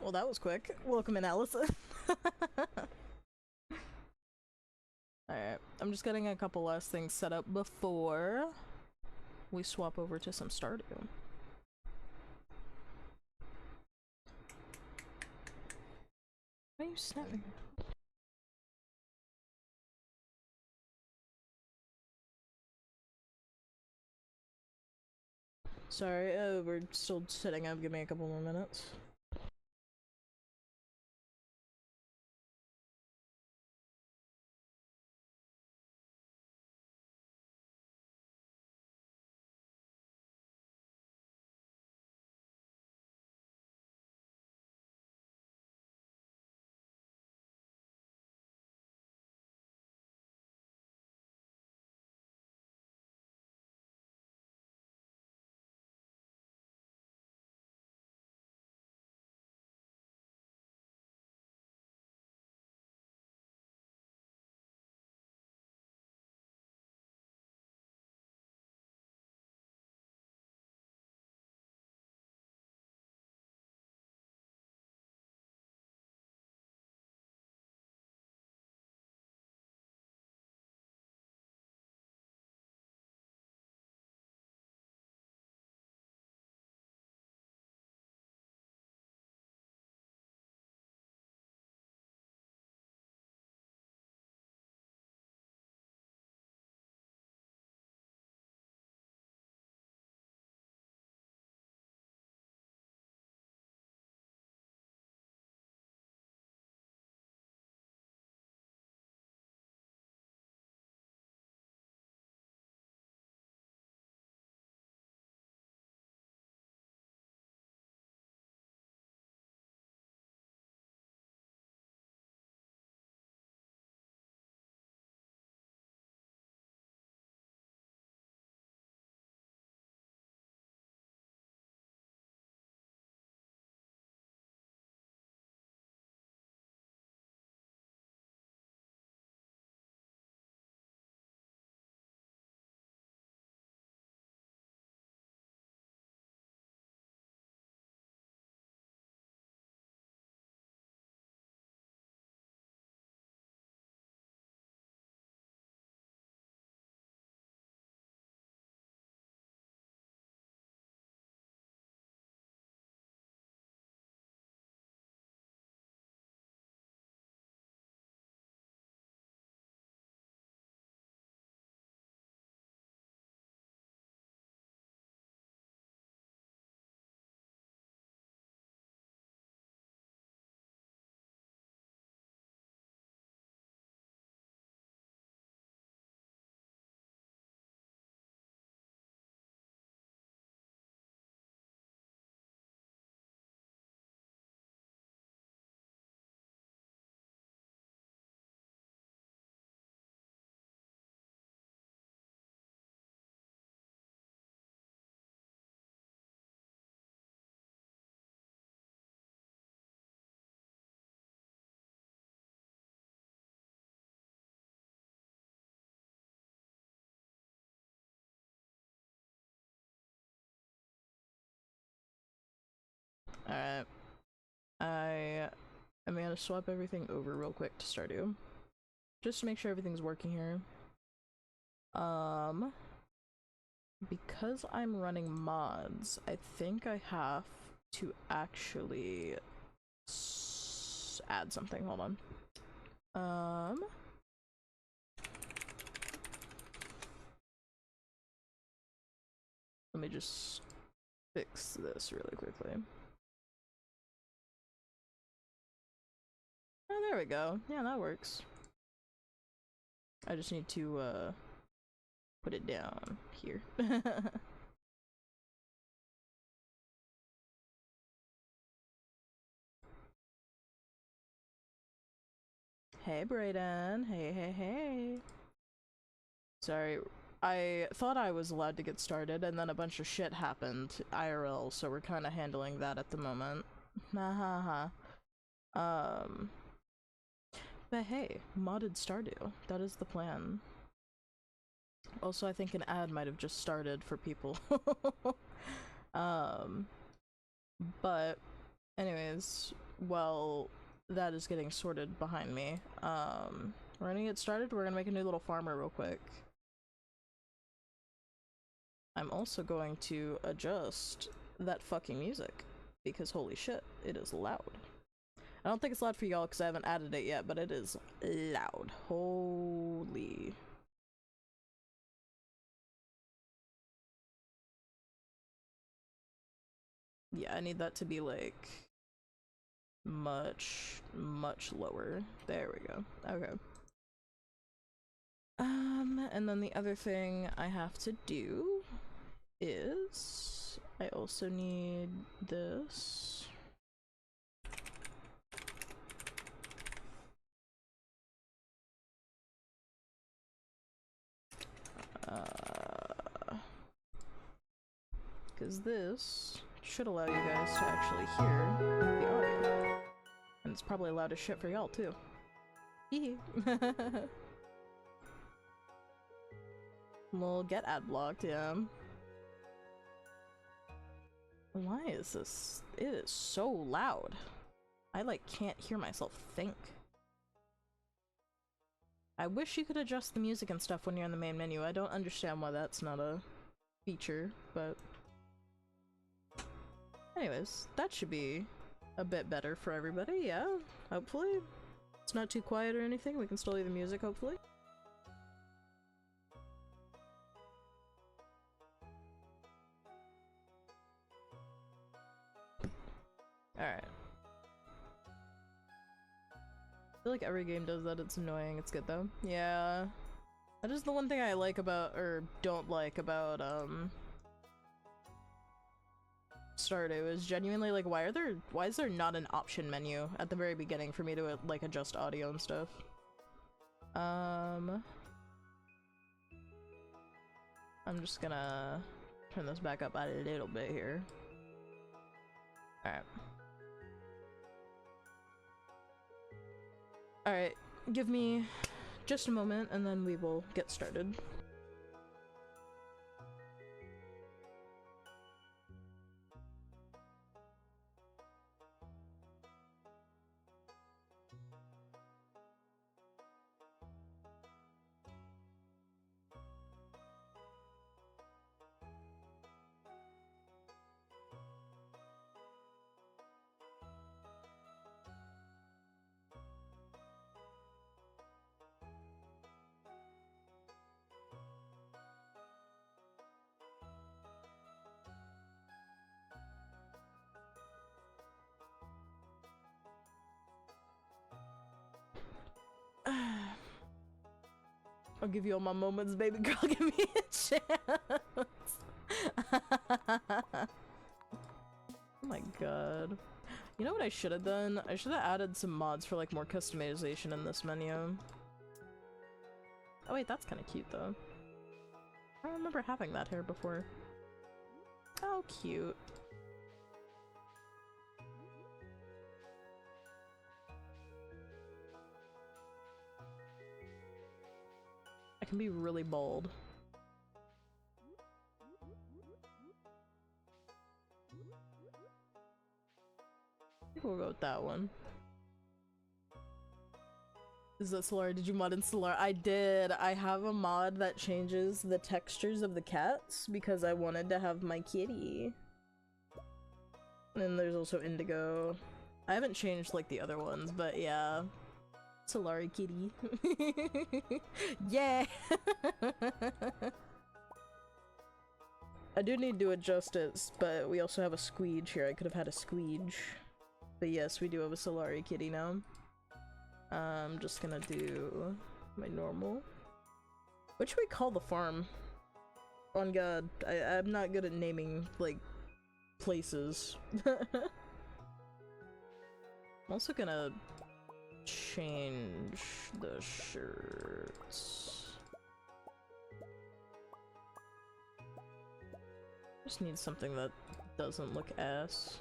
Well, that was quick. Welcome in, Allison. Alright, I'm just getting a couple last things set up before we swap over to some Stardew. Why are you snapping? Sorry, we're still setting up. Give me a couple more minutes. Alright. I am gonna swap everything over real quick to Stardew. Just to make sure everything's working here. Because I'm running mods, I think I have to actually add something. Hold on. Let me just fix this really quickly. Oh, there we go. Yeah, that works. I just need to, put it down here. Hey, Brayden. Hey, hey, hey. Sorry, I thought I was allowed to get started, and then a bunch of shit happened IRL, so we're kind of handling that at the moment. Nah, but hey, modded Stardew. That is the plan. Also, I think an ad might have just started for people. But anyways, while that is getting sorted behind me. We're gonna get started. We're gonna make a new little farmer real quick. I'm also going to adjust that fucking music because holy shit, it is loud. I don't think it's loud for y'all because I haven't added it yet, but it is loud. Holy. Yeah, I need that to be like much lower. There we go. Okay. And then the other thing I have to do is I also need this. Because this should allow you guys to actually hear the audio. And it's probably loud as shit for y'all too. Hee We'll get ad blocked, yeah. Why is this? It is so loud. I like can't hear myself think. I wish you could adjust the music and stuff when you're in the main menu. I don't understand why that's not a feature, but anyways, that should be a bit better for everybody, yeah, hopefully. It's not too quiet or anything, we can still hear the music, hopefully. Alright. I feel like every game does that, it's annoying, it's good though. Yeah. That is the one thing I like about, or don't like about, Stardew is genuinely like, why is there not an option menu at the very beginning for me to like adjust audio and stuff? I'm just gonna turn this back up a little bit here. Alright. Alright, give me just a moment and then we will get started. I'll give you all my moments, baby girl. Give me a chance. Oh my god. You know what I should have done? I should have added some mods for like more customization in this menu. Oh wait, that's kind of cute though. I don't remember having that hair before. How cute. I can be really bold. I think we'll go with that one. Is that Solar? Did you mod in Solar? I did. I have a mod that changes the textures of the cats because I wanted to have my kitty. And then there's also Indigo. I haven't changed like the other ones, but yeah. Solari kitty. Yeah! I do need to adjust it, but we also have a Squeege here. I could have had a Squeege. But yes, we do have a Solari kitty now. I'm just gonna do my normal. What should we call the farm? On God, I'm not good at naming, like, places. I'm also gonna change the shirts. Just need something that doesn't look ass.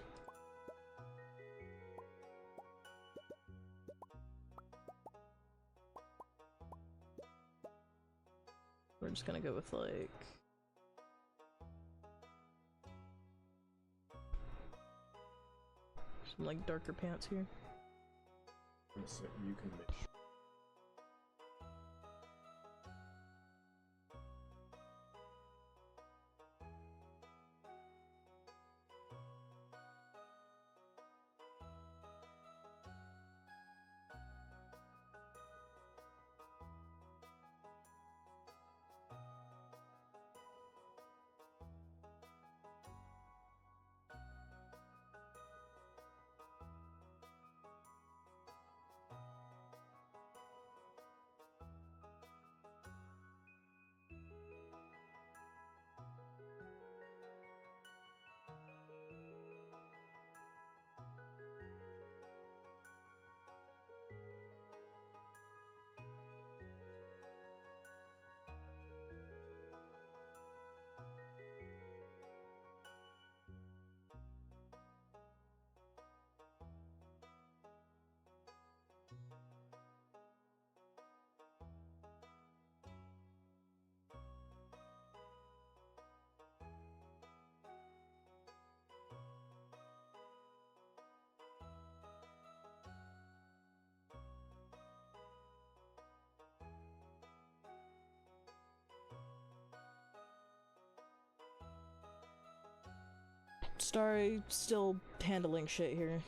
We're just gonna go with like some like darker pants here. so you can make sure. Starry still handling shit here.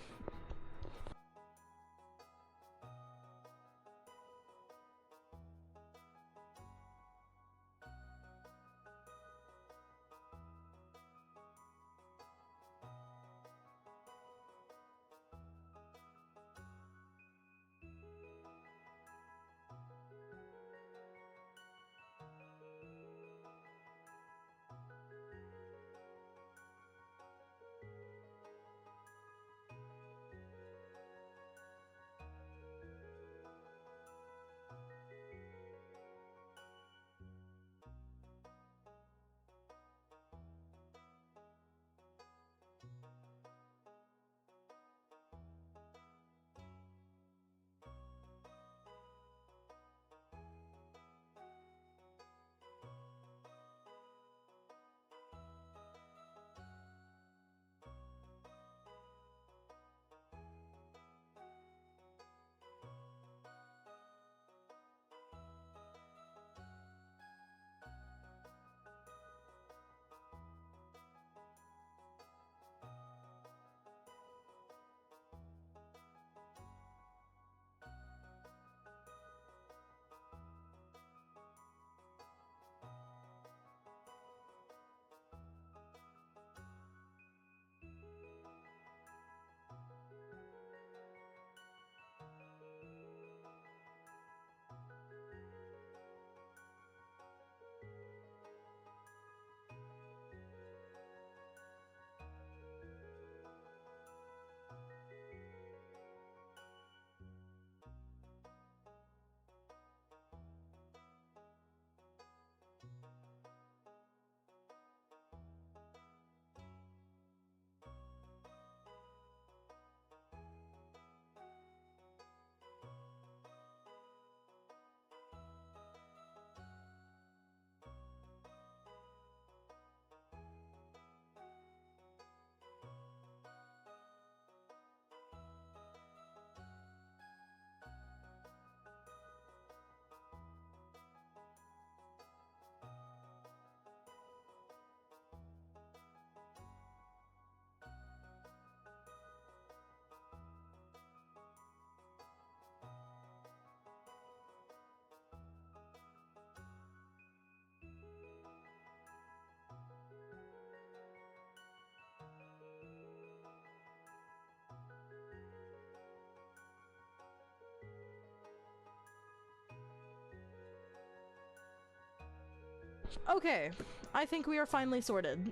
Okay, I think we are finally sorted.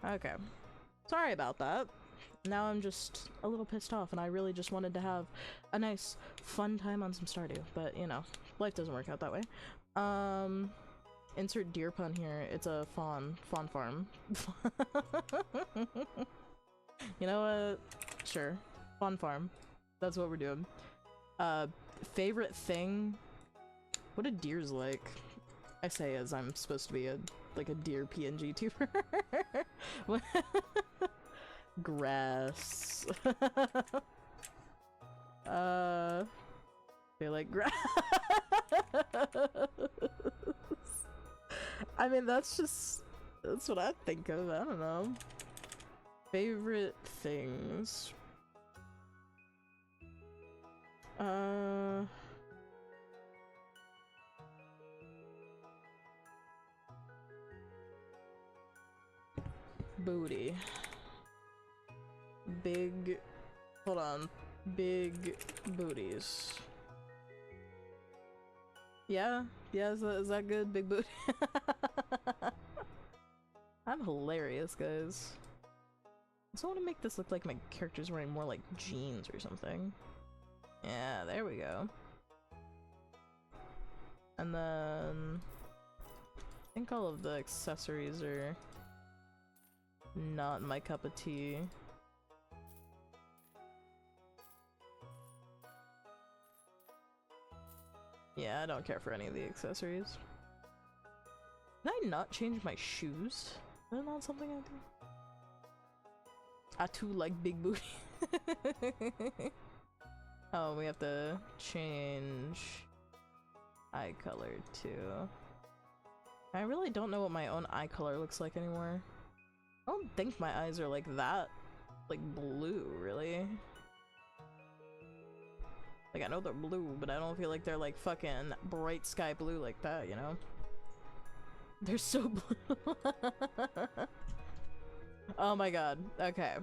Okay. Sorry about that. Now I'm just a little pissed off, and I really just wanted to have a nice, fun time on some Stardew, but, you know, life doesn't work out that way. Insert deer pun here. It's a fawn farm. You know what? Sure. Fawn farm. That's what we're doing. Favorite thing? What do deers like? I say as I'm supposed to be a deer PNG tuber. Grass. They like grass. I mean, that's what I think of. I don't know. Favorite things. Booty. Big. Hold on. Big booties. Yeah? Yeah, is that good? Big booty? I'm hilarious, guys. I just want to make this look like my character's wearing more like jeans or something. Yeah, there we go. And then I think all of the accessories are not my cup of tea. Yeah, I don't care for any of the accessories. Did I not change my shoes? Is that not something I do? I too like big booty. Oh, we have to change eye color too. I really don't know what my own eye color looks like anymore. I don't think my eyes are like that, like blue, really. Like, I know they're blue, but I don't feel like they're like fucking bright sky blue like that, you know? They're so blue. Oh my god, okay.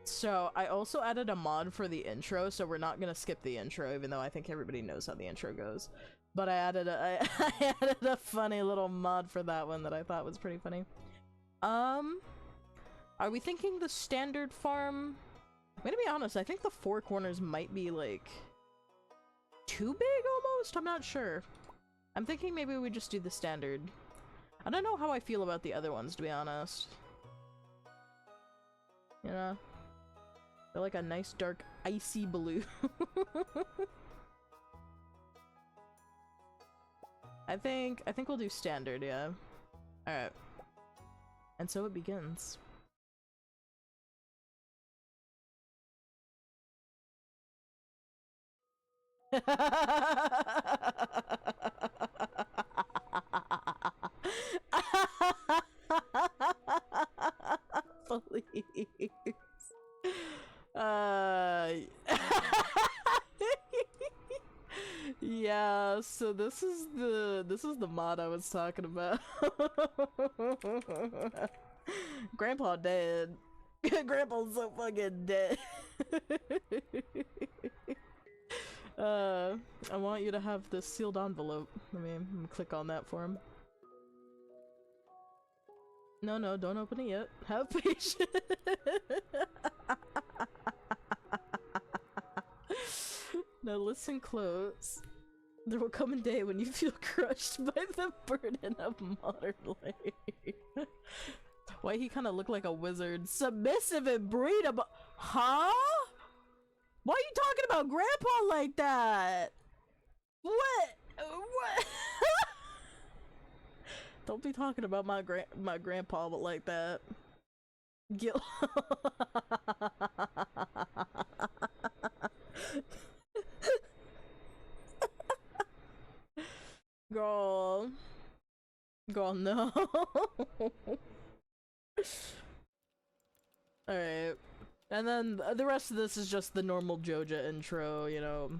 So, I also added a mod for the intro, so we're not gonna skip the intro, even though I think everybody knows how the intro goes. But I added I added a funny little mod for that one that I thought was pretty funny. Are we thinking the standard farm? I'm gonna be honest, I think the four corners might be, like, too big almost? I'm not sure. I'm thinking maybe we just do the standard. I don't know how I feel about the other ones, to be honest. You know? They're like a nice dark icy blue. I think we'll do standard, yeah. Alright. And so it begins. Please. Yeah, so this is the mod I was talking about. Grandpa dead. Grandpa's so fucking dead. I want you to have this sealed envelope. Let me click on that for him. No, don't open it yet. Have patience. Now listen close. There will come a day when you feel crushed by the burden of modern life. Why he kind of looked like a wizard. Submissive and breedable. Huh? Why are you talking about Grandpa like that? What? What? Don't be talking about my grandpa like that. Gil. Girl, no. Alright. And then the rest of this is just the normal Joja intro, you know.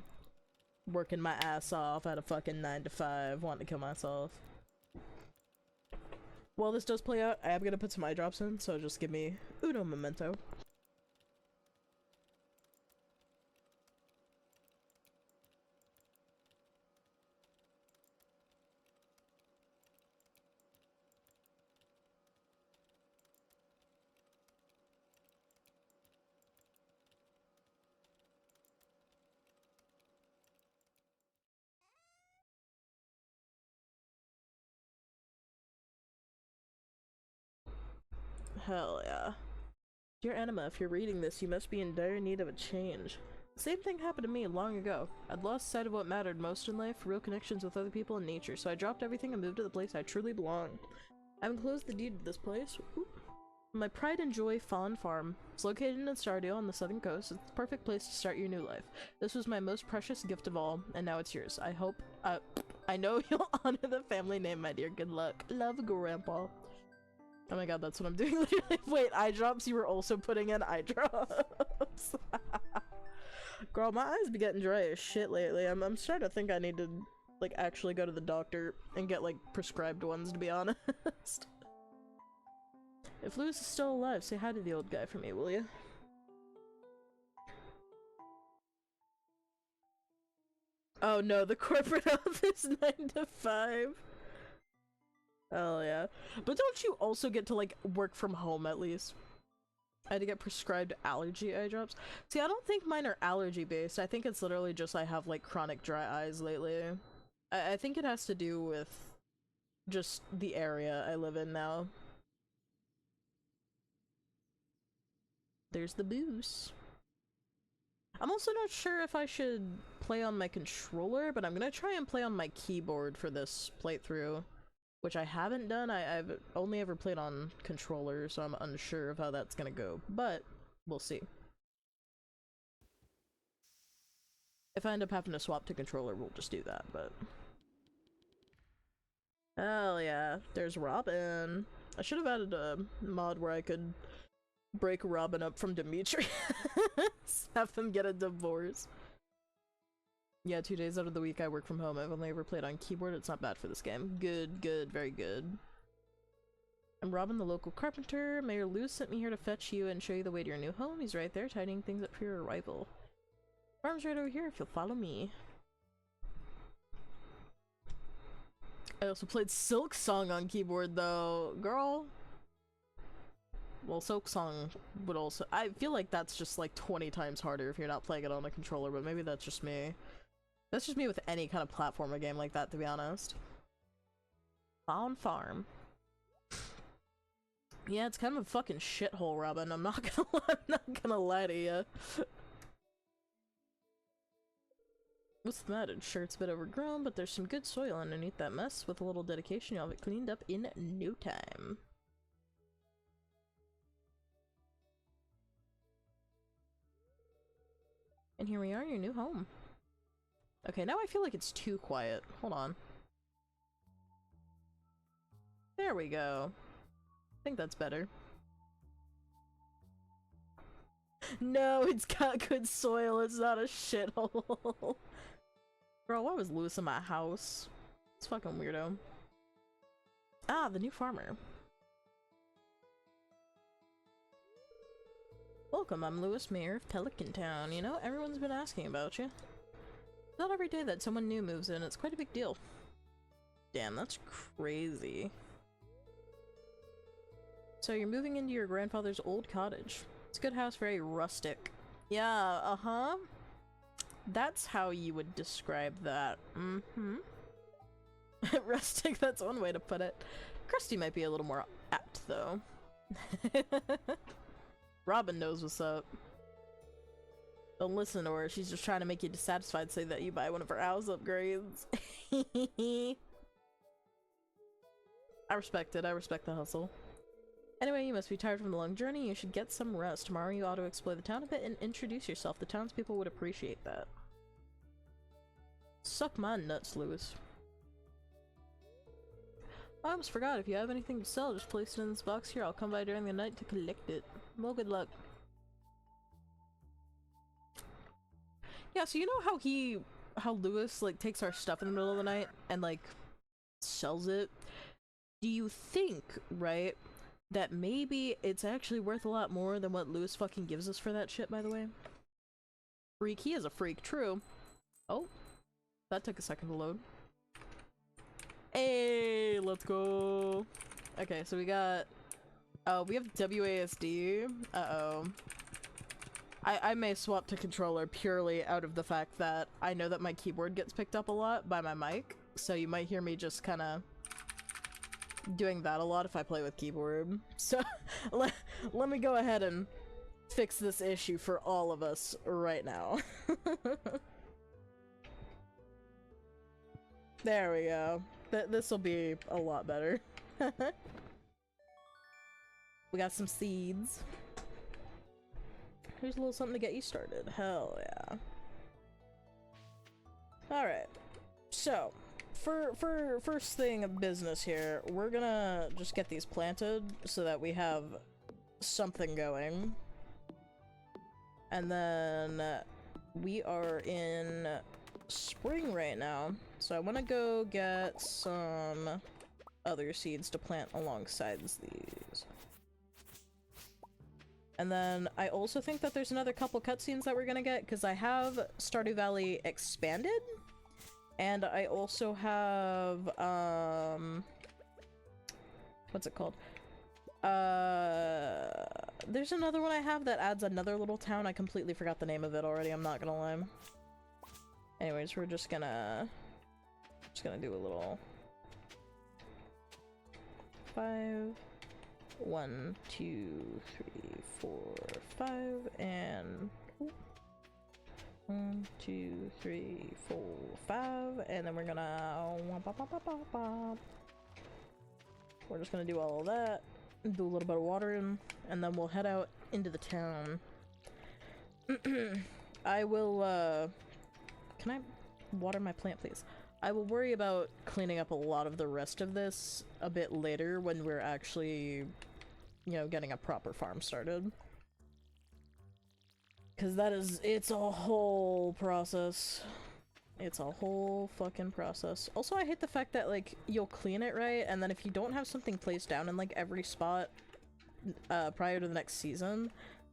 Working my ass off at a fucking 9 to 5, wanting to kill myself. While this does play out, I am gonna put some eye drops in, so just give me uno momento. Hell yeah. Dear Anima, if you're reading this, you must be in dire need of a change. The same thing happened to me long ago. I'd lost sight of what mattered most in life, real connections with other people and nature, so I dropped everything and moved to the place I truly belong. I've enclosed the deed to this place. Oop. My pride and joy fawn farm. It's located in Stardew on the southern coast. It's the perfect place to start your new life. This was my most precious gift of all, and now it's yours. I hope, I know you'll honor the family name, my dear. Good luck. Love, Grandpa. Oh my god, that's what I'm doing. Wait, eye drops? You were also putting in eye drops? Girl, my eyes be getting dry as shit lately. I'm starting to think I need to, like, actually go to the doctor and get, like, prescribed ones, to be honest. If Lewis is still alive, say hi to the old guy for me, will you? Oh no, the corporate office 9 to 5. Hell yeah. But don't you also get to, like, work from home at least? I had to get prescribed allergy eye drops. See, I don't think mine are allergy based. I think it's literally just I have, like, chronic dry eyes lately. I think it has to do with just the area I live in now. There's the boost. I'm also not sure if I should play on my controller, but I'm gonna try and play on my keyboard for this playthrough, which I haven't done. I've only ever played on controller, so I'm unsure of how that's gonna go, but we'll see. If I end up having to swap to controller, we'll just do that, but... Hell yeah, there's Robin. I should have added a mod where I could break Robin up from Dimitri. Have him get a divorce. Yeah, 2 days out of the week I work from home. I've only ever played on keyboard. It's not bad for this game. Good, good, very good. I'm Robin, the local carpenter. Mayor Lou sent me here to fetch you and show you the way to your new home. He's right there, tidying things up for your arrival. Farm's right over here if you'll follow me. I also played Silk Song on keyboard though. Girl. Well, Silk Song would also- I feel like that's just like 20 times harder if you're not playing it on a controller, but maybe that's just me. That's just me with any kind of platformer game like that, to be honest. On farm. Yeah, it's kind of a fucking shithole, Robin. I'm not gonna lie to you. What's the matter? Sure, it's a bit overgrown, but there's some good soil underneath that mess. With a little dedication, you'll have it cleaned up in no time. And here we are, your new home. Okay, now I feel like it's too quiet. Hold on. There we go. I think that's better. No, it's got good soil. It's not a shithole. Bro, why was Lewis in my house? It's fucking weirdo. Ah, the new farmer. Welcome, I'm Lewis, mayor of Pelican Town. You know, everyone's been asking about you. It's not every day that someone new moves in. It's quite a big deal. Damn, that's crazy. So you're moving into your grandfather's old cottage. It's a good house, very rustic. Yeah, uh-huh. That's how you would describe that. Mm-hmm. Rustic, that's one way to put it. Krusty might be a little more apt, though. Robin knows what's up. Don't listen to her, she's just trying to make you dissatisfied so that you buy one of her house upgrades. I respect it, I respect the hustle. Anyway, you must be tired from the long journey, you should get some rest. Tomorrow you ought to explore the town a bit and introduce yourself. The townspeople would appreciate that. Suck my nuts, Lewis. I almost forgot, if you have anything to sell, just place it in this box here. I'll come by during the night to collect it. Well, good luck. Yeah, so you know how Lewis, like, takes our stuff in the middle of the night and, like, sells it? Do you think, right, that maybe it's actually worth a lot more than what Lewis fucking gives us for that shit, by the way? Freak, he is a freak, true. Oh, that took a second to load. Hey, let's go. Okay, so we got... Oh, we have WASD. Uh-oh. I may swap to controller purely out of the fact that I know that my keyboard gets picked up a lot by my mic, so you might hear me just kinda doing that a lot if I play with keyboard. So, let me go ahead and fix this issue for all of us right now. There we go. This'll be a lot better. We got some seeds. Here's a little something to get you started. Hell yeah. Alright. So, for first thing of business here, we're gonna just get these planted so that we have something going. And then we are in spring right now, so I want to go get some other seeds to plant alongside these. And then I also think that there's another couple cutscenes that we're gonna get, because I have Stardew Valley expanded, and I also have, what's it called? There's another one I have that adds another little town. I completely forgot the name of it already, I'm not gonna lie. Anyways, we're just gonna do a little 5, 1, 2, 3, 4, 5, and 1, 2, 3, 4, 5, and then we're gonna we're just gonna do all of that, do a little bit of watering, and then we'll head out into the town. I will can I water my plant, please? I will worry about cleaning up a lot of the rest of this a bit later when we're actually, you know, getting a proper farm started. Because it's a whole process. It's a whole fucking process. Also, I hate the fact that, like, you'll clean it right, and then if you don't have something placed down in, like, every spot prior to the next season,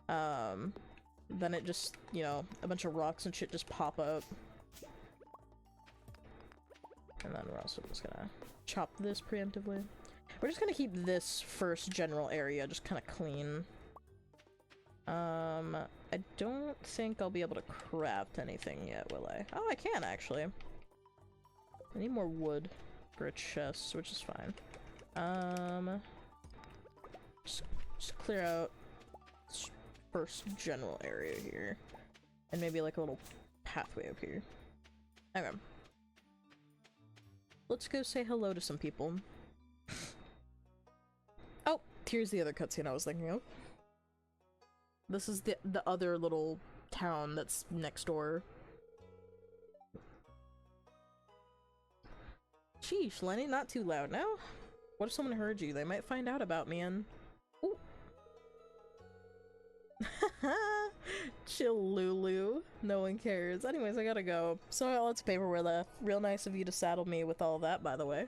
then it just, you know, a bunch of rocks and shit just pop up. And then we're also just gonna chop this preemptively. We're just gonna keep this first general area just kind of clean. I don't think I'll be able to craft anything yet, will I? Oh, I can, actually. I need more wood for a chest, which is fine. Just clear out this first general area here. And maybe like a little pathway up here. Okay. Let's go say hello to some people. Oh, here's the other cutscene I was thinking of. This is the other little town that's next door. Sheesh, Lenny, not too loud now. What if someone heard you? They might find out about me and... Ooh. Chill, Lulu. No one cares. Anyways, I gotta go. Sorry, all its paperwork left. Real nice of you to saddle me with all that, by the way.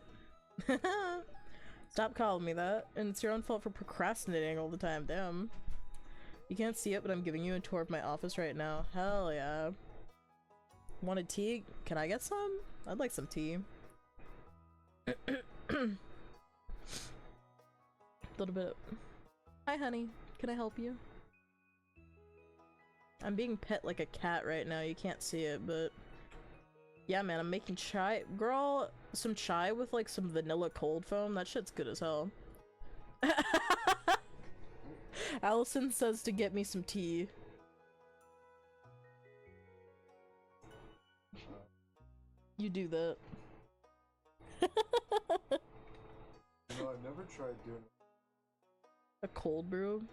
Stop calling me that. And it's your own fault for procrastinating all the time. Damn. You can't see it, but I'm giving you a tour of my office right now. Hell yeah. Wanted tea? Can I get some? I'd like some tea. Little bit. Hi, honey. Can I help you? I'm being pet like a cat right now. You can't see it, but yeah, man, I'm making chai. Girl, some chai with like some vanilla cold foam. That shit's good as hell. Allison says to get me some tea. You do that. No, I've never tried doing a cold brew.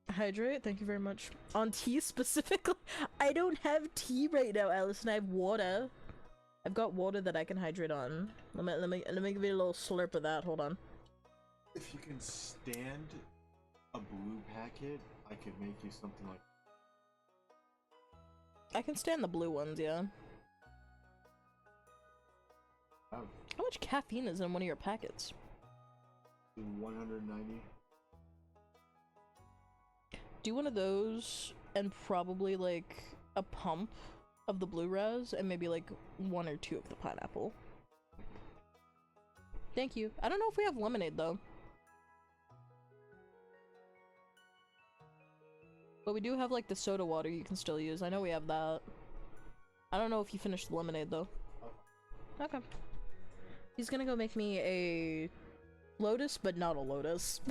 Hydrate, thank you very much. On tea specifically? I don't have tea right now, Allison. I have water. I've got water that I can hydrate on. Let me give you a little slurp of that. Hold on. If you can stand a blue packet, I could make you something like. I can stand the blue ones, yeah. Oh. How much caffeine is in one of your packets? 190. Do one of those and probably like a pump of the blue res and maybe like 1 or 2 of the pineapple. Thank you. I don't know if we have lemonade though. But we do have like the soda water you can still use. I know we have that. I don't know if you finished the lemonade though. Okay. He's gonna go make me a lotus, but not a lotus.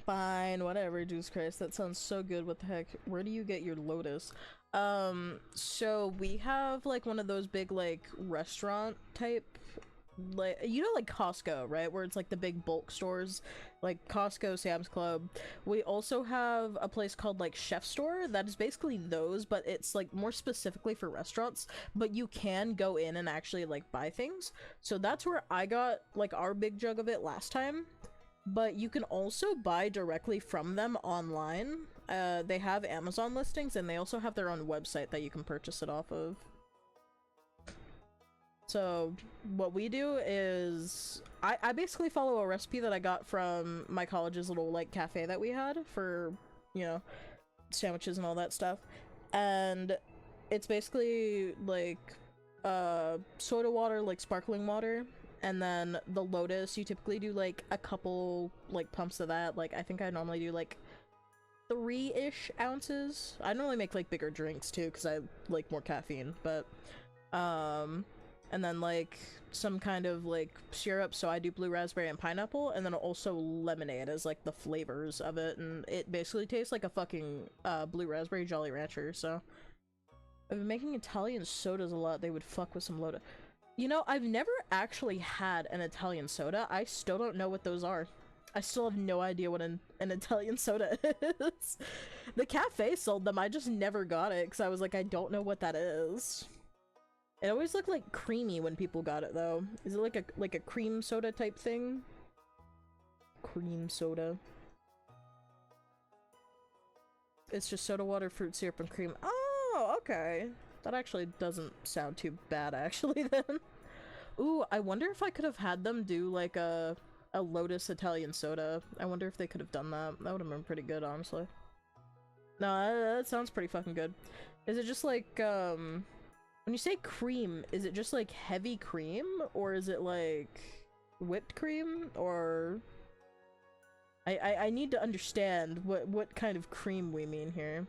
Fine, whatever, Jesus Christ. That sounds so good. What the heck? Where do you get your lotus? So we have like one of those big like restaurant type like, you know, like Costco, right? Where it's like the big bulk stores, like Costco, Sam's Club. We also have a place called like Chef Store that is basically those, but it's like more specifically for restaurants, but you can go in and actually like buy things. So that's where I got like our big jug of it last time. But you can also buy directly from them online. They have Amazon listings, and they also have their own website that you can purchase it off of. So what we do is I basically follow a recipe that I got from my college's little like cafe that we had for, you know, sandwiches and all that stuff. And it's basically like soda water, like sparkling water, and then the Lotus, you typically do like a couple like pumps of that. Like I think I normally do like 3-ish ounces. I normally make like bigger drinks too because I like more caffeine, but and then like some kind of like syrup, so I do blue raspberry and pineapple, and then also lemonade as like the flavors of it, and it basically tastes like a fucking blue raspberry Jolly Rancher. So I've been making Italian sodas a lot. They would fuck with some Loda. You know, I've never actually had an Italian soda. I still don't know what those are. I still have no idea what an Italian soda is. The cafe sold them, I just never got it because I was like, I don't know what that is. It always looked like creamy when people got it though. Is it like a cream soda type thing? Cream soda. It's just soda water, fruit syrup, and cream. Oh, okay. That actually doesn't sound too bad actually then. Ooh, I wonder if I could have had them do like a Lotus Italian soda. I wonder if they could have done that. That would have been pretty good, honestly. No, that sounds pretty fucking good. Is it just like, when you say cream, is it just like heavy cream? Or is it like whipped cream? Or... I need to understand what kind of cream we mean here.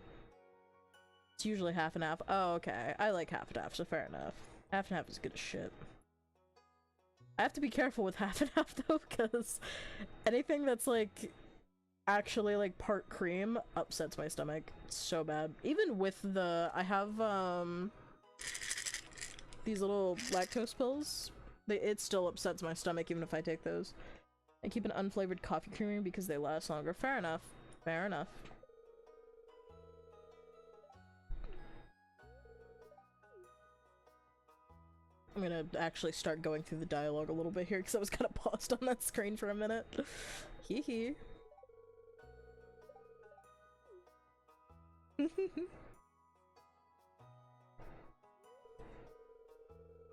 It's usually half and half. Oh, okay. I like half and half, so fair enough. Half and half is good as shit. I have to be careful with half and half though, because anything that's like actually like part cream upsets my stomach so bad. Even with the... I have these little lactose pills. It still upsets my stomach even if I take those. I keep an unflavored coffee creamer because they last longer. Fair enough. Fair enough. I'm gonna actually start going through the dialogue a little bit here because I was kind of paused on that screen for a minute. Hee hee.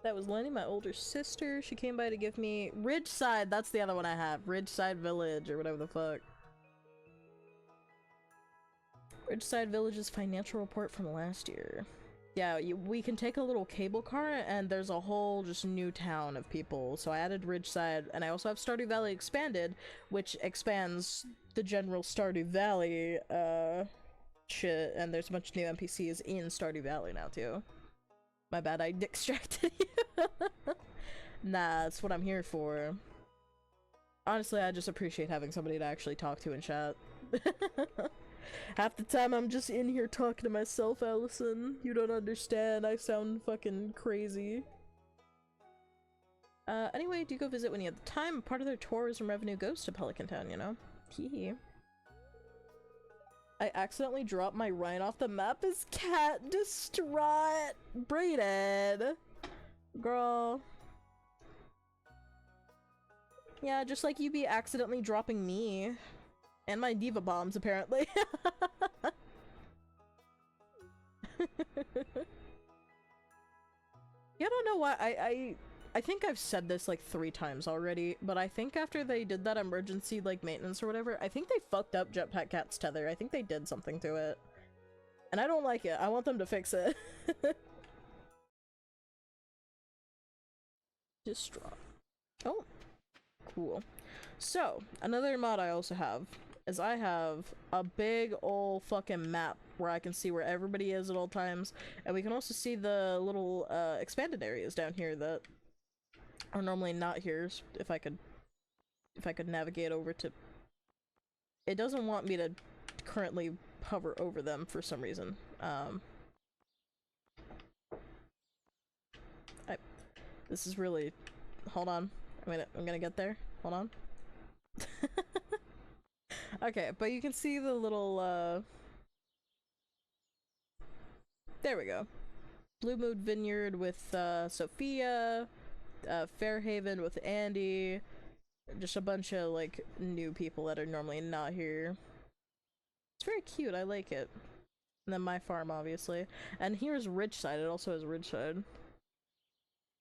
That was Lenny, my older sister. She came by to give me Ridgeside. That's the other one I have. Ridgeside Village or whatever the fuck. Ridgeside Village's financial report from last year. Yeah, we can take a little cable car and there's a whole just new town of people. So I added Ridgeside, and I also have Stardew Valley Expanded, which expands the general Stardew Valley shit, and there's a bunch of new NPCs in Stardew Valley now too. My bad, I distracted you. Nah, that's what I'm here for. Honestly, I just appreciate having somebody to actually talk to in chat. Half the time I'm just in here talking to myself, Allison. You don't understand, I sound fucking crazy. Anyway, do go visit when you have the time. Part of their tourism revenue goes to Pelican Town, you know? Hee. I accidentally dropped my Ryan off the map as cat distraught. Braided. Girl. Yeah, just like you be accidentally dropping me. And my diva bombs, apparently. Yeah, I don't know why. I think I've said this like 3 times already, but I think after they did that emergency like maintenance or whatever, I think they fucked up Jetpack Cat's tether. I think they did something to it. And I don't like it. I want them to fix it. Distraught. Oh. Cool. So, another mod I also have is I have a big ol' fucking map where I can see where everybody is at all times, and we can also see the little expanded areas down here that are normally not here. If I could navigate over to... It doesn't want me to currently hover over them for some reason. This is really hold on. I'm gonna get there. Hold on. Okay, but you can see the little, there we go. Blue Mood Vineyard with, Sophia, Fairhaven with Andy, just a bunch of, like, new people that are normally not here. It's very cute, I like it. And then my farm, obviously. And here's Ridgeside, it also has Ridgeside.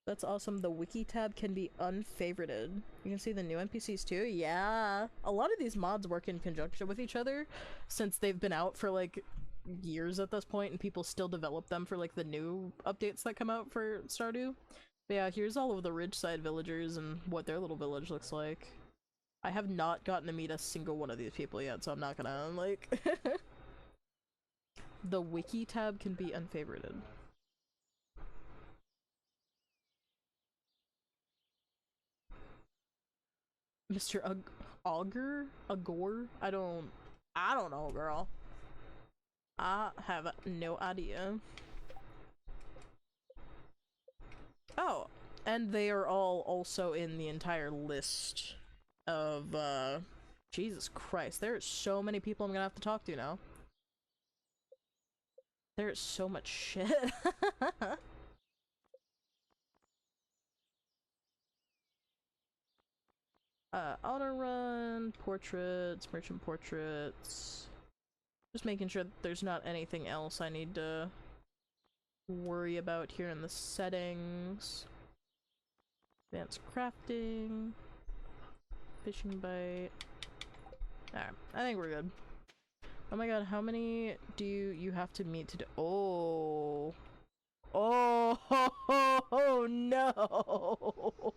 That's awesome. The wiki tab can be unfavorited. You can see the new NPCs too? Yeah! A lot of these mods work in conjunction with each other, since they've been out for, like, years at this point, and people still develop them for, like, the new updates that come out for Stardew. But yeah, here's all of the Ridgeside villagers and what their little village looks like. I have not gotten to meet a single one of these people yet, so I'm not gonna, like... The wiki tab can be unfavorited. Mr. Augur? Agor? I don't know, girl. I have no idea. Oh, and they are all also in the entire list of, Jesus Christ, there are so many people I'm gonna have to talk to now. There's so much shit. Auto run, portraits, merchant portraits. Just making sure that there's not anything else I need to worry about here in the settings. Advanced crafting. Fishing bite. Alright, I think we're good. Oh my god, how many do you have to meet to do— oh. Oh, no!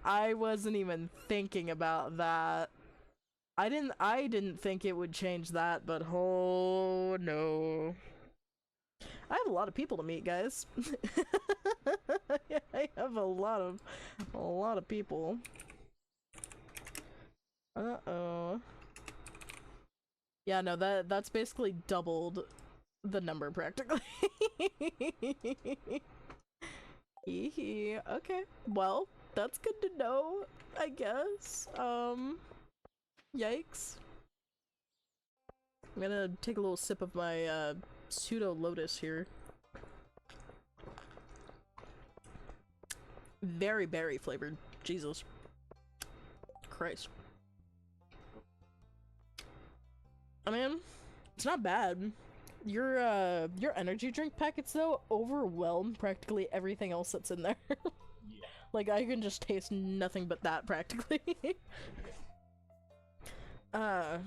I wasn't even thinking about that. I didn't think it would change that, but oh no. I have a lot of people to meet, guys. I have a lot of people. Uh-oh. Yeah, no, that's basically doubled the number practically. Okay, well, that's good to know, I guess. Yikes. I'm gonna take a little sip of my, pseudo lotus here. Very berry flavored. Jesus Christ. I mean, it's not bad. Your energy drink packets, though, overwhelm practically everything else that's in there. Yeah. Like, I can just taste nothing but that, practically. Anyways,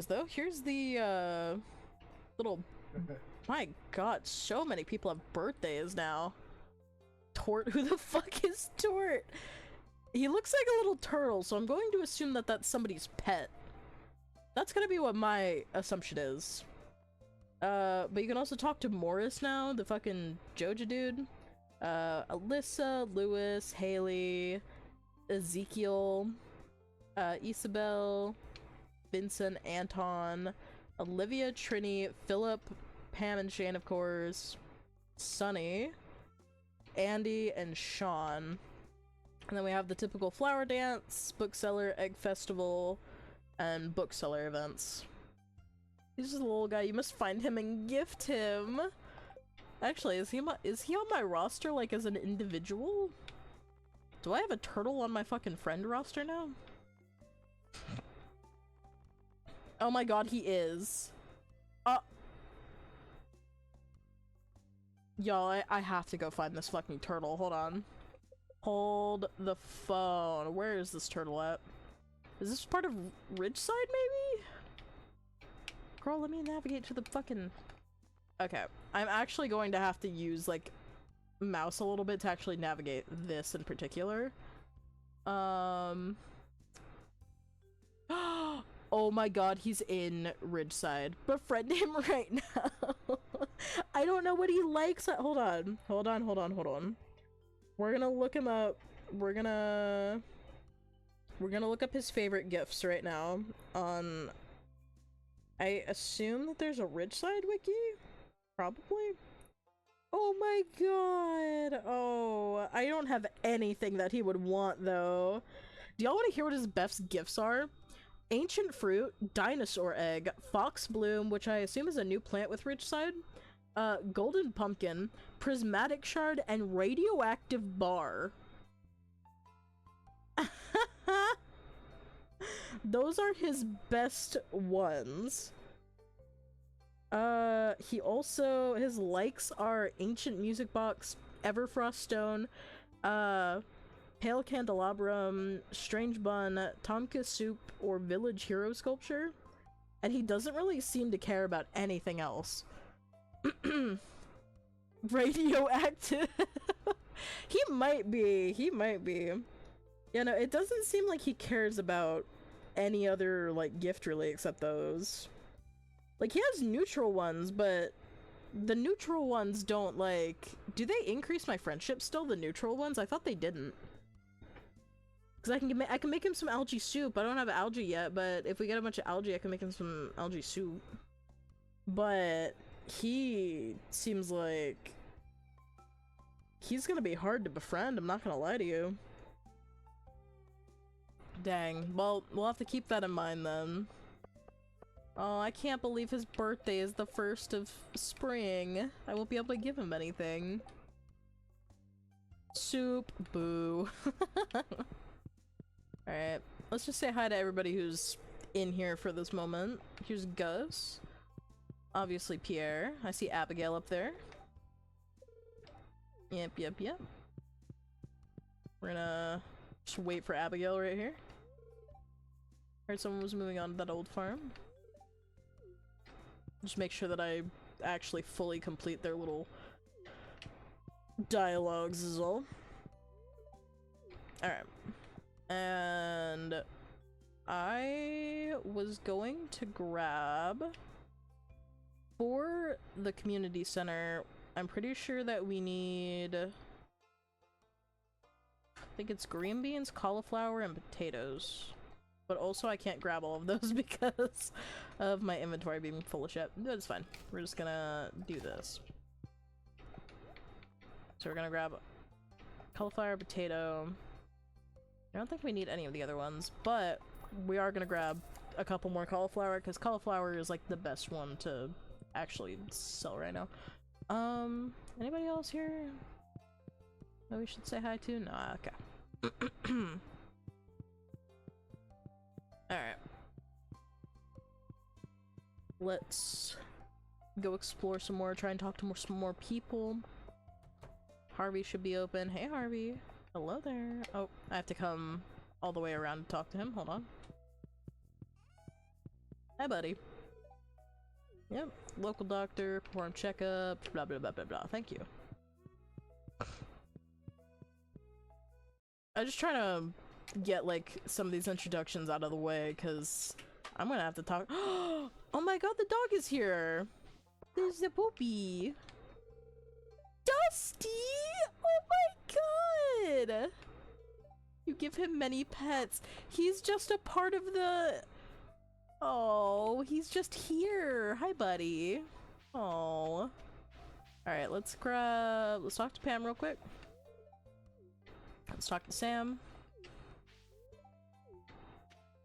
though, here's the, little... My god, so many people have birthdays now. Tort? Who the fuck is Tort? He looks like a little turtle, so I'm going to assume that that's somebody's pet. That's gonna be what my assumption is. But you can also talk to Morris now, the fucking Joja dude. Alyssa, Lewis, Haley, Ezekiel, Isabel, Vincent, Anton, Olivia, Trini, Philip, Pam and Shane, of course, Sunny, Andy, and Sean. And then we have the typical flower dance, bookseller, egg festival, and bookseller events. He's just a little guy. You must find him and gift him. Actually, is he on my roster, like, as an individual? Do I have a turtle on my fucking friend roster now? Oh my god, he is. Y'all, I have to go find this fucking turtle. Hold on. Hold the phone. Where is this turtle at? Is this part of Ridgeside, maybe? Girl, let me navigate to the fucking... Okay, I'm actually going to have to use, like, mouse a little bit to actually navigate this in particular. Oh my god, he's in Ridgeside. Befriend him right now. I don't know what he likes. Hold on. We're gonna look him up. We're gonna look up his favorite gifts right now on... I assume that there's a Ridgeside wiki? Probably? Oh my god! Oh, I don't have anything that he would want, though. Do y'all want to hear what his best gifts are? Ancient fruit, dinosaur egg, fox bloom, which I assume is a new plant with Ridgeside, golden pumpkin, prismatic shard, and radioactive bar. Those are his best ones. He also, his likes are ancient music box, everfrost stone, pale candelabrum, strange bun, tomka soup, or village hero sculpture. And he doesn't really seem to care about anything else. Radioactive. He might be. You know, it doesn't seem like he cares about any other, like, gift really except those. Like, he has neutral ones, but the neutral ones don't, like... Do they increase my friendship still, the neutral ones? I thought they didn't. Because I can make him some algae soup. I don't have algae yet, but if we get a bunch of algae, I can make him some algae soup. But he seems like... he's gonna be hard to befriend, I'm not gonna lie to you. Dang. Well, we'll have to keep that in mind then. Oh, I can't believe his birthday is the 1st of spring. I won't be able to give him anything. Soup. Boo. Alright. Let's just say hi to everybody who's in here for this moment. Here's Gus. Obviously Pierre. I see Abigail up there. Yep. We're gonna just wait for Abigail right here. Heard someone was moving on to that old farm. Just make sure that I actually fully complete their little dialogues is all. Alright. And I was going to grab for the community center, I'm pretty sure that we need, I think it's green beans, cauliflower, and potatoes. But also I can't grab all of those because of my inventory being full of shit. But it's fine. We're just gonna do this. So we're gonna grab cauliflower, potato. I don't think we need any of the other ones, but we are gonna grab a couple more cauliflower because cauliflower is like the best one to actually sell right now. Anybody else here that we should say hi to? No, okay. Alright. Let's go explore some more, try and talk to some more people. Harvey should be open. Hey Harvey. Hello there. Oh, I have to come all the way around to talk to him. Hold on. Hi buddy. Yep. Local doctor, perform checkup, blah blah blah blah blah. Thank you. I'm just trying to get like some of these introductions out of the way because I'm gonna have to talk. Oh my god, the dog is here. There's the poopy. Dusty! Oh my god! You give him many pets. He's just a part of the... Oh, he's just here. Hi, buddy. Oh. Alright, let's talk to Pam real quick. Let's talk to Sam.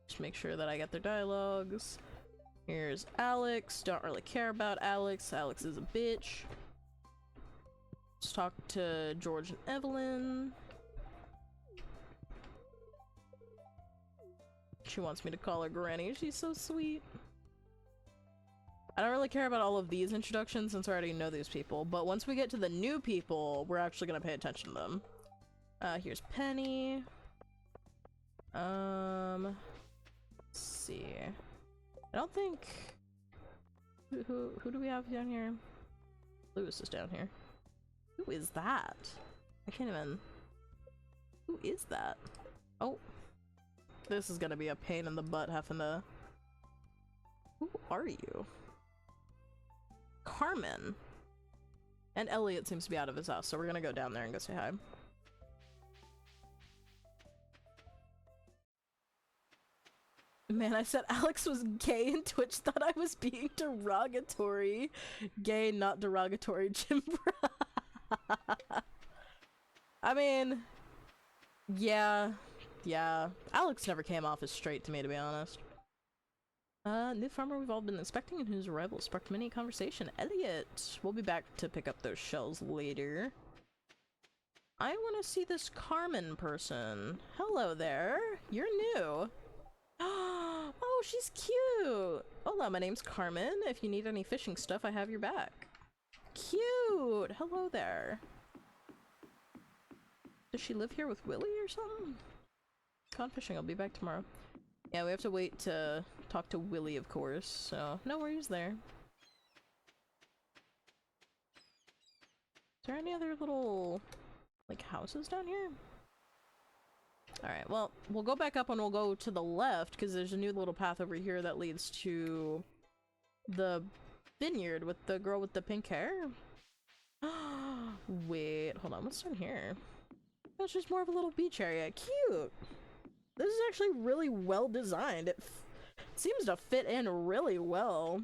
Just make sure that I get their dialogues. Here's Alex. Don't really care about Alex. Alex is a bitch. Let's talk to George and Evelyn. She wants me to call her Granny. She's so sweet. I don't really care about all of these introductions since I already know these people, but once we get to the new people, we're actually gonna pay attention to them. Here's Penny. Let's see. I don't think... Who do we have down here? Lewis is down here. Who is that? I can't even... Who is that? Oh. This is gonna be a pain in the butt having to... Who are you? Carmen. And Elliot seems to be out of his house, so we're gonna go down there and go say hi. Man, I said Alex was gay and Twitch thought I was being derogatory. Gay, not derogatory, Jimbra. I mean, yeah. Alex never came off as straight to me, to be honest. New farmer we've all been inspecting and whose arrival sparked many conversation. Elliot! We'll be back to pick up those shells later. I want to see this Carmen person. Hello there. You're new. Oh, she's cute! Hola, my name's Carmen. If you need any fishing stuff, I have your back. Cute! Hello there. Does she live here with Willy or something? Gone fishing, I'll be back tomorrow. Yeah, we have to wait to talk to Willy, of course, so no worries there. Is there any other little, like, houses down here? Alright, well, we'll go back up and we'll go to the left, because there's a new little path over here that leads to the vineyard with the girl with the pink hair. Wait, hold on, what's down here? That's just more of a little beach area. Cute! This is actually really well designed. It seems to fit in really well.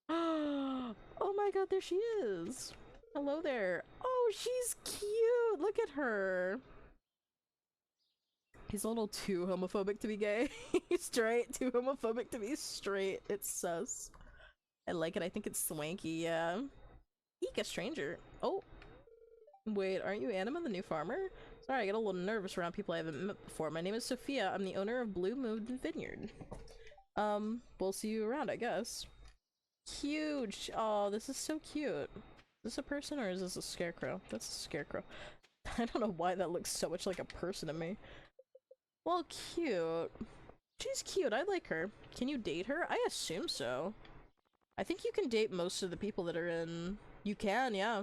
Oh my god, there she is! Hello there. Oh, she's cute! Look at her! He's a little too homophobic to be gay. He's straight, too homophobic to be straight. It's sus. I like it, I think it's swanky, yeah. Eek, a stranger. Oh. Wait, aren't you Anima, the new farmer? Sorry, I get a little nervous around people I haven't met before. My name is Sophia. I'm the owner of Blue Moon Vineyard. We'll see you around, I guess. Cute! Oh, this is so cute. Is this a person or is this a scarecrow? That's a scarecrow. I don't know why that looks so much like a person to me. Well, cute. She's cute, I like her. Can you date her? I assume so. I think you can date most of the people that are in... You can, yeah.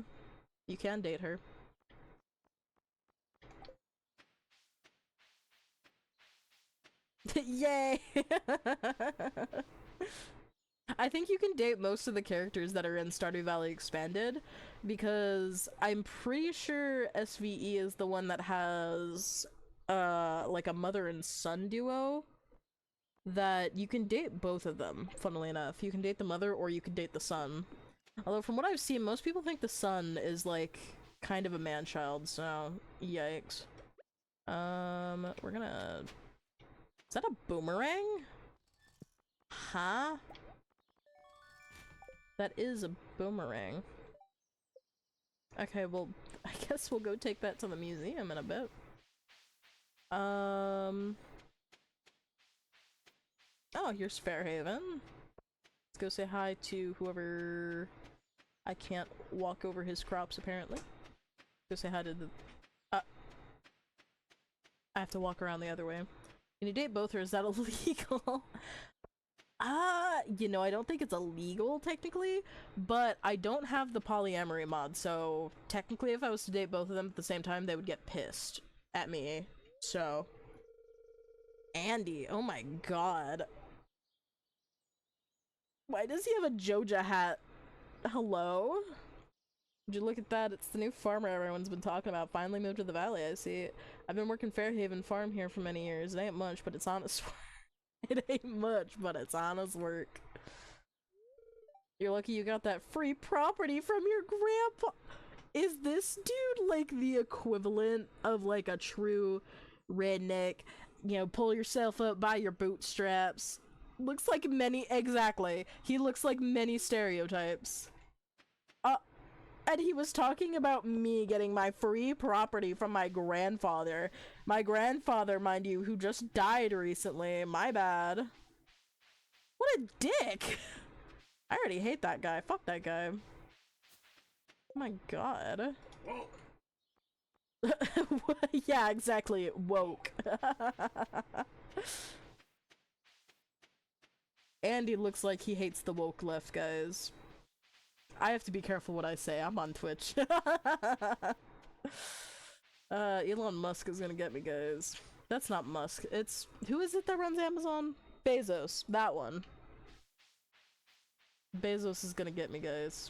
You can date her. Yay! I think you can date most of the characters that are in Stardew Valley Expanded, because I'm pretty sure SVE is the one that has, like a mother and son duo, that you can date both of them, funnily enough. You can date the mother or you can date the son. Although from what I've seen, most people think the son is, like, kind of a man-child, so yikes. We're gonna... Is that a boomerang? Huh? That is a boomerang. Okay, well, I guess we'll go take that to the museum in a bit. Oh, here's Fairhaven. Let's go say hi to whoever... I can't walk over his crops, apparently. Go say hi to the... I have to walk around the other way. Can you date both or is that illegal? You know, I don't think it's illegal, technically, but I don't have the polyamory mod, so technically if I was to date both of them at the same time, they would get pissed at me, so... Andy, oh my god. Why does he have a Joja hat? Hello? Would you look at that? It's the new farmer everyone's been talking about. Finally moved to the valley, I see. I've been working Fairhaven Farm here for many years. It ain't much, but it's honest work. It ain't much, but it's honest work. You're lucky you got that free property from your grandpa. Is this dude like the equivalent of like a true redneck? You know, pull yourself up by your bootstraps. Looks like many, exactly. He looks like many stereotypes. And he was talking about me getting my free property from my grandfather. My grandfather, mind you, who just died recently. My bad. What a dick! I already hate that guy. Fuck that guy. Oh my god. Yeah, exactly. Woke. Andy looks like he hates the woke left, guys. I have to be careful what I say. I'm on Twitch. Elon Musk is gonna get me, guys. That's not Musk. It's... Who is it that runs Amazon? Bezos. That one. Bezos is gonna get me, guys.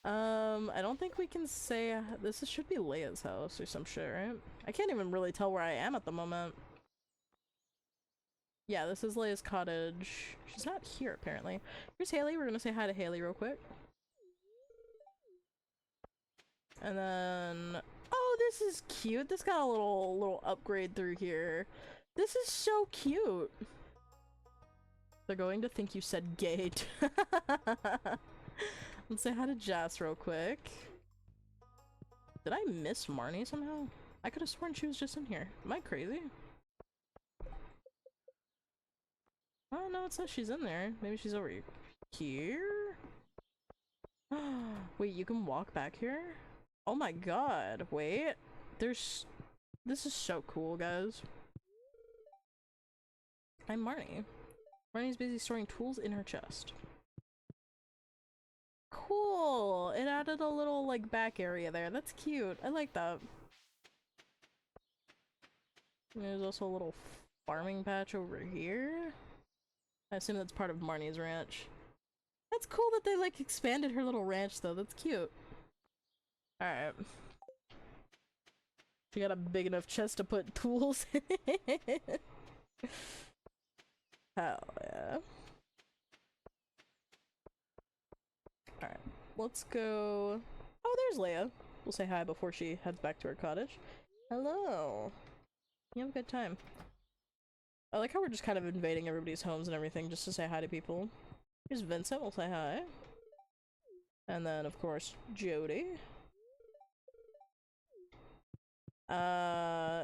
I don't think we can say... This should be Leia's house or some shit, right? I can't even really tell where I am at the moment. Yeah, this is Leia's cottage. She's not here, apparently. Here's Haley. We're gonna say hi to Haley real quick. And then, oh, this is cute. This got a little upgrade through here. This is so cute. They're going to think you said gate. Let's say hi to Jess real quick. Did I miss Marnie somehow? I could have sworn she was just in here. Am I crazy? Oh no, it says she's in there. Maybe she's over here? Wait, you can walk back here? Oh my god, wait. This is so cool, guys. I'm Marnie. Marnie's busy storing tools in her chest. Cool! It added a little, like, back area there. That's cute. I like that. And there's also a little farming patch over here. I assume that's part of Marnie's ranch. That's cool that they, like, expanded her little ranch, though. That's cute. Alright. She got a big enough chest to put tools in it. Hell yeah. Alright, let's go. Oh, there's Leia. We'll say hi before she heads back to her cottage. Hello. You have a good time. I like how we're just kind of invading everybody's homes and everything just to say hi to people. Here's Vincent, we'll say hi. And then, of course, Jody.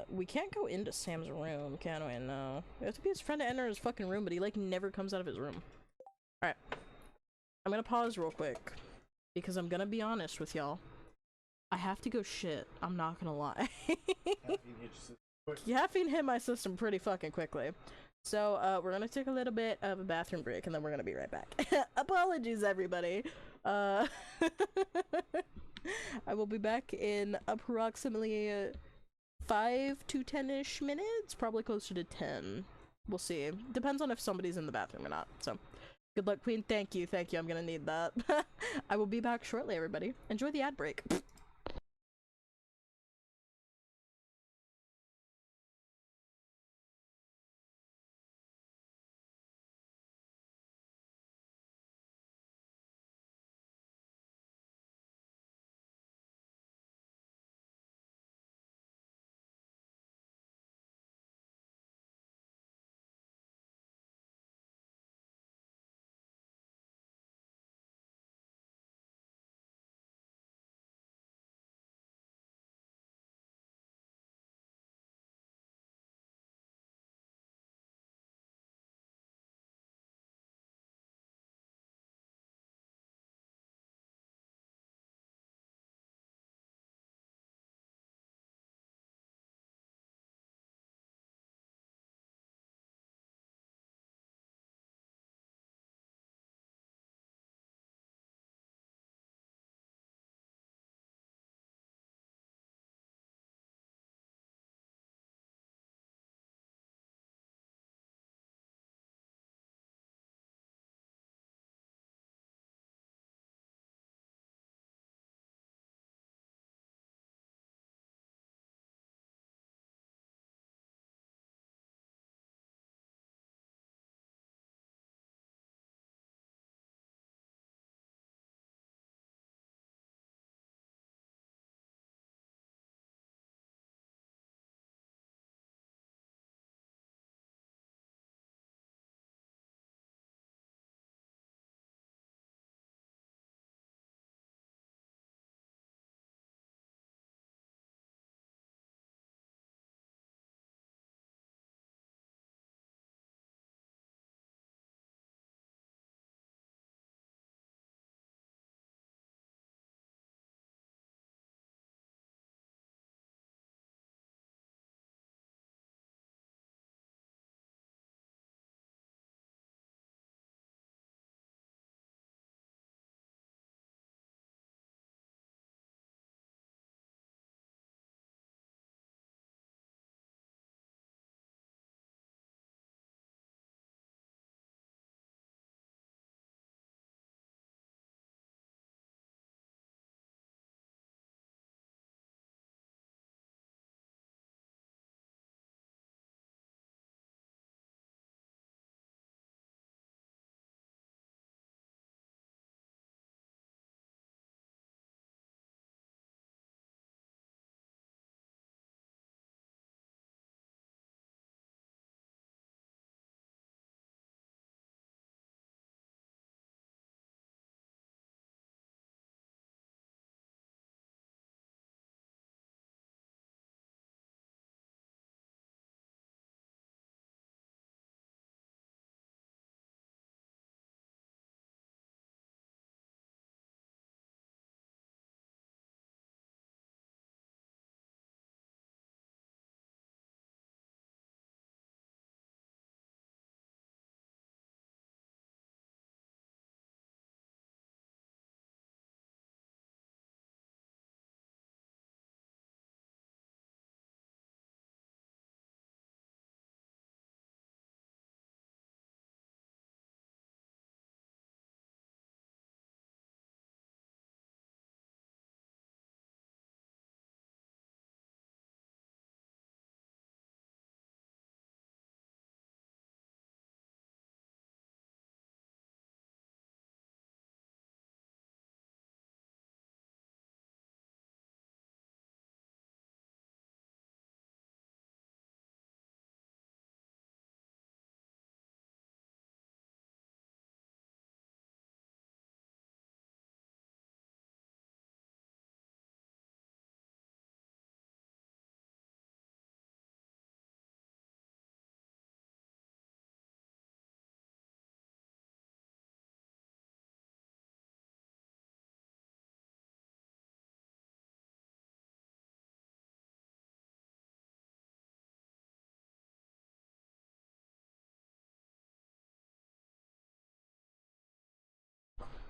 We can't go into Sam's room, can we? No. We have to be his friend to enter his fucking room, but he, like, never comes out of his room. Alright. I'm gonna pause real quick, because I'm gonna be honest with y'all. I have to go shit. I'm not gonna lie. Caffeine hit my system pretty fucking quickly. So, we're gonna take a little bit of a bathroom break, and then we're gonna be right back. Apologies, everybody. I will be back in approximately 5 to 10-ish minutes, probably closer to 10. We'll see. Depends on if somebody's in the bathroom or not. So, good luck, Queen. Thank you, I'm gonna need that. I will be back shortly, everybody. Enjoy the ad break.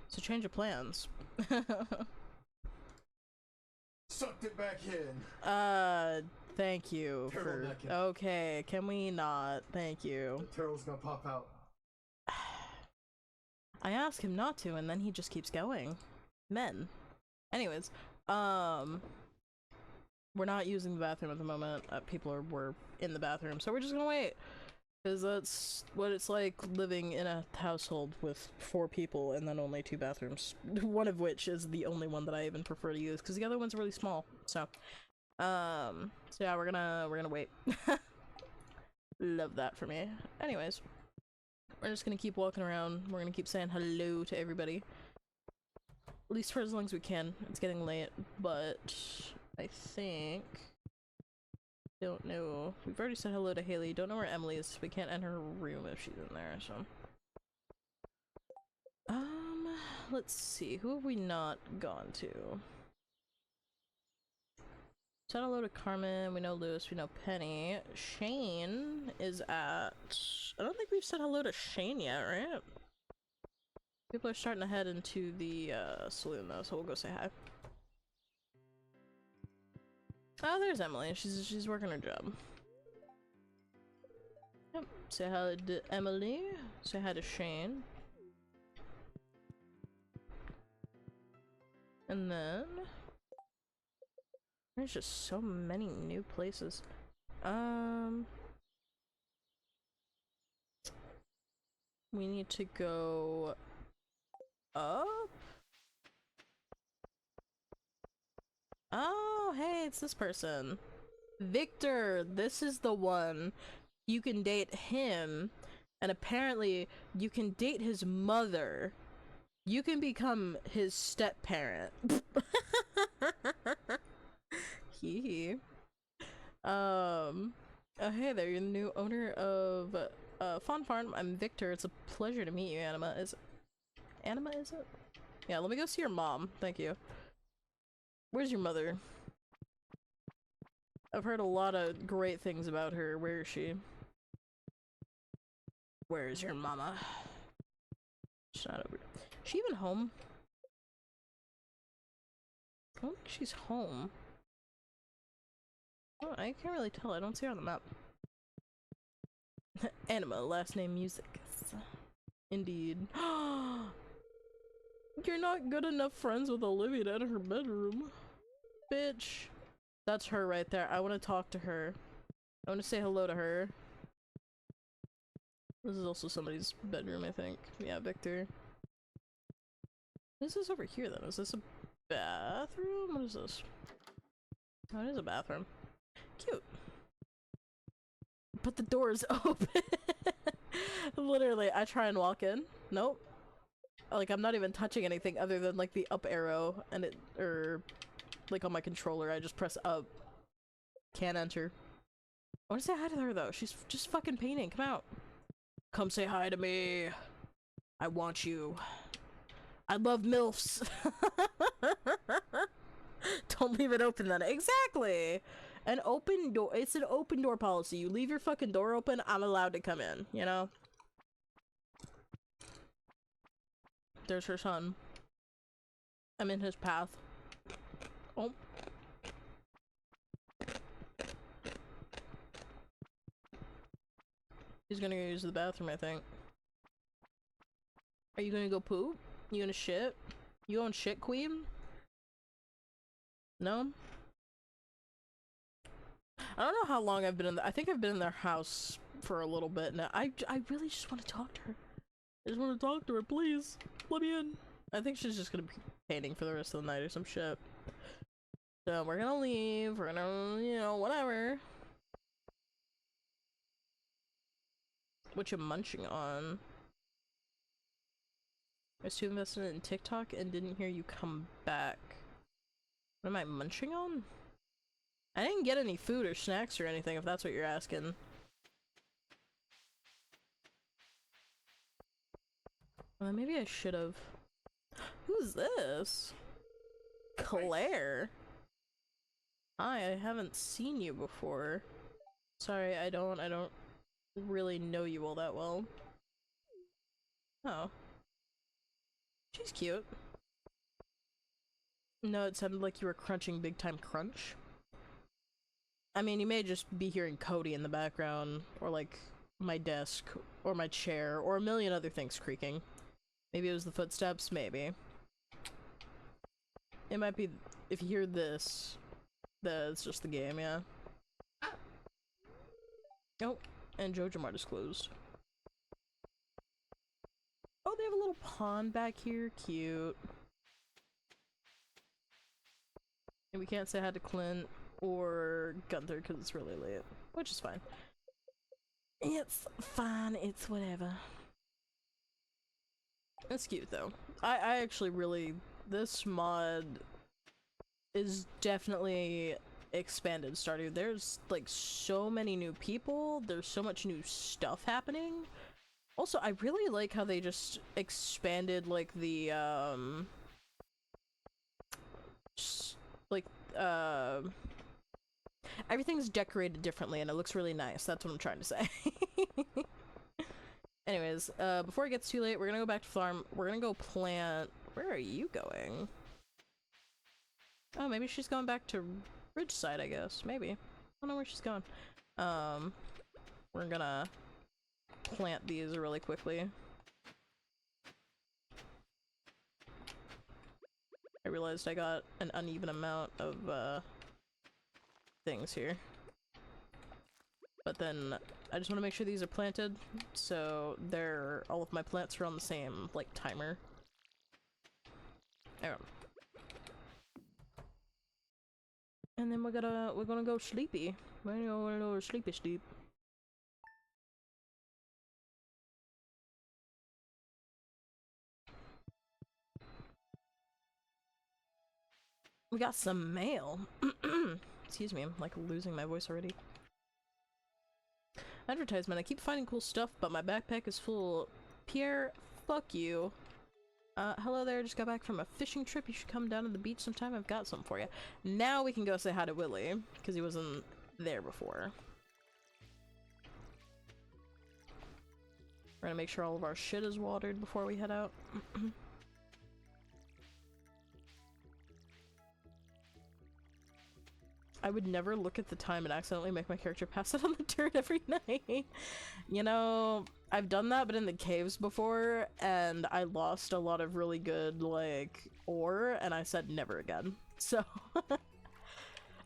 So change of plans. Sucked it back in. Thank you for. Okay, can we not? Thank you. The turtle's gonna pop out. I ask him not to, and then he just keeps going. Men. Anyways, we're not using the bathroom at the moment. Were in the bathroom, so we're just gonna wait. Because that's what it's like living in a household with 4 people and then only 2 bathrooms. One of which is the only one that I even prefer to use, because the other one's really small. So yeah, we're gonna wait. Love that for me. Anyways, we're just gonna keep walking around. We're gonna keep saying hello to everybody. At least for as long as we can. It's getting late, but I think... Don't know. We've already said hello to Haley. Don't know where Emily is. We can't enter her room if she's in there, so... let's see. Who have we not gone to? Said hello to Carmen. We know Lewis. We know Penny. Shane is at... I don't think we've said hello to Shane yet, right? People are starting to head into the saloon though, so we'll go say hi. Oh, there's Emily. She's working her job. Yep. Say hi to Emily. Say hi to Shane. And then there's just so many new places. We need to go up. Oh, hey, it's this person. Victor, this is the one. You can date him, and apparently you can date his mother. You can become his step-parent. Hee hee. Oh, hey there, you're the new owner of Fawn Farm. I'm Victor. It's a pleasure to meet you, Anima. Anima, is it? Yeah, let me go see your mom. Thank you. Where's your mother? I've heard a lot of great things about her. Where is she? Where is your mama? She's not over. Is she even home? I don't think she's home. Oh, I can't really tell. I don't see her on the map. Anima, last name Music. Indeed. You're not good enough friends with Olivia to enter her bedroom. Bitch. That's her right there. I want to talk to her. I want to say hello to her. This is also somebody's bedroom, I think. Yeah, Victor. This is over here, then. Is this a bathroom? What is this? Oh, it is a bathroom. Cute. But the door is open. Literally, I try and walk in. Nope. Like, I'm not even touching anything other than, like, the up arrow, and it, or, like, on my controller, I just press up. Can't enter. I want to say hi to her, though. She's just fucking painting. Come out. Come say hi to me. I want you. I love MILFs. Don't leave it open, then. Exactly! An open door. It's an open door policy. You leave your fucking door open, I'm allowed to come in, you know? There's her son. I'm in his path. Oh. He's gonna go use the bathroom, I think. Are you gonna go poop? You gonna shit? You going shit, queen? No? I don't know how long I've been in I think I've been in their house for a little bit now. I really just want to talk to her. I just want to talk to her, please. Let me in. I think she's just gonna be painting for the rest of the night or some shit. So we're gonna leave. We're gonna, you know, whatever. What you munching on? I was too invested in TikTok and didn't hear you come back. What am I munching on? I didn't get any food or snacks or anything, if that's what you're asking. Well, maybe I should have. Who's this? Claire? Hi, I haven't seen you before. Sorry, I don't really know you all that well. Oh. She's cute. No, it sounded like you were crunching big time crunch. I mean, you may just be hearing Cody in the background, or like my desk, or my chair, or a million other things creaking. Maybe it was the footsteps, maybe. It might be, if you hear this, it's just the game, yeah. Oh, and Jojo Mart is closed. Oh, they have a little pond back here, cute. And we can't say hi to Clint or Gunther because it's really late, which is fine. It's fine, it's whatever. It's cute though. I actually really, this mod is definitely expanded Stardew. There's like so many new people, there's so much new stuff happening. Also, I really like how they just expanded like the everything's decorated differently and it looks really nice. That's what I'm trying to say. Anyways, before it gets too late, we're gonna go back to farm. We're gonna go plant. Where are you going? Oh, maybe she's going back to Ridgeside, I guess. Maybe. I don't know where she's going. We're gonna plant these really quickly. I realized I got an uneven amount of, things here. But then, I just want to make sure these are planted, so all of my plants are on the same, like, timer. There. And then we're gonna go sleepy. We're gonna go sleepy sleep. We got some mail. Excuse me, I'm like losing my voice already. Advertisement. I keep finding cool stuff, but my backpack is full. Pierre, fuck you. Hello there, just got back from a fishing trip. You should come down to the beach sometime. I've got some for you. Now we can go say hi to Willie, because he wasn't there before. We're gonna make sure all of our shit is watered before we head out. I would never look at the time and accidentally make my character pass it on the dirt every night. You know, I've done that, but in the caves before, and I lost a lot of really good, like, ore, and I said never again. So,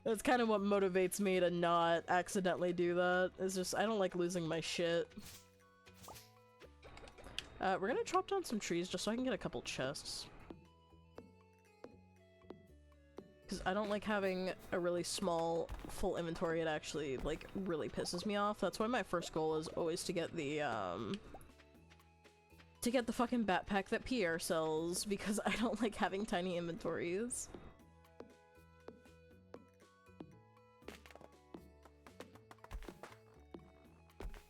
that's kind of what motivates me to not accidentally do that. It's just, I don't like losing my shit. We're gonna chop down some trees just so I can get a couple chests. Because I don't like having a really small, full inventory. It actually, like, really pisses me off. That's why my first goal is always to get the fucking backpack that Pierre sells, because I don't like having tiny inventories.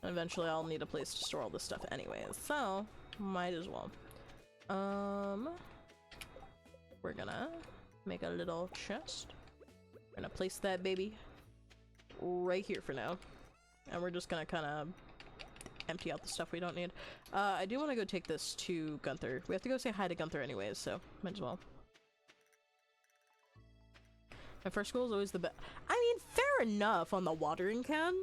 And eventually I'll need a place to store all this stuff anyways, so might as well. We're gonna make a little chest. We're gonna place that baby right here for now. And we're just gonna kind of empty out the stuff we don't need. I do want to go take this to Gunther. We have to go say hi to Gunther anyways, so might as well. My first goal is always the best. I mean, fair enough on the watering can.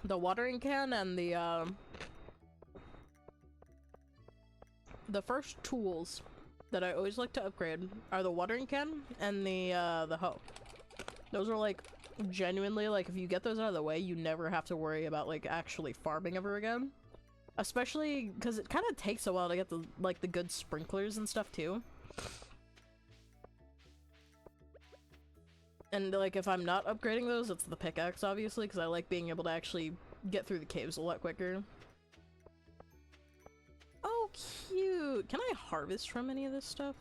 The watering can and the first tools that I always like to upgrade are the watering can and the hoe. Those are like, genuinely, like, if you get those out of the way, you never have to worry about, like, actually farming ever again. Especially because it kind of takes a while to get the, like, the good sprinklers and stuff too. And, like, if I'm not upgrading those, it's the pickaxe, obviously, because I like being able to actually get through the caves a lot quicker. Oh, cute! Can I harvest from any of this stuff?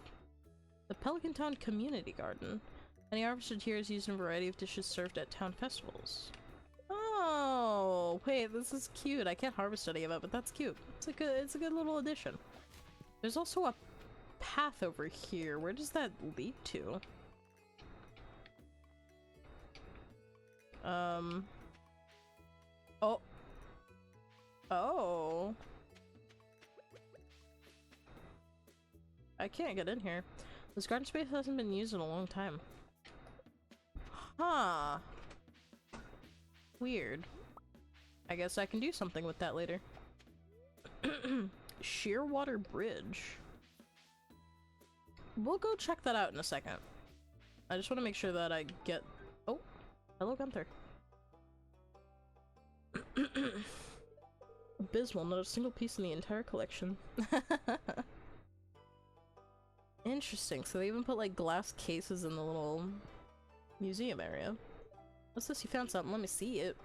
The Pelican Town Community Garden. Any harvested here is used in a variety of dishes served at town festivals. Oh, wait, this is cute. I can't harvest any of it, but that's cute. It's a good little addition. There's also a path over here. Where does that lead to? Oh. Oh. I can't get in here. This garden space hasn't been used in a long time. Huh. Weird. I guess I can do something with that later. Shearwater Bridge. We'll go check that out in a second. I just want to make sure that I get... Oh! Hello, Gunther. Abysmal, not a single piece in the entire collection. Interesting, so they even put like glass cases in the little museum area. What's this? You found something, let me see it.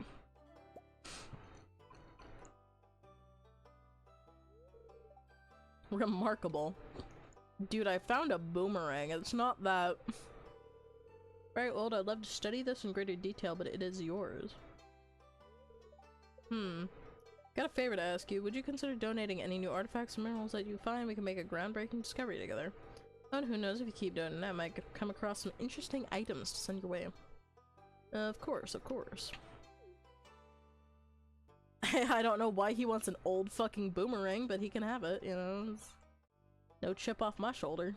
Remarkable. Dude, I found a boomerang. It's not that... Very old. I'd love to study this in greater detail, but it is yours. Got a favor to ask you. Would you consider donating any new artifacts and minerals that you find? We can make a groundbreaking discovery together. And who knows, if you keep doing that, I might come across some interesting items to send your way. Of course, of course. I don't know why he wants an old fucking boomerang, but he can have it, you know. It's no chip off my shoulder.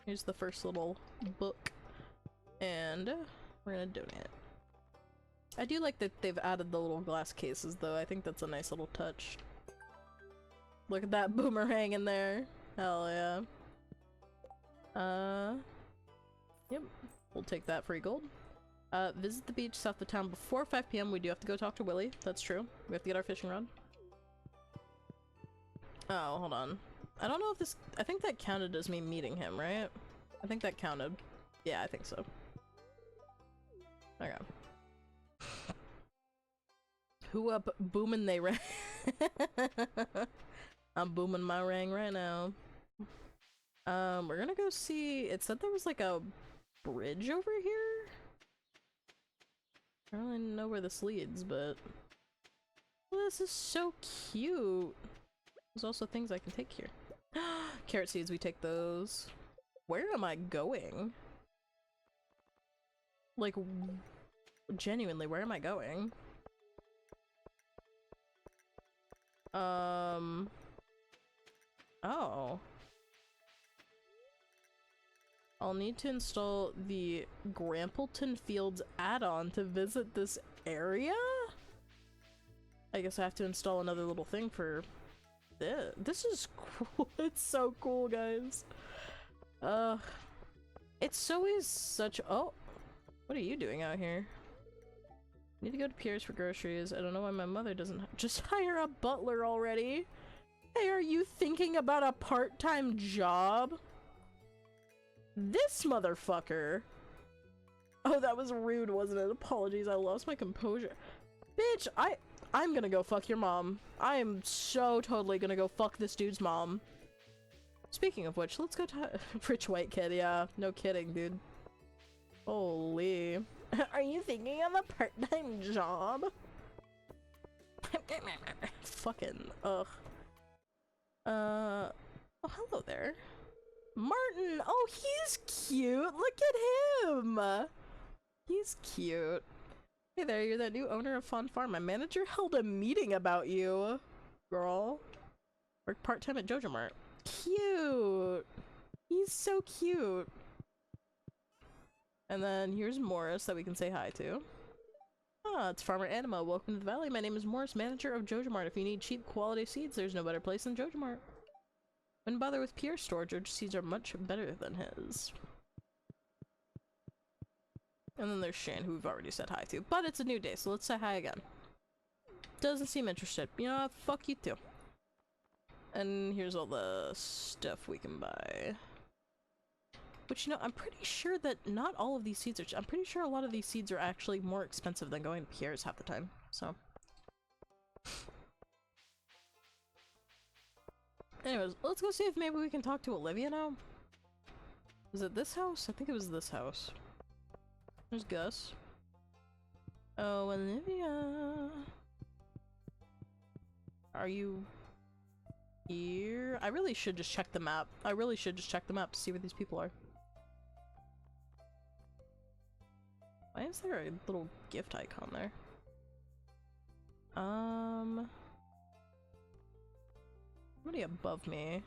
Here's the first little book. And we're gonna donate. I do like that they've added the little glass cases, though. I think that's a nice little touch. Look at that boomerang in there. Hell yeah. Yep. We'll take that free gold. Visit the beach south of town before 5 p.m. We do have to go talk to Willie. That's true. We have to get our fishing rod. Oh, hold on. I don't know if this... I think that counted as me meeting him, right? I think that counted. Yeah, I think so. Okay. Who up booming they rang? I'm booming my rang right now. We're gonna go see... It said there was like a bridge over here? I don't really know where this leads, but... Oh, this is so cute! There's also things I can take here. Carrot seeds, we take those. Where am I going? Like, genuinely, where am I going? Oh. I'll need to install the Grampleton Fields add-on to visit this area? I guess I have to install another little thing for this. This is cool. It's so cool, guys. It's always such— oh! What are you doing out here? Need to go to Pierre's for groceries. I don't know why my mother doesn't just hire a butler already. Hey, are you thinking about a part-time job? This motherfucker. Oh, that was rude, wasn't it? Apologies, I lost my composure. Bitch, I'm gonna go fuck your mom. I am so totally gonna go fuck this dude's mom. Speaking of which, let's go to rich white kid. Yeah, no kidding, dude. Holy. Are you thinking of a part-time job? Fucking, ugh. Oh, hello there. Martin! Oh, he's cute! Look at him! He's cute. Hey there, you're that new owner of Fawn Farm. My manager held a meeting about you. Girl. Work part-time at Jojo Mart. Cute! He's so cute. And then here's Morris that we can say hi to. Ah, it's Farmer Anima. Welcome to the valley. My name is Morris, manager of Jojo Mart. If you need cheap quality seeds, there's no better place than Jojo Mart. Wouldn't bother with Pierre's store. Jojo seeds are much better than his. And then there's Shane, who we've already said hi to. But it's a new day, so let's say hi again. Doesn't seem interested. You know what? Fuck you too. And here's all the stuff we can buy. Which, you know, I'm pretty sure that not all of these seeds are— I'm pretty sure a lot of these seeds are actually more expensive than going to Pierre's half the time, so. Anyways, let's go see if maybe we can talk to Olivia now. Is it this house? I think it was this house. There's Gus. Oh, Olivia. Are you here? I really should just check the map. I really should just check the map to see where these people are. Why is there a little gift icon there? Somebody above me.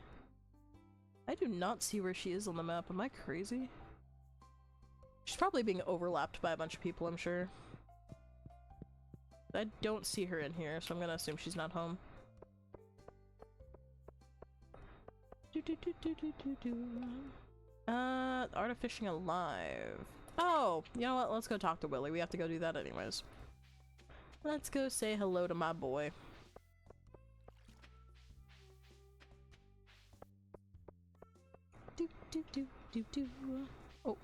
I do not see where she is on the map. Am I crazy? She's probably being overlapped by a bunch of people, I'm sure. I don't see her in here, so I'm gonna assume she's not home. Artifishing alive. Oh, you know what? Let's go talk to Willy. We have to go do that anyways. Let's go say hello to my boy. Oh.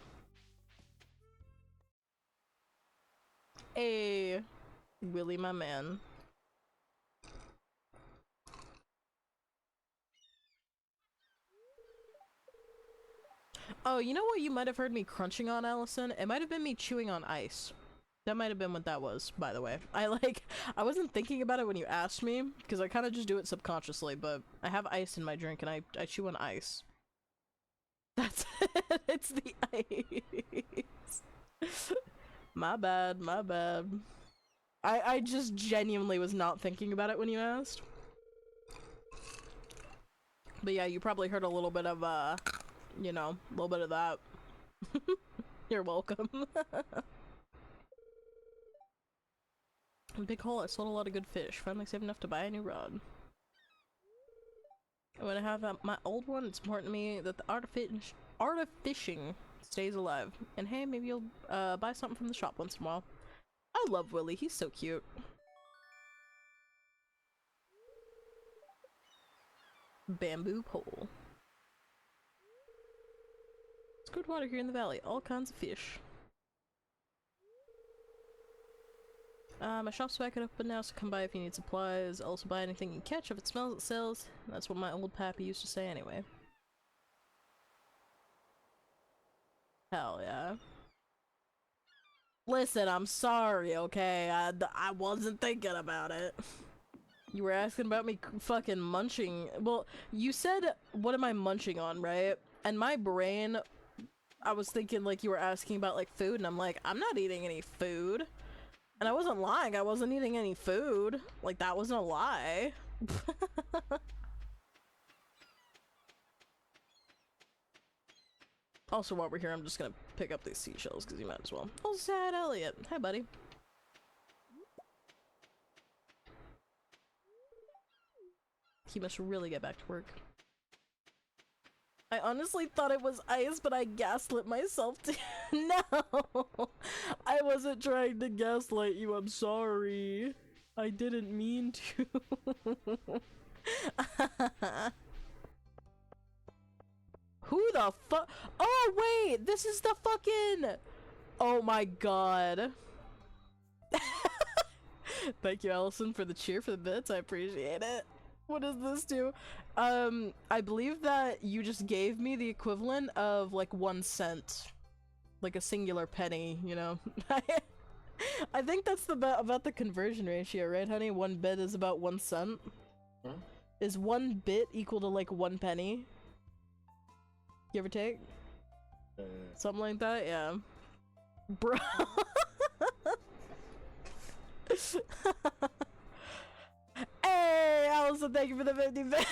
Hey, Willy, my man. Oh, you know what you might have heard me crunching on, Allison? It might have been me chewing on ice. That might have been what that was, by the way. I wasn't thinking about it when you asked me, because I kind of just do it subconsciously, but I have ice in my drink and I chew on ice. That's it. It's the ice. My bad, my bad. I just genuinely was not thinking about it when you asked. But yeah, you probably heard a little bit of, you know, a little bit of that. You're welcome. Big hole, I sold a lot of good fish. Finally saved enough to buy a new rod. When I have my old one, it's important to me that the artifishing stays alive. And hey, maybe you'll buy something from the shop once in a while. I love Willy, he's so cute. Bamboo pole. It's good water here in the valley, all kinds of fish. My shop's back open now, so come by if you need supplies. Also buy anything you catch. If it smells, it sells. That's what my old pappy used to say anyway. Hell yeah. Listen, I'm sorry, okay? I wasn't thinking about it. You were asking about me fucking munching. Well, you said, what am I munching on, right? And my brain, I was thinking like you were asking about like food, and I'm like, I'm not eating any food. And I wasn't lying, I wasn't eating any food. Like, that wasn't a lie. Also, while we're here, I'm just gonna pick up these seashells, because you might as well. Oh, sad Elliot. Hi, buddy. He must really get back to work. I honestly thought it was ice, but I gaslit myself too. No! I wasn't trying to gaslight you, I'm sorry. I didn't mean to. Who the fuck? Oh wait, this is the fucking... Oh my god. Thank you, Allison, for the cheer for the bits, I appreciate it. What does this do? I believe that you just gave me the equivalent of like 1 cent. Like a singular penny, you know? I think that's about the conversion ratio, right, honey? 1 bit is about 1 cent? Huh? Is 1 bit equal to like 1 penny? Give or take? Something like that? Yeah. Bro. Hey, Allison, thank you for the 50 bits.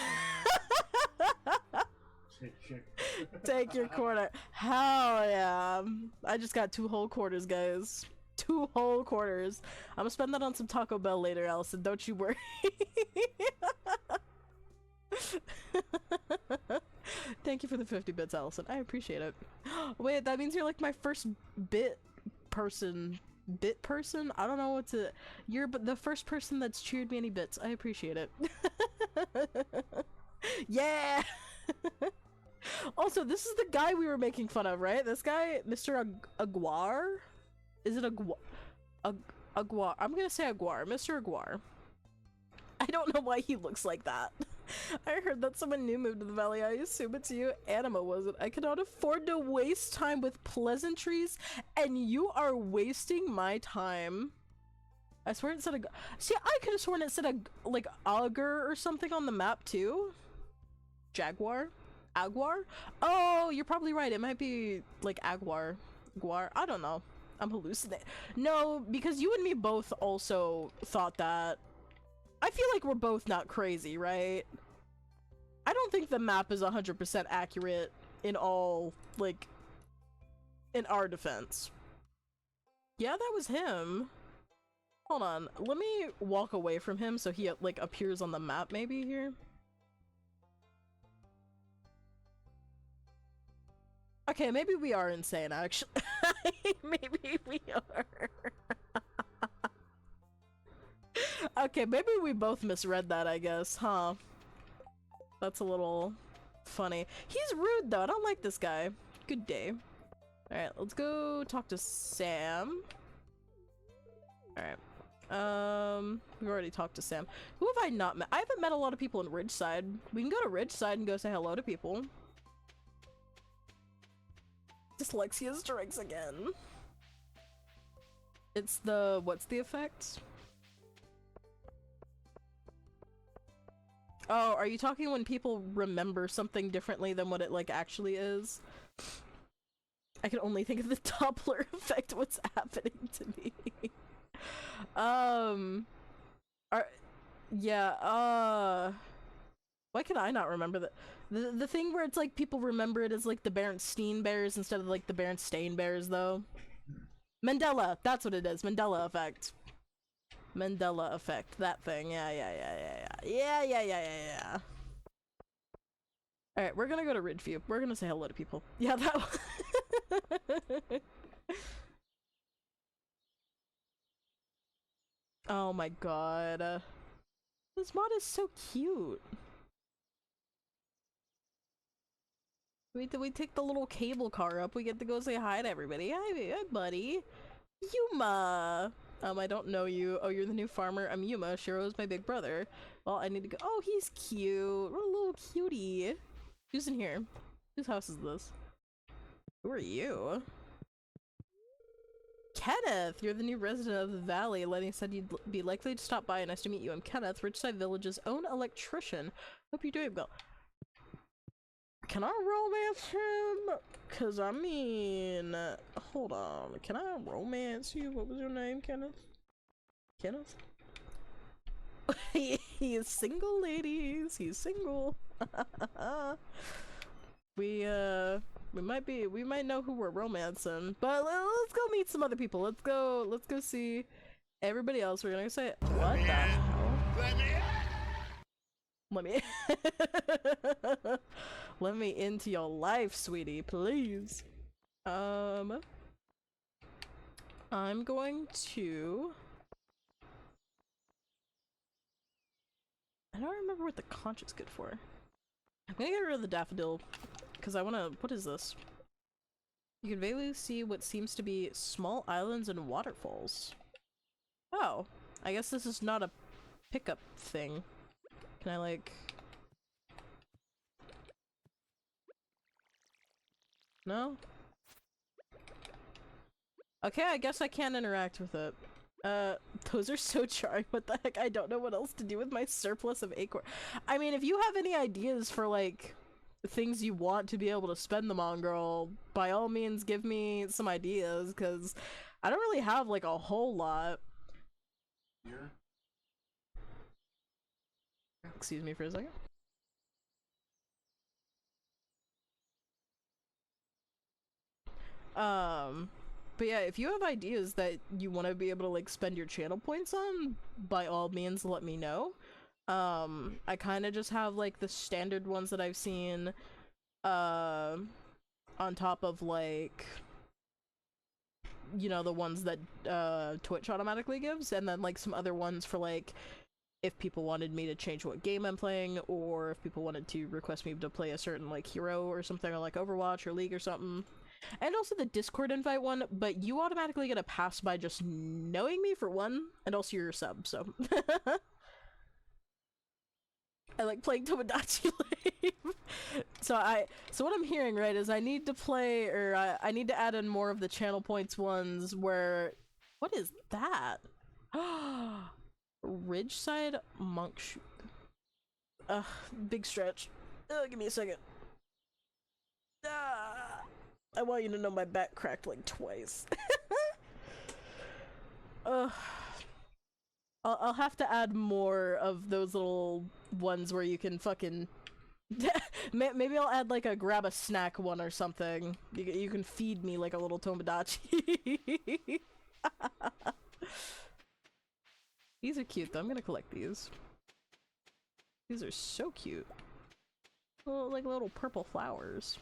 Take your quarter. Hell yeah. I just got 2 whole quarters, guys. 2 whole quarters. I'm gonna spend that on some Taco Bell later, Allison. Don't you worry. Thank you for the 50 bits, Allison. I appreciate it. Wait, that means you're like my first bit person. Bit person? I don't know what to... You're the first person that's cheered me any bits. I appreciate it. Yeah! Also, this is the guy we were making fun of, right? This guy, Mr. Aguar? Is it Aguar? I'm gonna say Aguar. Mr. Aguar. I don't know why he looks like that. I heard that someone new moved to the valley. I assume it's you. Anima, was it? I cannot afford to waste time with pleasantries, and you are wasting my time. I swear it said a... See, I could have sworn it said a, like, auger or something on the map, too. Jaguar? Aguar? Oh, you're probably right. It might be, like, Aguar. Guar? I don't know. I'm hallucinating. No, because you and me both also thought that. I feel like we're both not crazy, right? I don't think the map is 100% accurate in all, like, in our defense. Yeah, that was him. Hold on, let me walk away from him so he, like, appears on the map maybe here. Okay, maybe we are insane, actually. Maybe we are. Okay, maybe we both misread that, I guess, huh? That's a little funny. He's rude, though. I don't like this guy. Good day. Alright, let's go talk to Sam. Alright. We've already talked to Sam. Who have I not met? I haven't met a lot of people in Ridgeside. We can go to Ridgeside and go say hello to people. Dyslexia strikes again. It's the... what's the effect? Oh, are you talking when people remember something differently than what it, like, actually is? I can only think of the Doppler effect, what's happening to me. Why can I not remember that? The thing where it's like people remember it as like the Berenstain Bears instead of like the Berenstain Bears, though. Mandela, that's what it is. Mandela effect. Mandela effect. That thing. Yeah. Alright, we're gonna go to Ridgeview. We're gonna say hello to people. Yeah, that one. Oh my god. This mod is so cute. We take the little cable car up, we get to go say hi to everybody. Hi buddy. Yuma! I don't know you. Oh, you're the new farmer. I'm Yuma. Shiro's my big brother. Well, I need to go. Oh, he's cute. What a little cutie. Who's in here? Whose house is this? Who are you? Kenneth! You're the new resident of the valley. Lenny said you'd be likely to stop by. Nice to meet you. I'm Kenneth, Ridgeside Village's own electrician. Hope you're doing well. Can I romance him? Cause I mean, hold on. Can I romance you? What was your name, Kenneth? Kenneth? He is single, ladies. He's single. We might know who we're romancing, but let's go meet some other people. Let's go see everybody else. We're gonna say, what the hell? Let me let me into your life, sweetie, please. I'm going to... I don't remember what the conch is good for. I'm gonna get rid of the daffodil, because I wanna... what is this? You can vaguely see what seems to be small islands and waterfalls. Oh, I guess this is not a pickup thing. Can I, like... No? Okay, I guess I can't interact with it. Those are so charming. What the heck? I don't know what else to do with my surplus of acorn. I mean, if you have any ideas for, like, things you want to be able to spend them on, girl, by all means give me some ideas, because I don't really have, like, a whole lot. Here? Excuse me for a second. But yeah, if you have ideas that you want to be able to, like, spend your channel points on, by all means let me know. I kind of just have, like, the standard ones that I've seen, on top of, like, you know, the ones that, Twitch automatically gives, and then, like, some other ones for, like, if people wanted me to change what game I'm playing, or if people wanted to request me to play a certain, like, hero or something, or, like, Overwatch or League or something. And also the Discord invite one, but you automatically get a pass by just knowing me, for one, and also you're a sub, so. I like playing Tomodachi Life. So what I'm hearing, right, is I need to play, or I need to add in more of the channel points ones where... What is that? Ridgeside Monk Shoot. Big stretch. Give me a second. I want you to know my back cracked like twice. I'll have to add more of those little ones where you can fucking Maybe I'll add like a grab a snack one or something. You can feed me like a little Tomodachi. These are cute though. I'm gonna collect these. These are so cute. Like little purple flowers.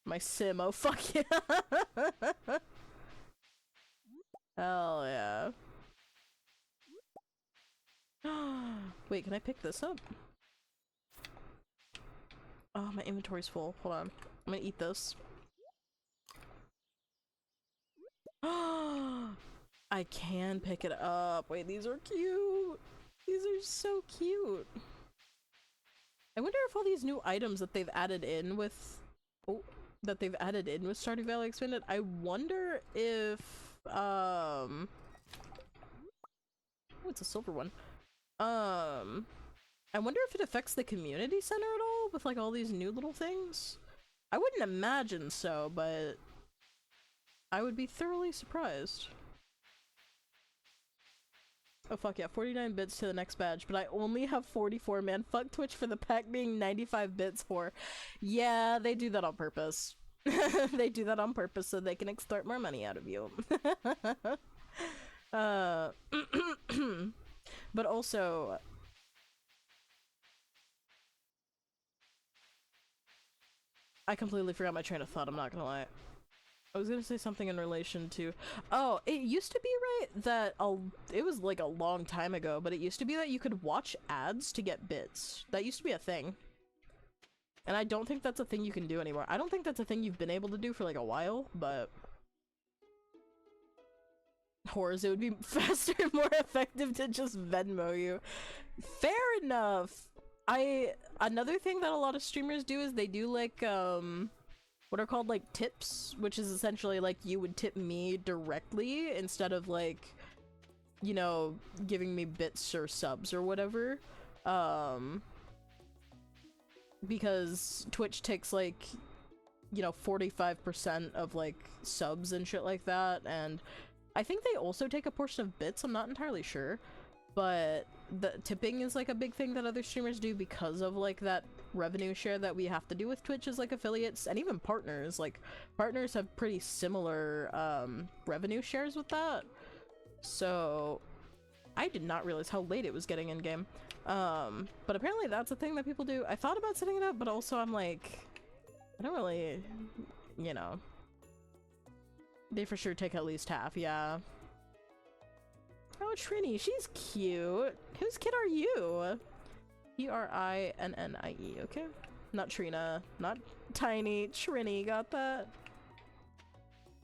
My sim, oh fuck yeah! Hell yeah. Wait, can I pick this up? Oh, my inventory's full. Hold on. I'm gonna eat this. I can pick it up. Wait, these are cute. These are so cute. I wonder if all these new items that they've added in with... Oh, that they've added in with Stardew Valley Expanded, I wonder if... Oh, it's a silver one. I wonder if it affects the community center at all with like all these new little things? I wouldn't imagine so, but I would be thoroughly surprised. Oh fuck yeah, 49 bits to the next badge, but I only have 44, man. Fuck Twitch for the pack being 95 bits for. Yeah, they do that on purpose. They do that on purpose so they can extort more money out of you. But also... I completely forgot my train of thought, I'm not gonna lie. I was gonna say something in relation to... Oh, it used to be, right, that it was like a long time ago, but it used to be that you could watch ads to get bits. That used to be a thing. And I don't think that's a thing you can do anymore. I don't think that's a thing you've been able to do for like a while, but... Whores, it would be faster and more effective to just Venmo you. Fair enough! Another thing that a lot of streamers do is they do like, what are called like tips, which is essentially like you would tip me directly instead of like, you know, giving me bits or subs or whatever. Because Twitch takes like, you know, 45% of like subs and shit like that, and I think they also take a portion of bits, I'm not entirely sure. But the tipping is like a big thing that other streamers do because of like that revenue share that we have to do with Twitch as like affiliates and even partners. Like partners have pretty similar revenue shares with that. So I did not realize how late it was getting in game. But apparently that's a thing that people do. I thought about setting it up, but also I'm like, I don't really, you know. They for sure take at least half, yeah. Oh, Trini, she's cute. Whose kid are you? Trinnie, okay? Not Trina, not Tiny. Trini, got that?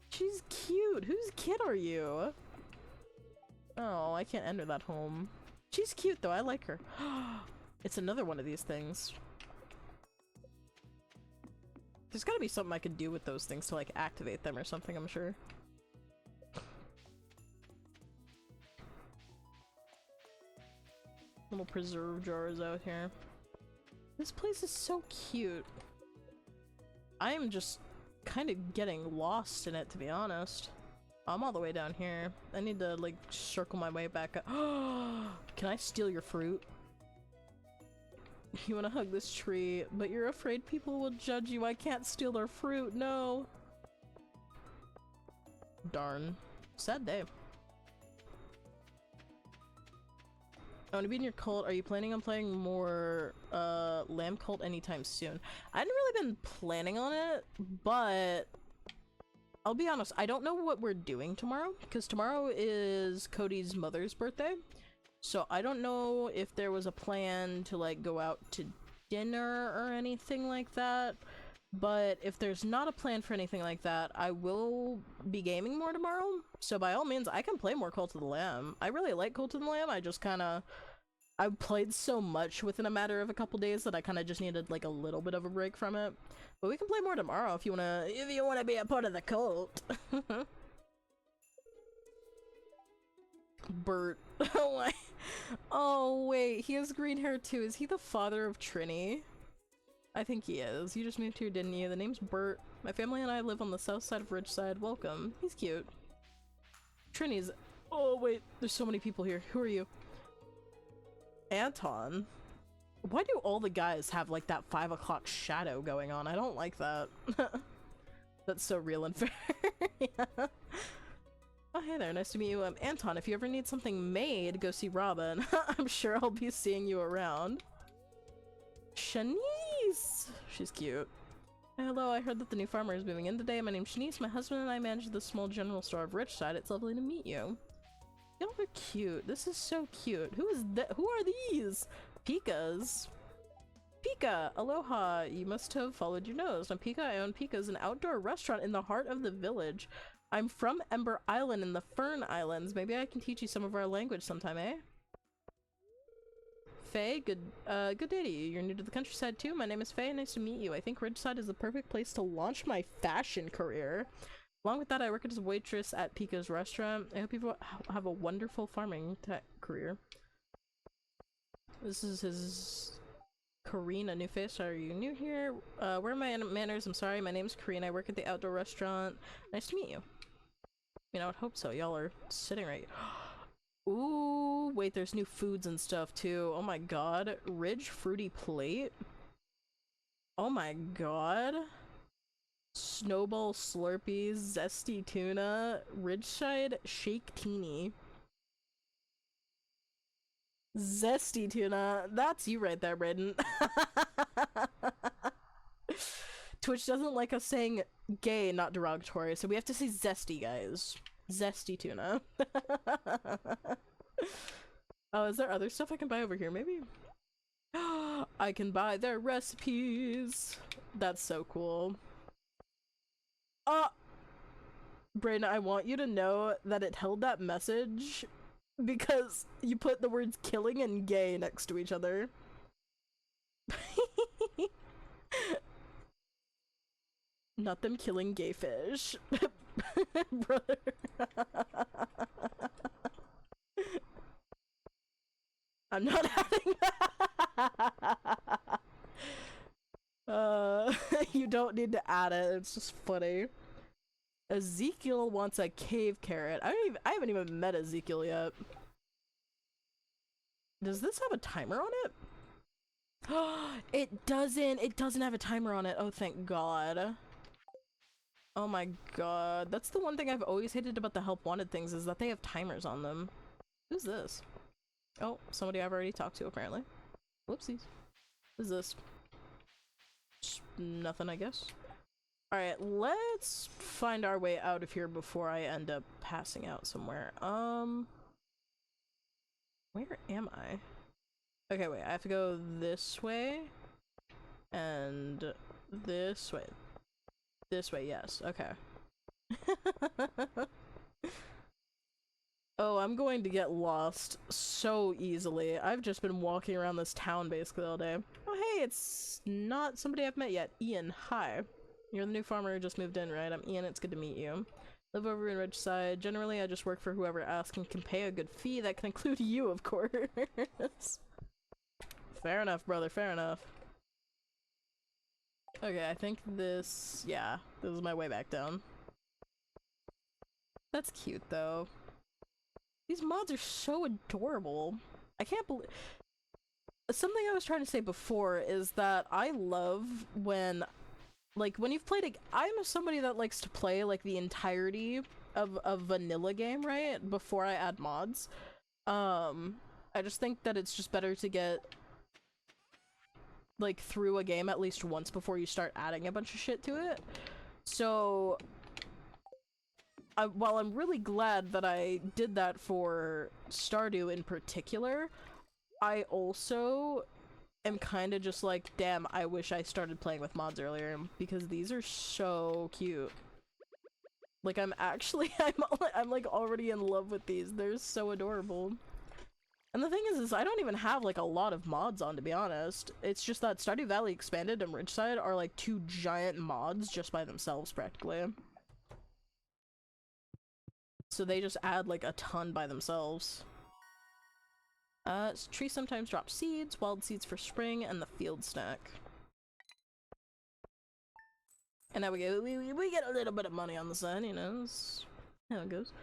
She's cute. Whose kid are you? Oh, I can't enter that home. She's cute though, I like her. It's another one of these things. There's gotta be something I could do with those things to like activate them or something, I'm sure. Little preserve jars out here. This place is so cute. I'm just kind of getting lost in it, to be honest. I'm all the way down here. I need to like circle my way back up. Can I steal your fruit? You want to hug this tree, but you're afraid people will judge you. I can't steal their fruit, no. Darn. Sad day. I want to be in your cult. Are you planning on playing more Lamb Cult anytime soon? I hadn't really been planning on it, but I'll be honest, I don't know what we're doing tomorrow, because tomorrow is Cody's mother's birthday. So I don't know if there was a plan to like go out to dinner or anything like that. But if there's not a plan for anything like that, I will be gaming more tomorrow. So by all means, I can play more Cult of the Lamb. I really like Cult of the Lamb. I just kind of... I played so much within a matter of a couple days that I kind of just needed like a little bit of a break from it. But we can play more tomorrow if you wanna be a part of the cult. Bert. Oh wait, he has green hair too. Is he the father of Trini? I think he is. You just moved here, didn't you? The name's Bert. My family and I live on the south side of Ridgeside. Welcome. He's cute. Trini's... Oh wait, there's so many people here. Who are you? Anton? Why do all the guys have like that 5 o'clock shadow going on? I don't like that. That's so real and fair. Yeah. Oh, hey there, nice to meet you. I'm Anton. If you ever need something made, go see Robin. I'm sure I'll be seeing you around. Shanice! She's cute. Hello, I heard that the new farmer is moving in today. My name's Shanice. My husband and I manage the small general store of Ridgeside. It's lovely to meet you. Y'all are cute. This is so cute. Who is that? Who are these? Pikas. Pika! Aloha! You must have followed your nose. I'm Pika. I own Pika's, an outdoor restaurant in the heart of the village. I'm from Ember Island in the Fern Islands. Maybe I can teach you some of our language sometime, eh? Faye, good day to you. You're new to the countryside too? My name is Faye. Nice to meet you. I think Ridgeside is the perfect place to launch my fashion career. Along with that, I work as a waitress at Pika's restaurant. I hope you have a wonderful farming tech career. This is his... Karina, new face. Are you new here? Where are my manners? I'm sorry. My name's Karina. I work at the outdoor restaurant. Nice to meet you. I mean, I would hope so. Y'all are sitting right. Ooh, wait, there's new foods and stuff too. Oh my god. Ridge fruity plate? Oh my god. Snowball Slurpees, zesty tuna, Ridgeside shake teeny. Zesty tuna. That's you right there, Braden. Twitch doesn't like us saying gay, not derogatory, so we have to say zesty, guys. Zesty tuna. Oh, is there other stuff I can buy over here, maybe? I can buy their recipes. That's so cool. Braden, I want you to know that it held that message because you put the words killing and gay next to each other. Not them killing gay fish. Brother. I'm not having that. You don't need to add it, it's just funny. Ezekiel wants a cave carrot. I haven't even met Ezekiel yet. Does this have a timer on it? It doesn't have a timer on it. Oh, thank God. Oh my god. That's the one thing I've always hated about the help wanted things, is that they have timers on them. Who's this? Oh, somebody I've already talked to, apparently. Whoopsies. Who's this? Just nothing, I guess. Alright, let's find our way out of here before I end up passing out somewhere. Where am I? Okay, wait, I have to go this way. And this way. This way, yes. Okay. Oh, I'm going to get lost so easily. I've just been walking around this town basically all day. Oh, hey, it's not somebody I've met yet. Ian, hi. You're the new farmer who just moved in, right? I'm Ian, it's good to meet you. Live over in Ridgeside. Generally, I just work for whoever asks and can pay a good fee. That can include you, of course. Fair enough, brother, fair enough. Okay, I think this... yeah, this is my way back down. That's cute, though. These mods are so adorable. I can't believe... Something I was trying to say before is that I love when... like, when you've played I'm somebody that likes to play, like, the entirety of a vanilla game, right? Before I add mods. I just think that it's just better to get... like, through a game at least once before you start adding a bunch of shit to it. So... while I'm really glad that I did that for Stardew in particular, I also am kind of just like, damn, I wish I started playing with mods earlier, because these are so cute. Like, I'm actually, I'm like already in love with these. They're so adorable. And the thing is I don't even have like a lot of mods on, to be honest. It's just that Stardew Valley Expanded and Ridgeside are like two giant mods just by themselves, practically. So they just add like a ton by themselves. Trees sometimes drop seeds, wild seeds for spring, and the field snack. And now we get a little bit of money on the side, you know, that's how it goes.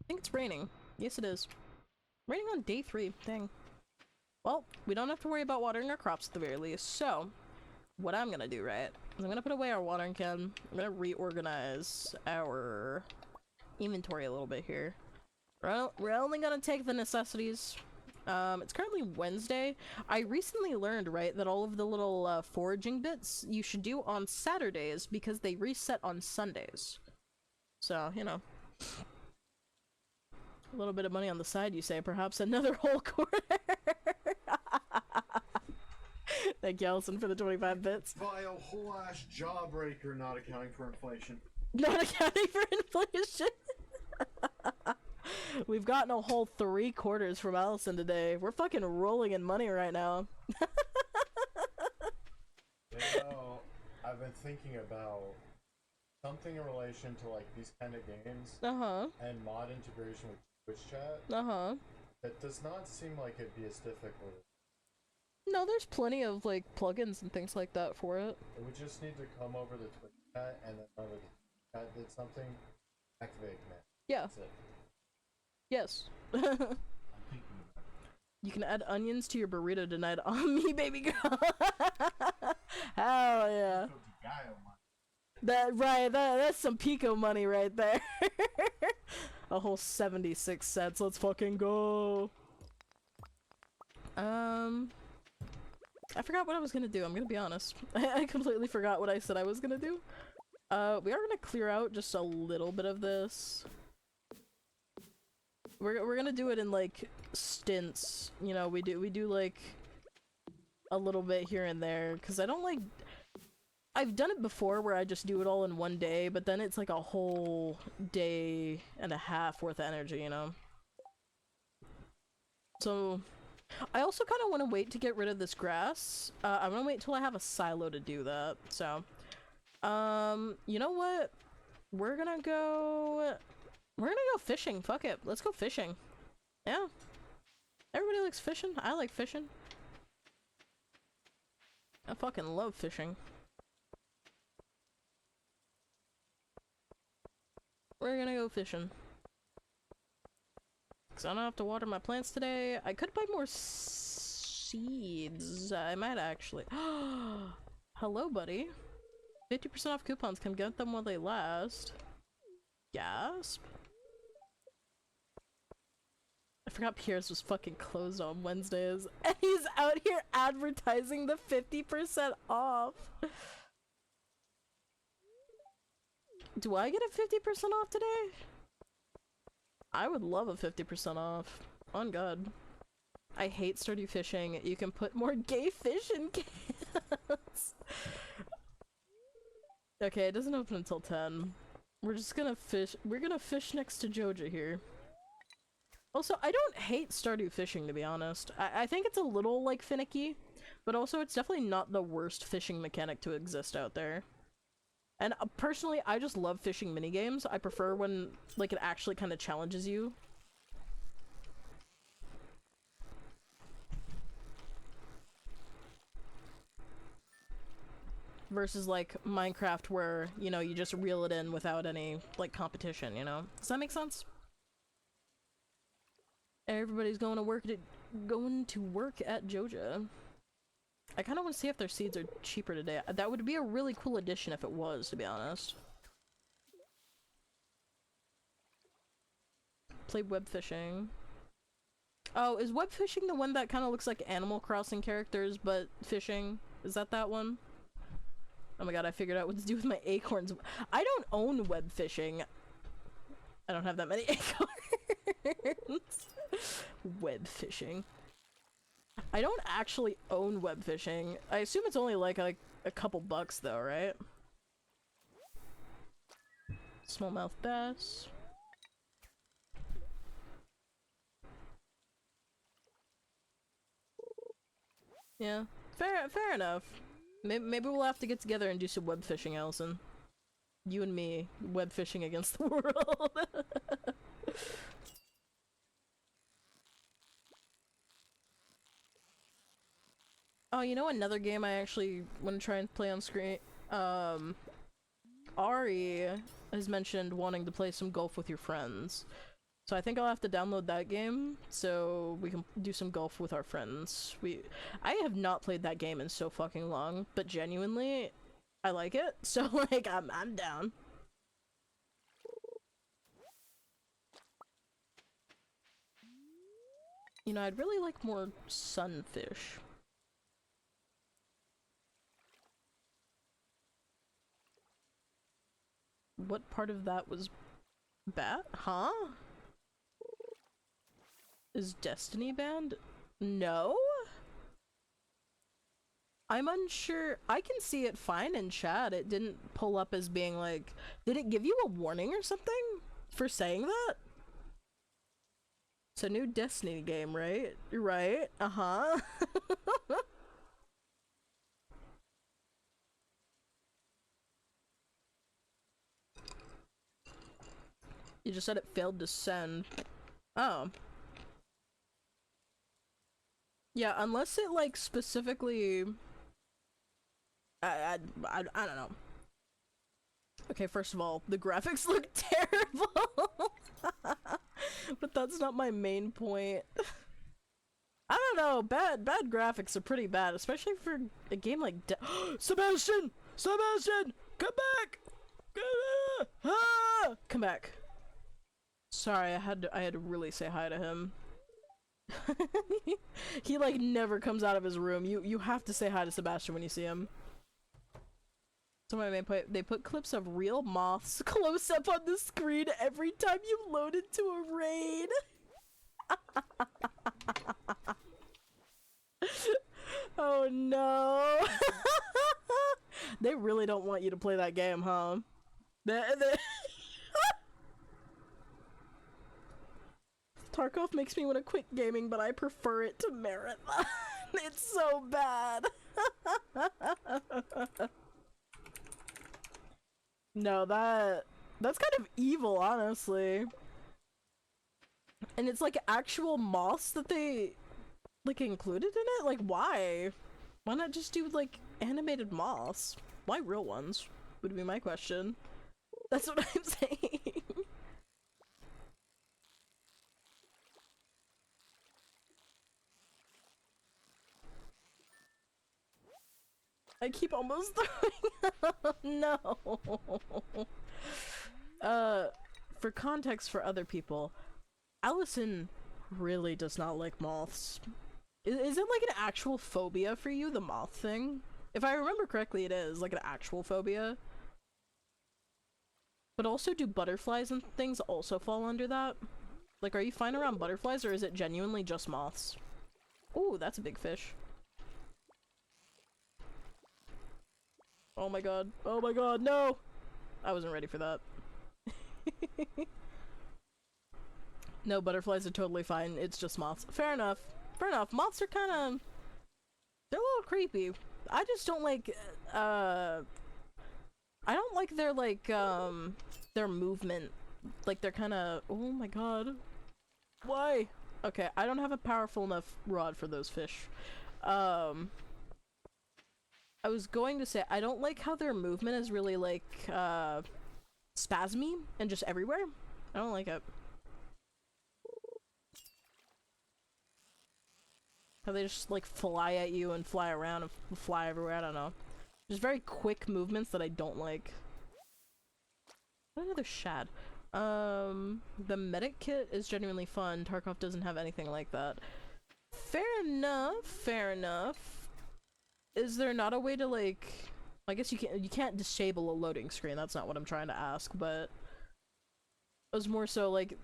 think it's raining. Yes, it is. Raining on day 3. Dang. Well, we don't have to worry about watering our crops at the very least, so what I'm gonna do, right, is I'm gonna put away our watering can. I'm gonna reorganize our inventory a little bit here. We're only gonna take the necessities. It's currently Wednesday. I recently learned, right, that all of the little foraging bits you should do on Saturdays because they reset on Sundays. So, you know. A little bit of money on the side, you say, perhaps another whole quarter. Thank you, Allison, for the 25 bits. Vile whole-ass jawbreaker, not accounting for inflation. Not accounting for inflation. We've gotten a whole 3 quarters from Allison today. We're fucking rolling in money right now. You know, I've been thinking about something in relation to like these kind of games and mod integration with Twitch chat. It does not seem like it'd be as difficult. No, there's plenty of like plugins and things like that for it. It would just need to come over the Twitch chat, and then whenever the chat did something, activate command. Yeah. That's it. Yes. You can add onions to your burrito tonight on me, baby girl. Hell yeah. That's some Pico money right there. A whole 76 cents. Let's fucking go. I forgot what I was gonna do, I'm gonna be honest. I completely forgot what I said I was gonna do. We are gonna clear out just a little bit of this. We're gonna do it in like stints, you know. We do like a little bit here and there, because I don't like. I've done it before where I just do it all in one day, but then it's like a whole day and a half worth of energy, you know. So I also kind of want to wait to get rid of this grass. I'm gonna wait till I have a silo to do that. So, you know what? We're gonna go fishing. Fuck it. Let's go fishing. Yeah. Everybody likes fishing. I like fishing. I fucking love fishing. We're gonna go fishing. Cause I don't have to water my plants today. I could buy more seeds. I might actually. Hello, buddy. 50% off coupons. Can get them while they last. Gasp. I forgot Pierre's was fucking closed on Wednesdays. And he's out here advertising the 50% off. Do I get a 50% off today? I would love a 50% off. On God. I hate Stardew fishing. You can put more gay fish in cans. Okay, it doesn't open until 10. We're just gonna fish. We're gonna fish next to Joja here. Also, I don't hate Stardew fishing, to be honest. I think it's a little, like, finicky, but also it's definitely not the worst fishing mechanic to exist out there. And personally, I just love fishing minigames. I prefer when, like, it actually kind of challenges you. Versus, like, Minecraft where, you know, you just reel it in without any, like, competition, you know? Does that make sense? Everybody's going to work at Joja. I kind of want to see if their seeds are cheaper today. That would be a really cool addition if it was, to be honest. Play web fishing. Oh, is web fishing the one that kind of looks like Animal Crossing characters, but fishing? Is that one? Oh my god, I figured out what to do with my acorns. I don't own web fishing. I don't have that many acorns. Web fishing. I don't actually own web fishing. I assume it's only like a couple bucks though, right? Smallmouth bass. Yeah, fair enough. Maybe we'll have to get together and do some web fishing, Allison. You and me, web fishing against the world. Oh, you know another game I actually want to try and play on screen? Ari has mentioned wanting to play some golf with your friends. So I think I'll have to download that game so we can do some golf with our friends. I have not played that game in so fucking long, but genuinely, I like it. So like, I'm down. You know, I'd really like more sunfish. What part of that was bad? Huh? Is Destiny banned? No? I'm unsure. I can see it fine in chat. It didn't pull up as being like... Did it give you a warning or something for saying that? It's a new Destiny game, right? Right? Uh-huh. You just said it failed to send. Oh. Yeah, unless it, like, specifically... I don't know. Okay, first of all, the graphics look terrible! But that's not my main point. I don't know, bad graphics are pretty bad, especially for a game like Sebastian! Sebastian! Come back! Come back. Sorry, I had to really say hi to him. He like never comes out of his room. You have to say hi to Sebastian when you see him. Somebody they put clips of real moths close up on the screen every time you load into a raid. Oh no. They really don't want you to play that game, huh? Tarkov makes me want to quit gaming, but I prefer it to Marathon. It's so bad. No, that's kind of evil, honestly. And it's like actual moths that they like included in it? Like why? Why not just do like animated moths? Why real ones? Would be my question. That's what I'm saying. I keep almost throwing up. No. For context for other people, Allison really does not like moths. Is it like an actual phobia for you, the moth thing? If I remember correctly, it is like an actual phobia. But also, do butterflies and things also fall under that? Like, are you fine around butterflies, or is it genuinely just moths? Ooh, that's a big fish. Oh my god. Oh my god, no! I wasn't ready for that. No, butterflies are totally fine. It's just moths. Fair enough. Fair enough. Moths are kinda... They're a little creepy. I just don't like, I don't like their, like, their movement. Like, they're kinda... Oh my god. Why? Okay, I don't have a powerful enough rod for those fish. I was going to say, I don't like how their movement is really, like, spasmy and just everywhere. I don't like it. How they just, like, fly at you and fly around and fly everywhere, I don't know. Just very quick movements that I don't like. Another shad. The medic kit is genuinely fun. Tarkov doesn't have anything like that. Fair enough, fair enough. Is there not a way to, like... I guess you can't disable a loading screen, that's not what I'm trying to ask, but... It was more so, like...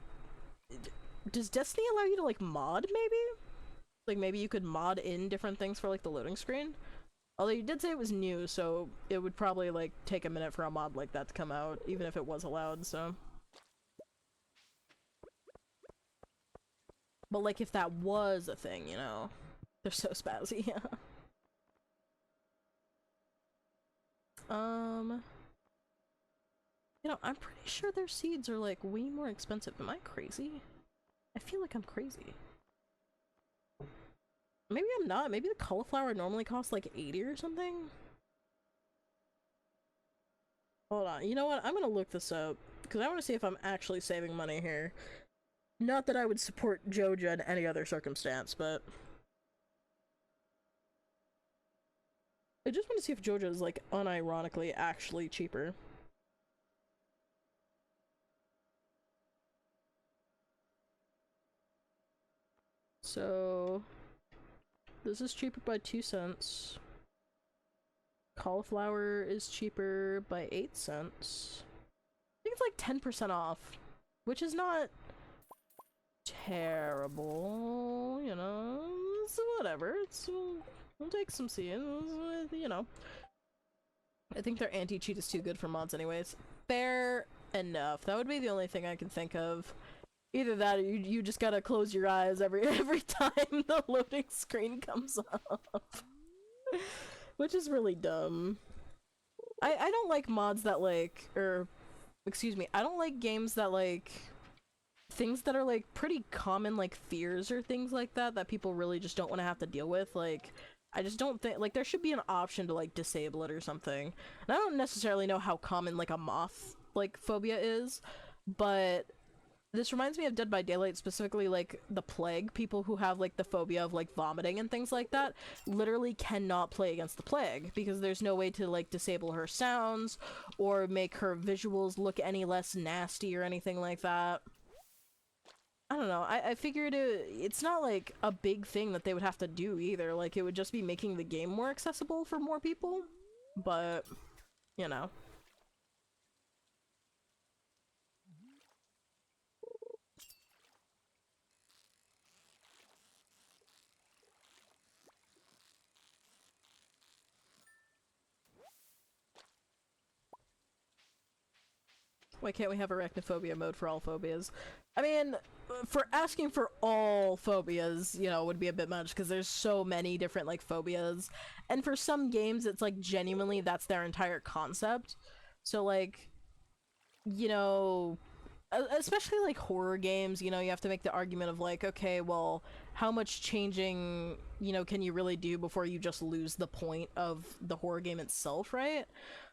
Does Destiny allow you to, like, mod, maybe? Like, maybe you could mod in different things for, like, the loading screen? Although you did say it was new, so it would probably, like, take a minute for a mod like that to come out, even if it was allowed, so... But, like, if that was a thing, you know? They're so spazzy, yeah. You know, I'm pretty sure their seeds are, like, way more expensive. Am I crazy? I feel like I'm crazy. Maybe I'm not. Maybe the cauliflower normally costs, like, 80 or something? Hold on. You know what? I'm gonna look this up, because I want to see if I'm actually saving money here. Not that I would support Joja in any other circumstance, but I just want to see if Joja is, like, unironically actually cheaper. So, this is cheaper by 2 cents. Cauliflower is cheaper by 8 cents. I think it's like 10% off, which is not terrible, you know, so whatever, we'll take some scenes, you know. I think their anti-cheat is too good for mods anyways. Fair enough. That would be the only thing I can think of. Either that or you just gotta close your eyes every time the loading screen comes up. Which is really dumb. I don't like mods that like, or excuse me, I don't like games that like things that are like pretty common, like fears or things like that people really just don't want to have to deal with. Like, I just don't think, like, there should be an option to like disable it or something. And I don't necessarily know how common like a moth like phobia is, but this reminds me of Dead by Daylight, specifically like the plague. People who have like the phobia of like vomiting and things like that literally cannot play against the plague because there's no way to like disable her sounds or make her visuals look any less nasty or anything like that. I don't know, I figured it's not like a big thing that they would have to do either, like it would just be making the game more accessible for more people, but, you know. Why can't we have arachnophobia mode for all phobias? I mean, for asking for all phobias, you know, would be a bit much because there's so many different like phobias, and for some games it's like genuinely that's their entire concept. So like, you know, especially like horror games, you know, you have to make the argument of like, okay, well, how much changing, you know, can you really do before you just lose the point of the horror game itself, right?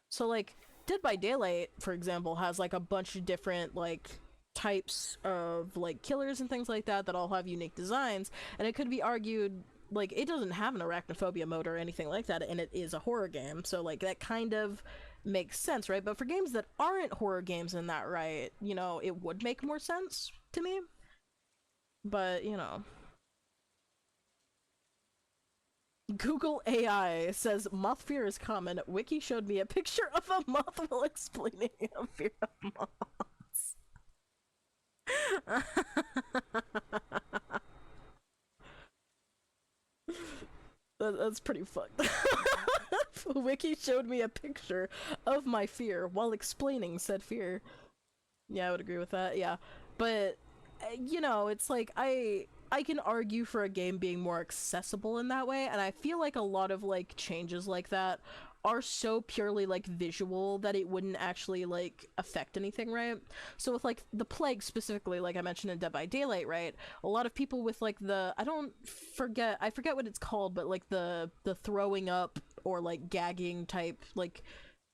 So like Dead by Daylight, for example, has like a bunch of different like types of like killers and things like that that all have unique designs, and it could be argued like it doesn't have an arachnophobia mode or anything like that, and it is a horror game, so like that kind of makes sense, right? But for games that aren't horror games in that right, you know, it would make more sense to me. But, you know. Google AI says moth fear is common. Wiki showed me a picture of a moth while explaining a fear of moths. That's pretty fucked. Wiki showed me a picture of my fear while explaining said fear. Yeah, I would agree with that, yeah. But, you know, it's like, I can argue for a game being more accessible in that way, and I feel like a lot of, like, changes like that are so purely, like, visual that it wouldn't actually, like, affect anything, right? So with, like, the plague specifically, like I mentioned in Dead by Daylight, right? A lot of people with, like, the, I forget what it's called, but, like, the throwing up or, like, gagging type, like,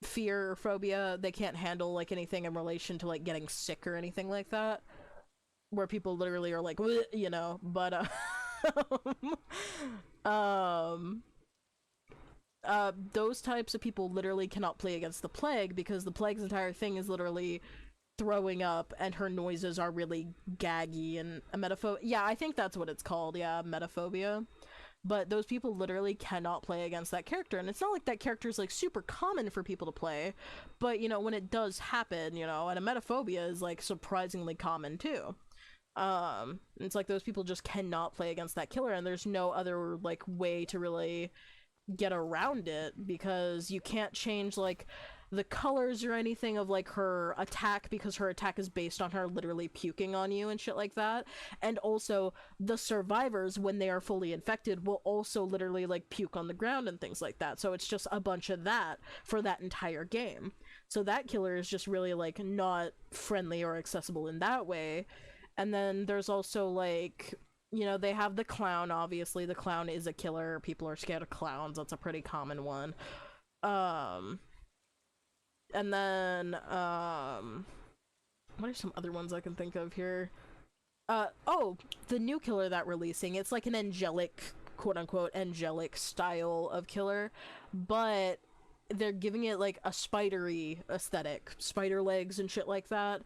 fear or phobia, they can't handle, like, anything in relation to, like, getting sick or anything like that. Where people literally are like, you know, but, those types of people literally cannot play against the plague because the plague's entire thing is literally throwing up and her noises are really gaggy and emetophobia. Yeah, I think that's what it's called, yeah, emetophobia. But those people literally cannot play against that character, and it's not like that character is like super common for people to play, but you know, when it does happen, you know, and emetophobia is like surprisingly common too. It's like those people just cannot play against that killer, and there's no other like way to really get around it because you can't change like the colors or anything of like her attack because her attack is based on her literally puking on you and shit like that. And also the survivors, when they are fully infected, will also literally like puke on the ground and things like that. So it's just a bunch of that for that entire game. So that killer is just really like not friendly or accessible in that way. And then there's also like, you know, they have the clown, obviously. The clown is a killer. People are scared of clowns. That's a pretty common one. And then, what are some other ones I can think of here? Oh, the new killer that we're releasing, it's like an angelic, quote-unquote, angelic style of killer, but they're giving it, like, a spidery aesthetic. Spider legs and shit like that.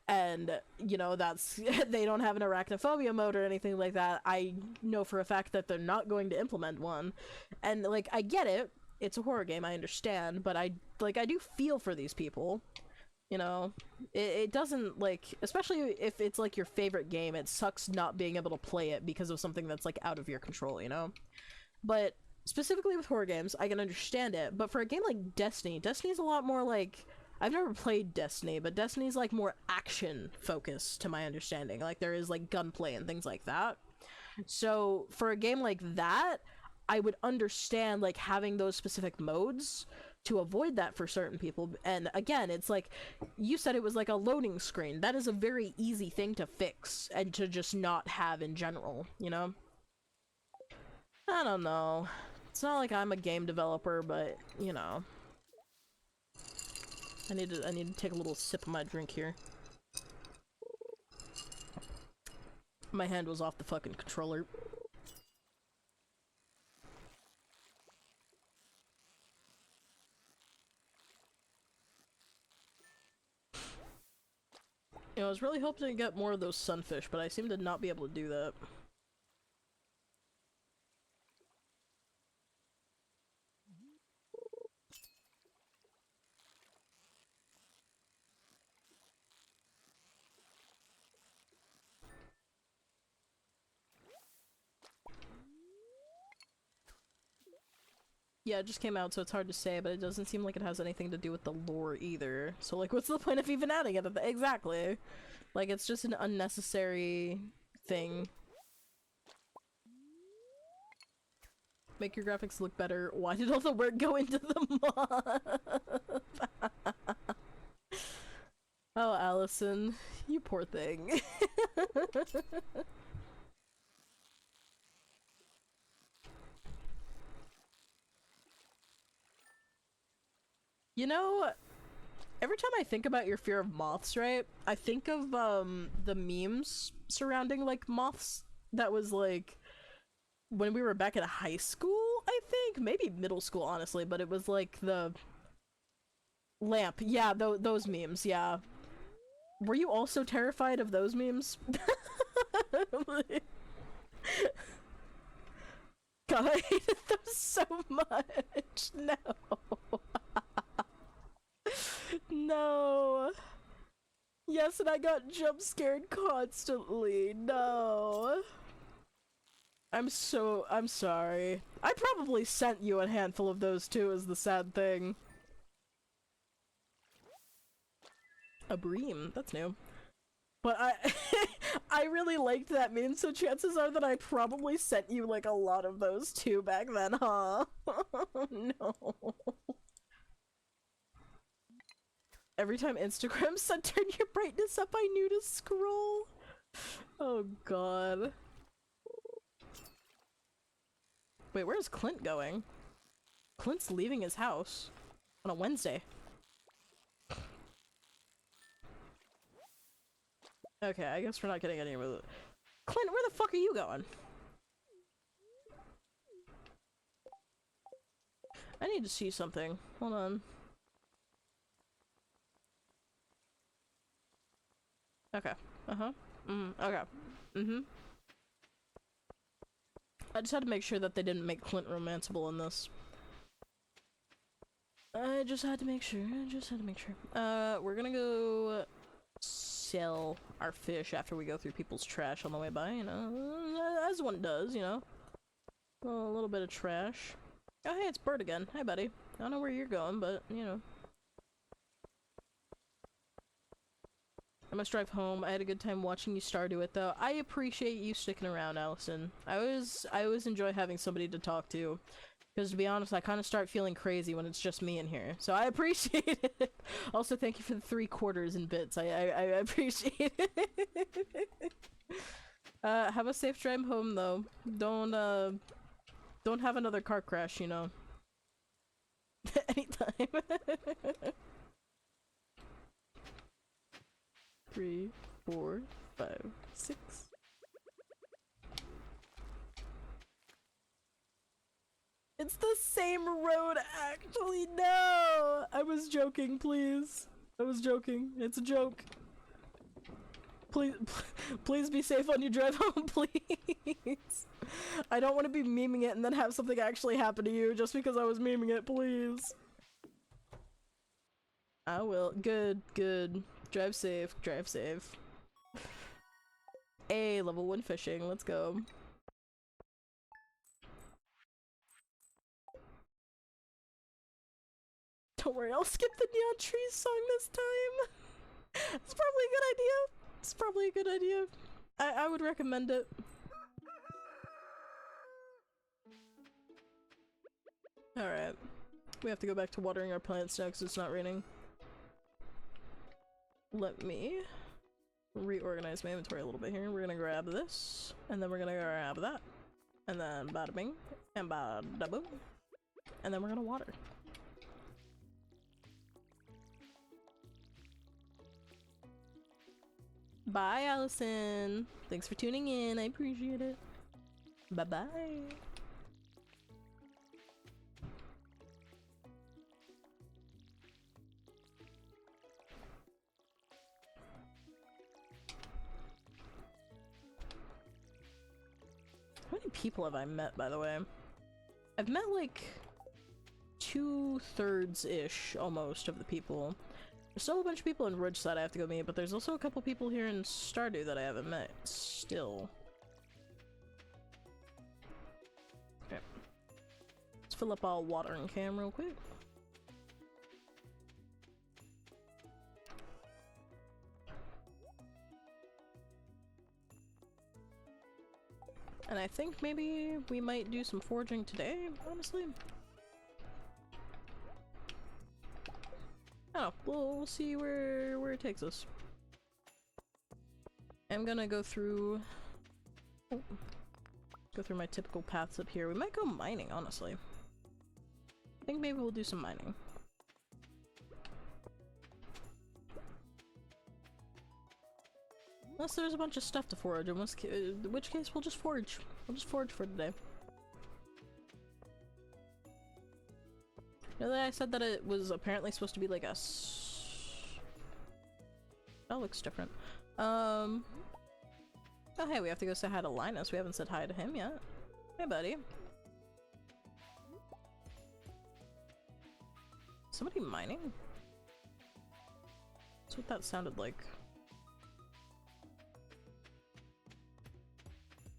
And, you know, that's... they don't have an arachnophobia mode or anything like that. I know for a fact that they're not going to implement one. And, like, I get it. It's a horror game, I understand, but I do feel for these people. You know, it doesn't, like, especially if it's, like, your favorite game, it sucks not being able to play it because of something that's, like, out of your control, you know? But, specifically with horror games, I can understand it, but for a game like Destiny's a lot more, like, I've never played Destiny, but Destiny's, like, more action-focused, to my understanding. Like, there is, like, gunplay and things like that. So, for a game like that, I would understand, like, having those specific modes to avoid that for certain people. And again, it's like, you said it was like a loading screen. That is a very easy thing to fix and to just not have in general, you know? I don't know. It's not like I'm a game developer, but, you know. I need to take a little sip of my drink here. My hand was off the fucking controller. You know, I was really hoping to get more of those sunfish, but I seem to not be able to do that. Yeah, it just came out, so it's hard to say, but it doesn't seem like it has anything to do with the lore either. So, like, what's the point of even adding it? Exactly. Like, it's just an unnecessary thing. Make your graphics look better. Why did all the work go into the mod? Oh, Allison. You poor thing. You know, every time I think about your fear of moths, right, I think of, the memes surrounding, like, moths that was, like, when we were back at high school, I think? Maybe middle school, honestly, but it was, like, the lamp. Yeah, those memes, yeah. Were you also terrified of those memes? God, I hated them so much. No. No. Yes, and I got jump scared constantly. No. I'm sorry. I probably sent you a handful of those too, is the sad thing. A bream, that's new. But I really liked that meme, so chances are that I probably sent you, like, a lot of those too back then, huh? No. Every time Instagram said turn your brightness up, I knew to scroll. Oh god. Wait, where's Clint going? Clint's leaving his house on a Wednesday. Okay, I guess we're not getting anywhere with it. Clint, where the fuck are you going? I need to see something. Hold on. Okay. Uh-huh. Okay. I just had to make sure that they didn't make Clint romanceable in this. I just had to make sure. We're gonna go sell our fish after we go through people's trash on the way by, you know, as one does, you know. A little bit of trash. Oh, hey, it's Bert again. Hi, buddy. I don't know where you're going, but, you know. I must drive home. I had a good time watching you Stardew it, though. I appreciate you sticking around, Allison. I always enjoy having somebody to talk to. Because, to be honest, I kind of start feeling crazy when it's just me in here. So I appreciate it. Also, thank you for the 3 quarters and bits. I appreciate it. Have a safe drive home, though. Don't have another car crash, you know. Anytime. 3, 4, 5, 6. It's the same road, actually. No! I was joking, please. I was joking. It's a joke. Please, please be safe on your drive home, please. I don't want to be memeing it and then have something actually happen to you just because I was memeing it, please. I will. Good, good. Drive safe, drive safe. A level 1 fishing, let's go. Don't worry, I'll skip the Neon Trees song this time. It's probably a good idea. It's probably a good idea. I would recommend it. Alright. We have to go back to watering our plants now because it's not raining. Let me reorganize my inventory a little bit here. We're gonna grab this, and then we're gonna grab that, and then bada bing, and bada boom, and then we're gonna water. Bye, Allison. Thanks for tuning in. I appreciate it. Bye-bye. How many people have I met, by the way? I've met like 2/3-ish almost of the people. There's still a bunch of people in Ridgeside I have to go meet, but there's also a couple people here in Stardew that I haven't met still. Okay. Let's fill up our watering can real quick. And I think maybe we might do some foraging today, honestly. Oh, we'll see where it takes us. I'm gonna go through my typical paths up here. We might go mining, honestly. I think maybe we'll do some mining. Unless there's a bunch of stuff to forage, in which case we'll just forage. We'll just forage for today. You know that I said that it was apparently supposed to be like a that looks different. Oh hey, we have to go say hi to Linus. We haven't said hi to him yet. Hey buddy. Somebody mining? That's what that sounded like.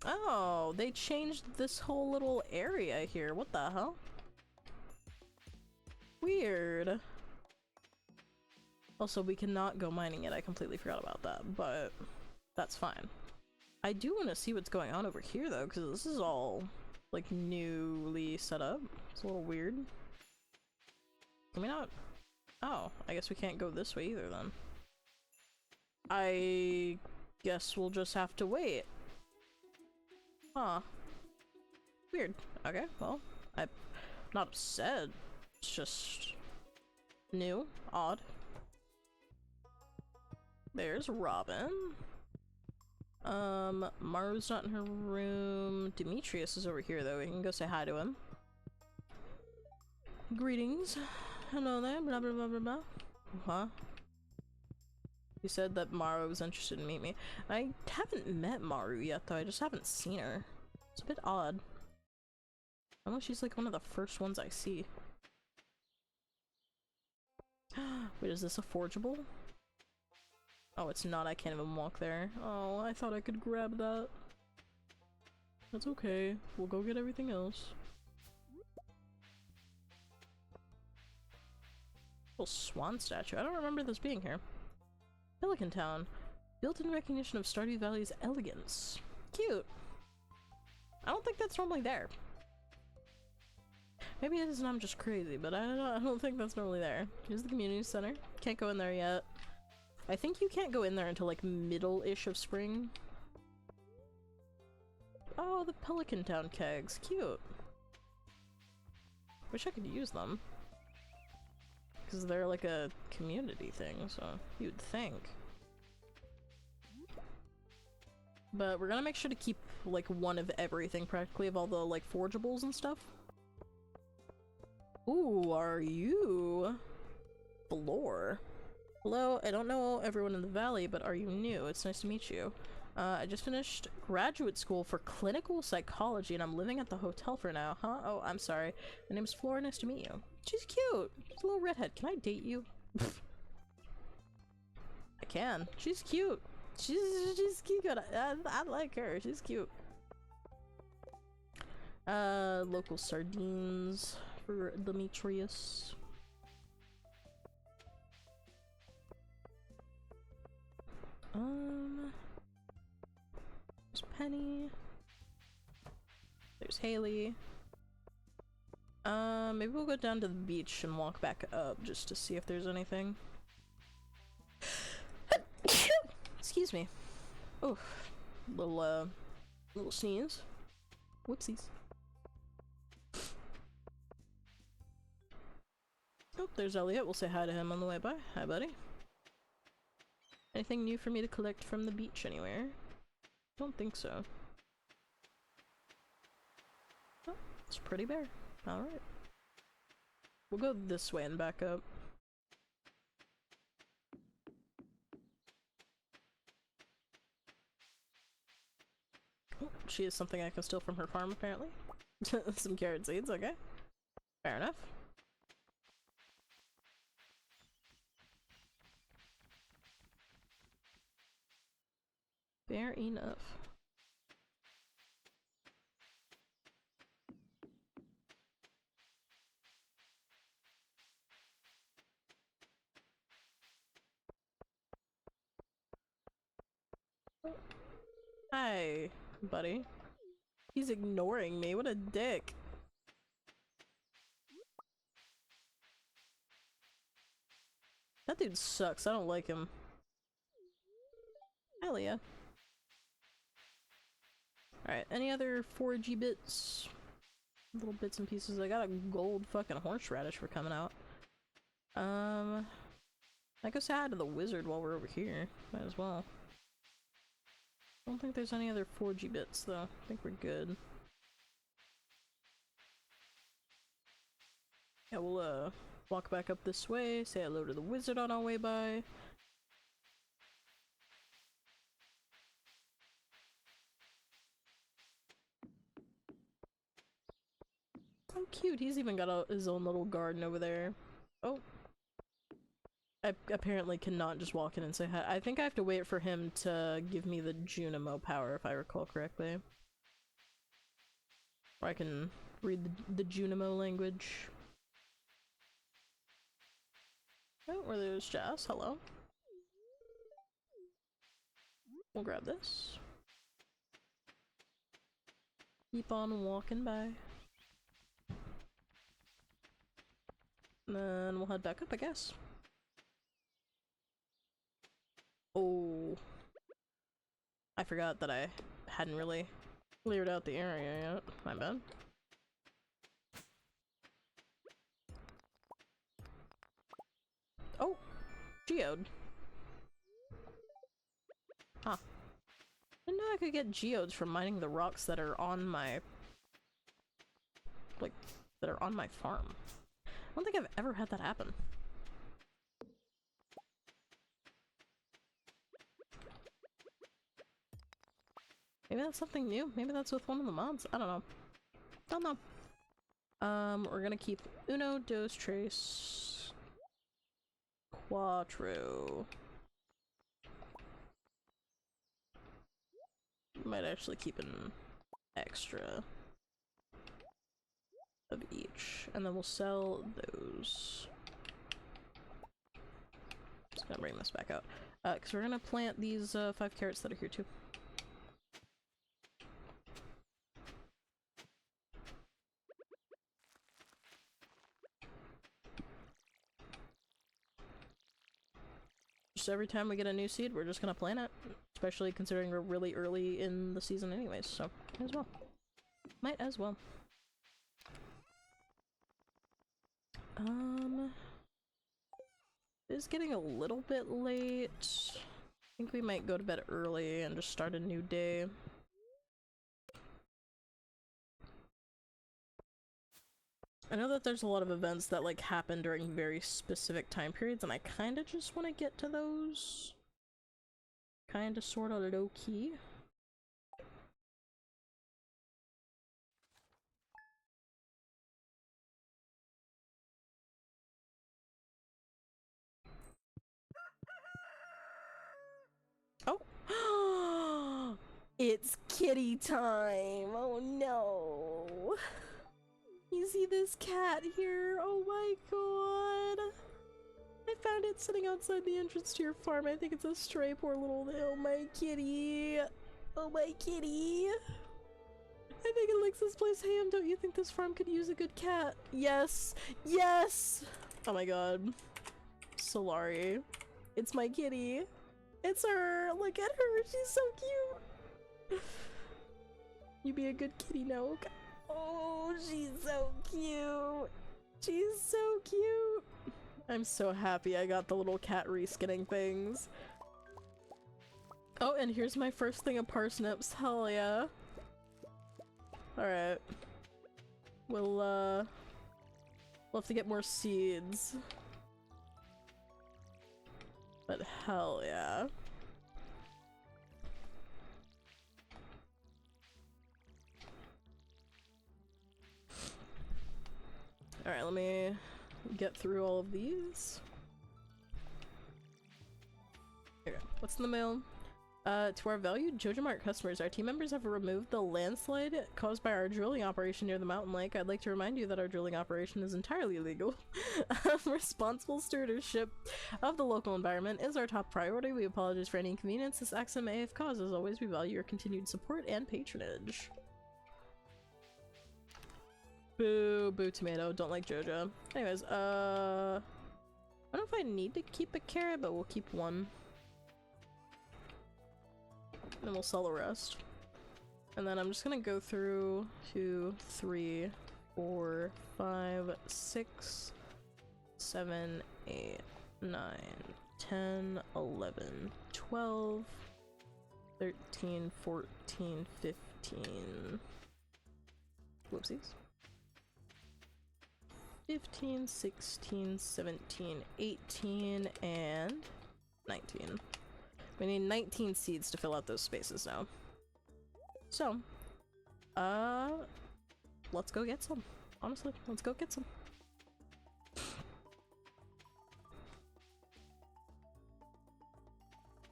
Oh, they changed this whole little area here. What the hell? Weird. Also, we cannot go mining yet. I completely forgot about that, but that's fine. I do want to see what's going on over here, though, because this is all, like, newly set up. It's a little weird. Can we not? Oh, I guess we can't go this way either, then. I guess we'll just have to wait. Huh. Weird. Okay, well, I'm not upset. It's just new, odd. There's Robin. Maru's not in her room. Demetrius is over here though. We can go say hi to him. Greetings. Hello there. Blah blah blah blah blah. Huh? You said that Maru was interested in meeting me. I haven't met Maru yet though. I just haven't seen her. It's a bit odd. I know she's like one of the first ones I see. Wait, is this a forgeable? Oh, it's not. I can't even walk there. Oh, I thought I could grab that. That's okay. We'll go get everything else. Little swan statue. I don't remember this being here. Pelican Town. Built in recognition of Stardew Valley's elegance. Cute. I don't think that's normally there. Maybe it is and I'm just crazy, but I don't think that's normally there. Here's the community center. Can't go in there yet. I think you can't go in there until like middle-ish of spring. Oh, the Pelican Town kegs. Cute. Wish I could use them. Because they're like a community thing, so you'd think. But we're gonna make sure to keep like one of everything practically, of all the like forgeables and stuff. Who are you? Floor. Hello, I don't know everyone in the valley, but are you new? It's nice to meet you. I just finished graduate school for clinical psychology and I'm living at the hotel for now, huh? Oh, I'm sorry. My name's Floor, nice to meet you. She's cute! She's a little redhead. Can I date you? I can. She's cute. She's cute. I like her. She's cute. Local sardines for Demetrius. There's Penny. There's Haley. Maybe we'll go down to the beach and walk back up just to see if there's anything. Excuse me. Oh, little sneeze. Whoopsies. Oh, there's Elliot. We'll say hi to him on the way by. Hi, buddy. Anything new for me to collect from the beach anywhere? Don't think so. Oh, it's a pretty bear. Alright. We'll go this way and back up. Oh, she has something I can steal from her farm, apparently. Some carrot seeds, okay. Fair enough. Fair enough. Hi, buddy. He's ignoring me. What a dick. That dude sucks. I don't like him. Hell yeah. Alright, any other 4G bits? Little bits and pieces. I got a gold fucking horseradish for coming out. I go say hi to the wizard while we're over here. Might as well. I don't think there's any other 4G bits though. I think we're good. Yeah, we'll walk back up this way, say hello to the wizard on our way by. Oh cute, he's even got his own little garden over there. Oh. I apparently cannot just walk in and say hi. I think I have to wait for him to give me the Junimo power, if I recall correctly. Or I can read the Junimo language. Oh, where there's Jazz. Hello. We'll grab this. Keep on walking by. And then we'll head back up, I guess. Oh. I forgot that I hadn't really cleared out the area yet. My bad. Oh! Geode. Huh. Didn't know I could get geodes from mining the rocks that are on my... like, that are on my farm. I don't think I've ever had that happen. Maybe that's something new. Maybe that's with one of the mods. I don't know. Don't know. We're gonna keep uno, dos, tres, cuatro. Might actually keep an extra of each, and then we'll sell those. Just gonna bring this back out, because we're gonna plant these 5 carrots that are here too. Just every time we get a new seed, we're just gonna plant it. Especially considering we're really early in the season anyways, so might as well. Might as well. It's getting a little bit late. I think we might go to bed early and just start a new day. I know that there's a lot of events that like happen during very specific time periods, and I kind of just want to get to those. Kind of, sort of low key. Oh, it's kitty time. Oh no. You see this cat here? Oh my god. I found it sitting outside the entrance to your farm. I think it's a stray, poor little. Oh my kitty. Oh my kitty. I think it licks this place ham. Don't you think this farm could use a good cat? Yes. Yes. Oh my god. Solari. It's my kitty. It's her! Look at her! She's so cute! You be a good kitty now, okay? Oh, she's so cute! She's so cute! I'm so happy I got the little cat reskinning things. Oh, and here's my first thing of parsnips. Hell yeah. Alright. We'll have to get more seeds. But hell yeah. Alright, let me get through all of these. Okay, what's in the mail? To our valued JojaMart customers, our team members have removed the landslide caused by our drilling operation near the mountain lake. I'd like to remind you that our drilling operation is entirely legal. Responsible stewardship of the local environment is our top priority. We apologize for any inconvenience this accident may have caused. As always, we value your continued support and patronage. Boo, boo tomato. Don't like Joja. Anyways, I don't know if I need to keep a carrot, but we'll keep one. And we'll sell the rest. And then I'm just gonna go through 2, 3, 4, 5, 6, 7, 8, 9, 10, 11, 12, 13, 14, 15. Whoopsies. 15, 16, 17, 18, and 19. We need 19 seeds to fill out those spaces now. So, let's go get some. Honestly, let's go get some.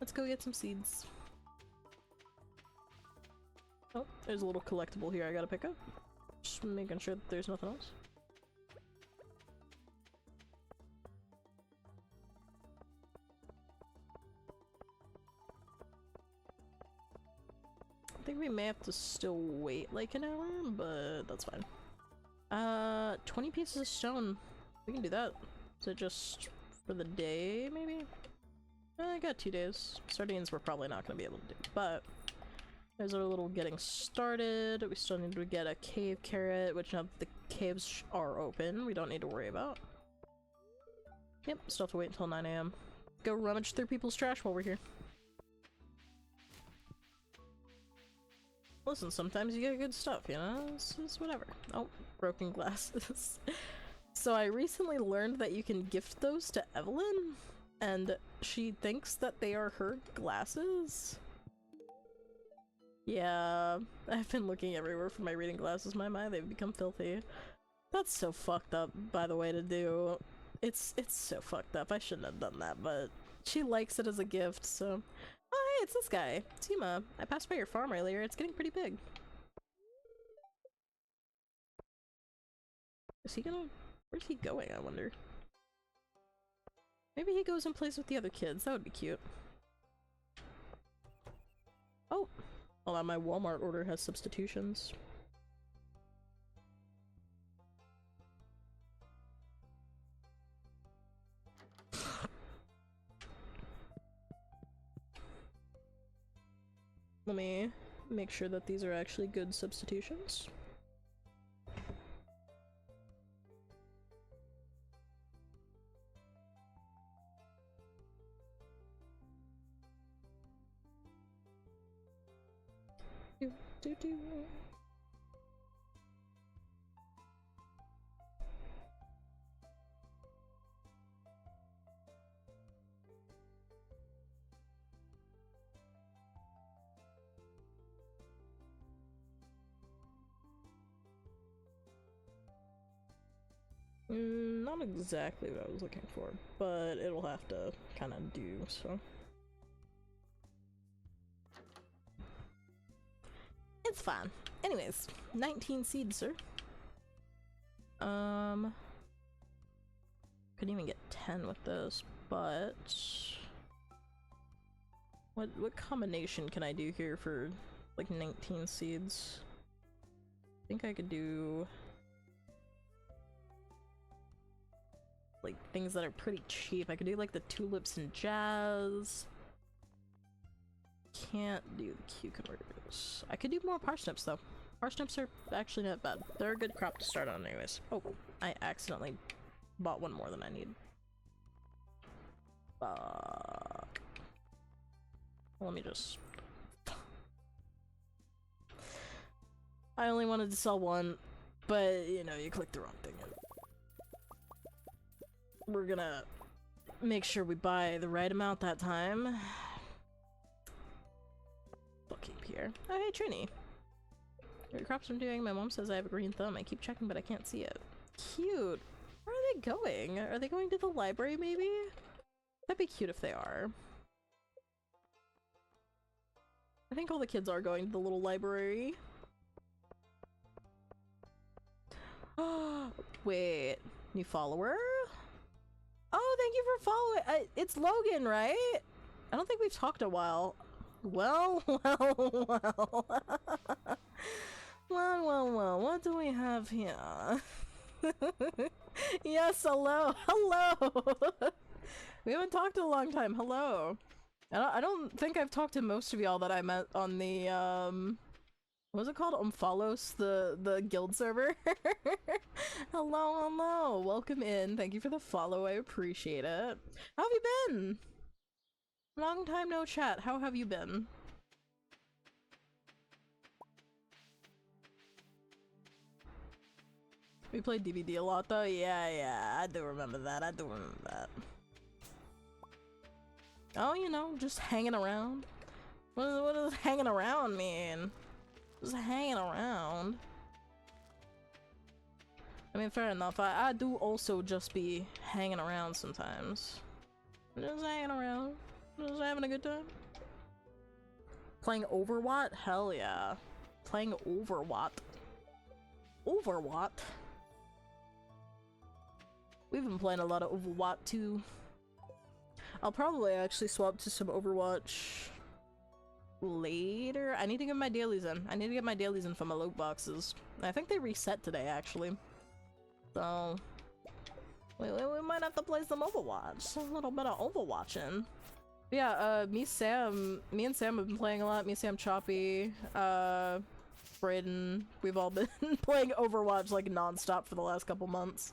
Let's go get some seeds. Oh, there's a little collectible here I gotta pick up. Just making sure that there's nothing else. I think we may have to still wait like an hour, but that's fine. 20 pieces of stone. We can do that. Is it just for the day, maybe? I got 2 days. Sardines we're probably not going to be able to do, but there's our little getting started. We still need to get a cave carrot, which now the caves are open, we don't need to worry about. Yep, still have to wait until 9 AM. Go rummage through people's trash while we're here. Listen, sometimes you get good stuff, you know? It's whatever. Oh, broken glasses. So I recently learned that you can gift those to Evelyn, and she thinks that they are her glasses. Yeah, I've been looking everywhere for my reading glasses. My, they've become filthy. That's so fucked up, by the way, to do. It's so fucked up. I shouldn't have done that, but she likes it as a gift, so... Oh, hey, it's this guy. Tima, I passed by your farm earlier. It's getting pretty big. Is he gonna... Where's he going, I wonder? Maybe he goes and plays with the other kids. That would be cute. Oh! Hold on, my Walmart order has substitutions. Let me make sure that these are actually good substitutions. Not exactly what I was looking for, but it'll have to kind of do, so. It's fine. Anyways, 19 seeds, sir. Couldn't even get 10 with this, but what combination can I do here for like 19 seeds? I think I could do like things that are pretty cheap. I could do like the tulips and jazz. Can't do the cucumbers. I could do more parsnips though. Parsnips are actually not bad. They're a good crop to start on anyways. Oh, I accidentally bought one more than I need. Fuck. Let me just... I only wanted to sell one, but you know, you clicked the wrong thing. We're gonna make sure we buy the right amount that time. Bookkeep here. Oh hey Trini. Your crops I'm doing, my mom says I have a green thumb. I keep checking but I can't see it. Cute. Where are they going? Are they going to the library maybe? That'd be cute if they are. I think all the kids are going to the little library. Wait, new follower? Oh, thank you for following. It's Logan, right? I don't think we've talked in a while. Well. Well, what do we have here? Yes, hello. We haven't talked in a long time. Hello. I don't think I've talked to most of y'all that I met on the, what was it called? Umphalos, the guild server? Hello. Welcome in. Thank you for the follow. I appreciate it. How have you been? Long time no chat. How have you been? We played DVD a lot though? Yeah, I do remember that. Oh, you know, just hanging around. What does hanging around mean? Just hanging around. I mean, fair enough. I do also just be hanging around sometimes. Just hanging around. Just having a good time. Playing Overwatch? Hell yeah. Playing Overwatch. Overwatch? We've been playing a lot of Overwatch too. I'll probably actually swap to some Overwatch later. I need to get my dailies in. For my loot boxes. I think they reset today actually. So we might have to play some Overwatch. A little bit of Overwatching. Yeah, me and Sam have been playing a lot. Me, Sam, Choppy, Brayden, we've all been playing Overwatch like non-stop for the last couple months.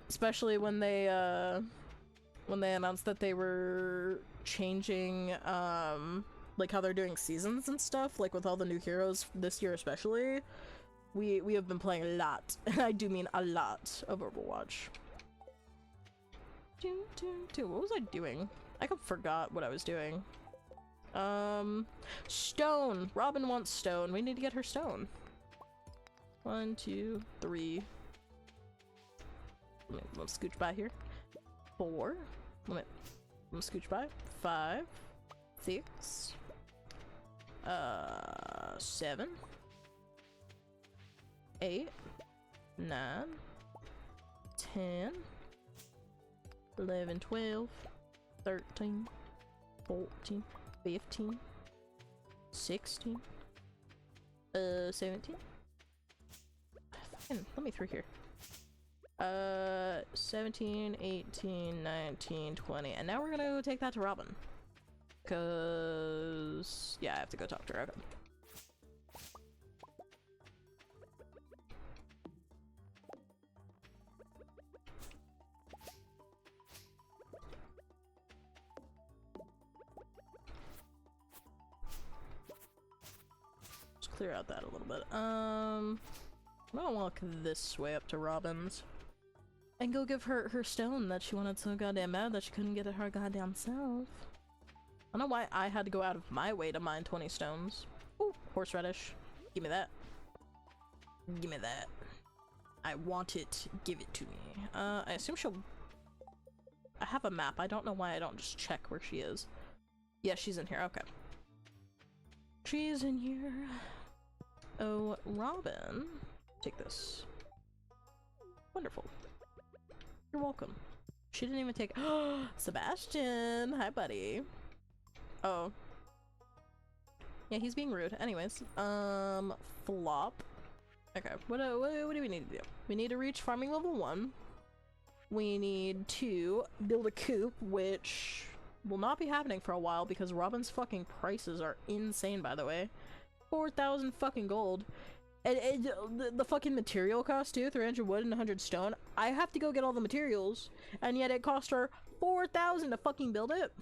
Especially when they announced that they were changing, like how they're doing seasons and stuff, like with all the new heroes this year especially. We have been playing a lot, and I do mean a lot, of Overwatch. What was I doing? I forgot what I was doing. Stone! Robin wants stone. We need to get her stone. 1, 2, 3. Let me scooch by here. 4. Let me scooch by. 5. 6. 7. 8. 9. 10. 11, 12, 13, 14, 15, 16, 17. Let me through here. 17, 18, 19, 20. And now we're gonna go take that to Robin. Cause yeah, I have to go talk to her. Okay. Clear out that a little bit. I'm gonna walk this way up to Robin's and go give her her stone that she wanted so goddamn bad that she couldn't get it her goddamn self. I don't know why I had to go out of my way to mine 20 stones. Ooh, horseradish. Give me that. Give me that. I want it. Give it to me. I assume she'll... I have a map. I don't know why I don't just check where she is. Yeah, she's in here. Okay. She's in here. Oh, Robin. Take this. Wonderful. You're welcome. She didn't even take- Sebastian! Hi, buddy. Oh. Yeah, he's being rude. Anyways, flop. Okay, what do we need to do? We need to reach farming level 1. We need to build a coop, which will not be happening for a while because Robin's fucking prices are insane, by the way. 4,000 fucking gold. And the fucking material cost too, 300 wood and 100 stone. I have to go get all the materials, and yet it cost her 4,000 to fucking build it.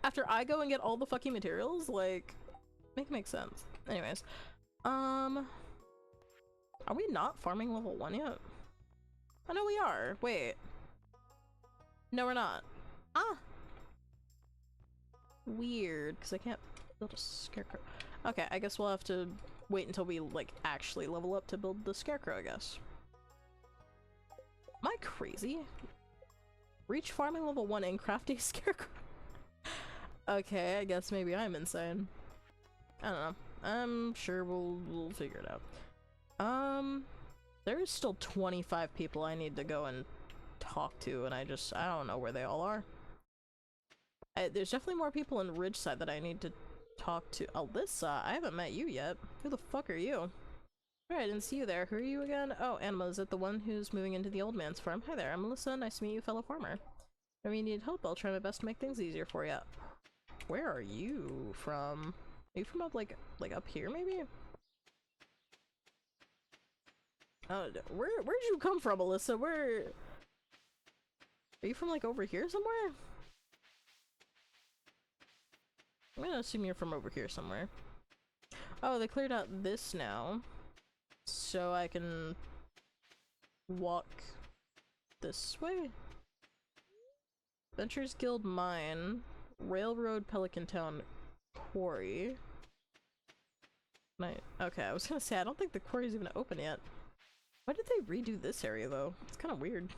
After I go and get all the fucking materials, like, make sense. Anyways, are we not farming level 1 yet? I know we are. Wait. No, we're not. Ah! Weird, because I can't build a scarecrow. Okay, I guess we'll have to wait until we, like, actually level up to build the scarecrow, I guess. Am I crazy? Reach farming level 1 and craft a scarecrow? Okay, I guess maybe I'm insane. I don't know. I'm sure we'll figure it out. There's still 25 people I need to go and talk to, and I don't know where they all are. There's definitely more people in Ridgeside that I need to talk to. Alyssa, I haven't met you yet. Who the fuck are you? Alright, I didn't see you there. Who are you again? Oh, Anima, is it the one who's moving into the old man's farm? Hi there, I'm Alyssa. Nice to meet you, fellow farmer. If you need help, I'll try my best to make things easier for you. Where are you from? Are you from up, like up here, maybe? Where'd you come from, Alyssa? Where... Are you from, like, over here somewhere? I'm gonna assume you're from over here somewhere. Oh, they cleared out this now. So I can... walk... this way? Ventures Guild Mine. Railroad Pelican Town Quarry. Okay, I was gonna say, I don't think the quarry's even open yet. Why did they redo this area, though? It's kind of weird.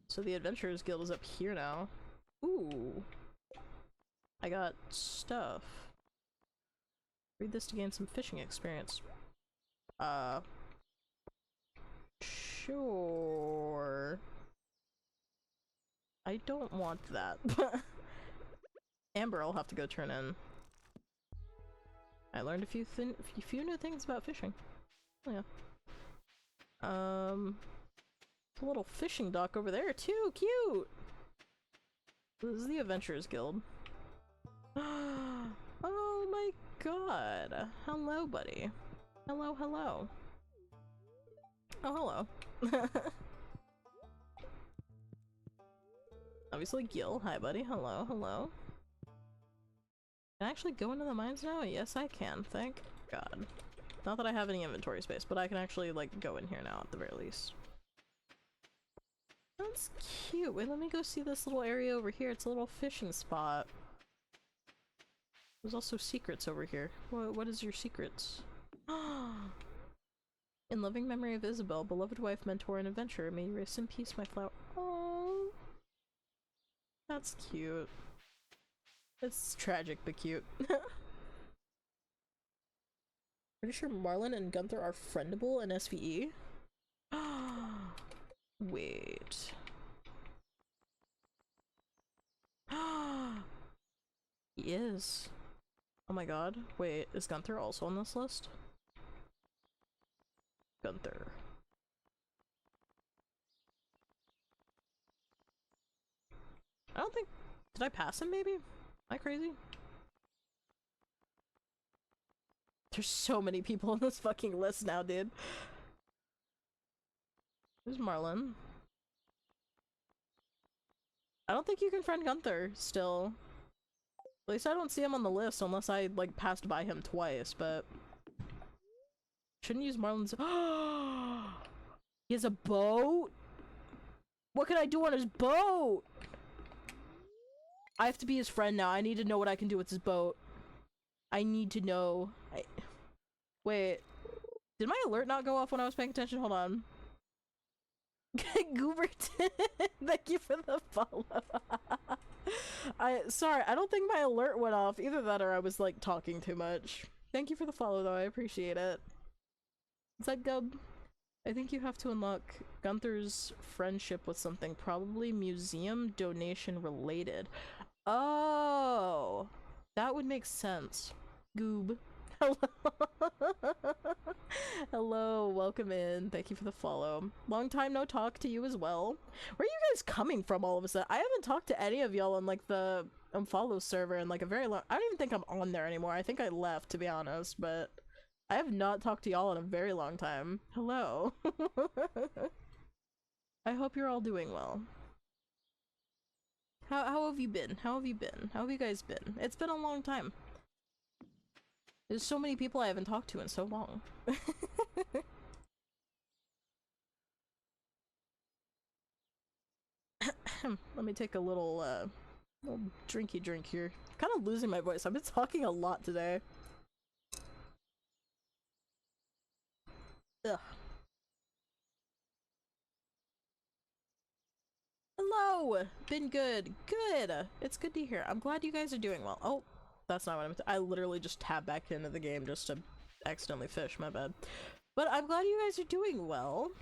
So the Adventurers Guild is up here now. Ooh. I got stuff. Read this to gain some fishing experience. Sure. I don't want that. Amber I'll have to go turn in. I learned a few new things about fishing. Oh, yeah. A little fishing dock over there too. Cute. This is the Adventurers Guild. Oh my god. Hello, buddy. Hello, hello. Oh, hello. Obviously Gil. Hi, buddy. Hello, hello. Can I actually go into the mines now? Yes, I can. Thank God. Not that I have any inventory space, but I can actually, like, go in here now at the very least. That's cute. Wait, let me go see this little area over here. It's a little fishing spot. There's also secrets over here. What is your secrets? In loving memory of Isabel, beloved wife, mentor, and adventurer, may you rest in peace, my flower. Oh, that's cute. It's tragic, but cute. Pretty sure Marlon and Gunther are friendable in SVE. Wait. He is. Oh my god. Wait, is Gunther also on this list? Gunther. I don't think... Did I pass him, maybe? Am I crazy? There's so many people on this fucking list now, dude. Who's Marlon? I don't think you can friend Gunther, still. At least I don't see him on the list unless I, like, passed by him twice, but... Shouldn't use Marlon's- He has a boat? What can I do on his boat? I have to be his friend now. I need to know what I can do with his boat. I need to know. Wait. Did my alert not go off when I was paying attention? Hold on. Gooberton, thank you for the follow. Sorry, I don't think my alert went off. Either that or I was like talking too much. Thank you for the follow though, I appreciate it. Is that Gub? I think you have to unlock Gunther's friendship with something, probably museum donation related. Oh, that would make sense. Goob. Hello. Hello, welcome in. Thank you for the follow. Long time no talk to you as well. Where are you guys coming from all of a sudden? I haven't talked to any of y'all on like the Unfollow server in like a very long— I don't even think I'm on there anymore. I think I left, to be honest, but I have not talked to y'all in a very long time. Hello. I hope you're all doing well. How have you been? How have you been? How have you guys been? It's been a long time. There's so many people I haven't talked to in so long. Let me take a little drinky drink here. Kind of losing my voice. I've been talking a lot today. Ugh. Hello! Been good. Good! It's good to hear. I'm glad you guys are doing well. Oh, that's not what I meant to— I literally just tabbed back into the game just to accidentally fish, my bad. But I'm glad you guys are doing well.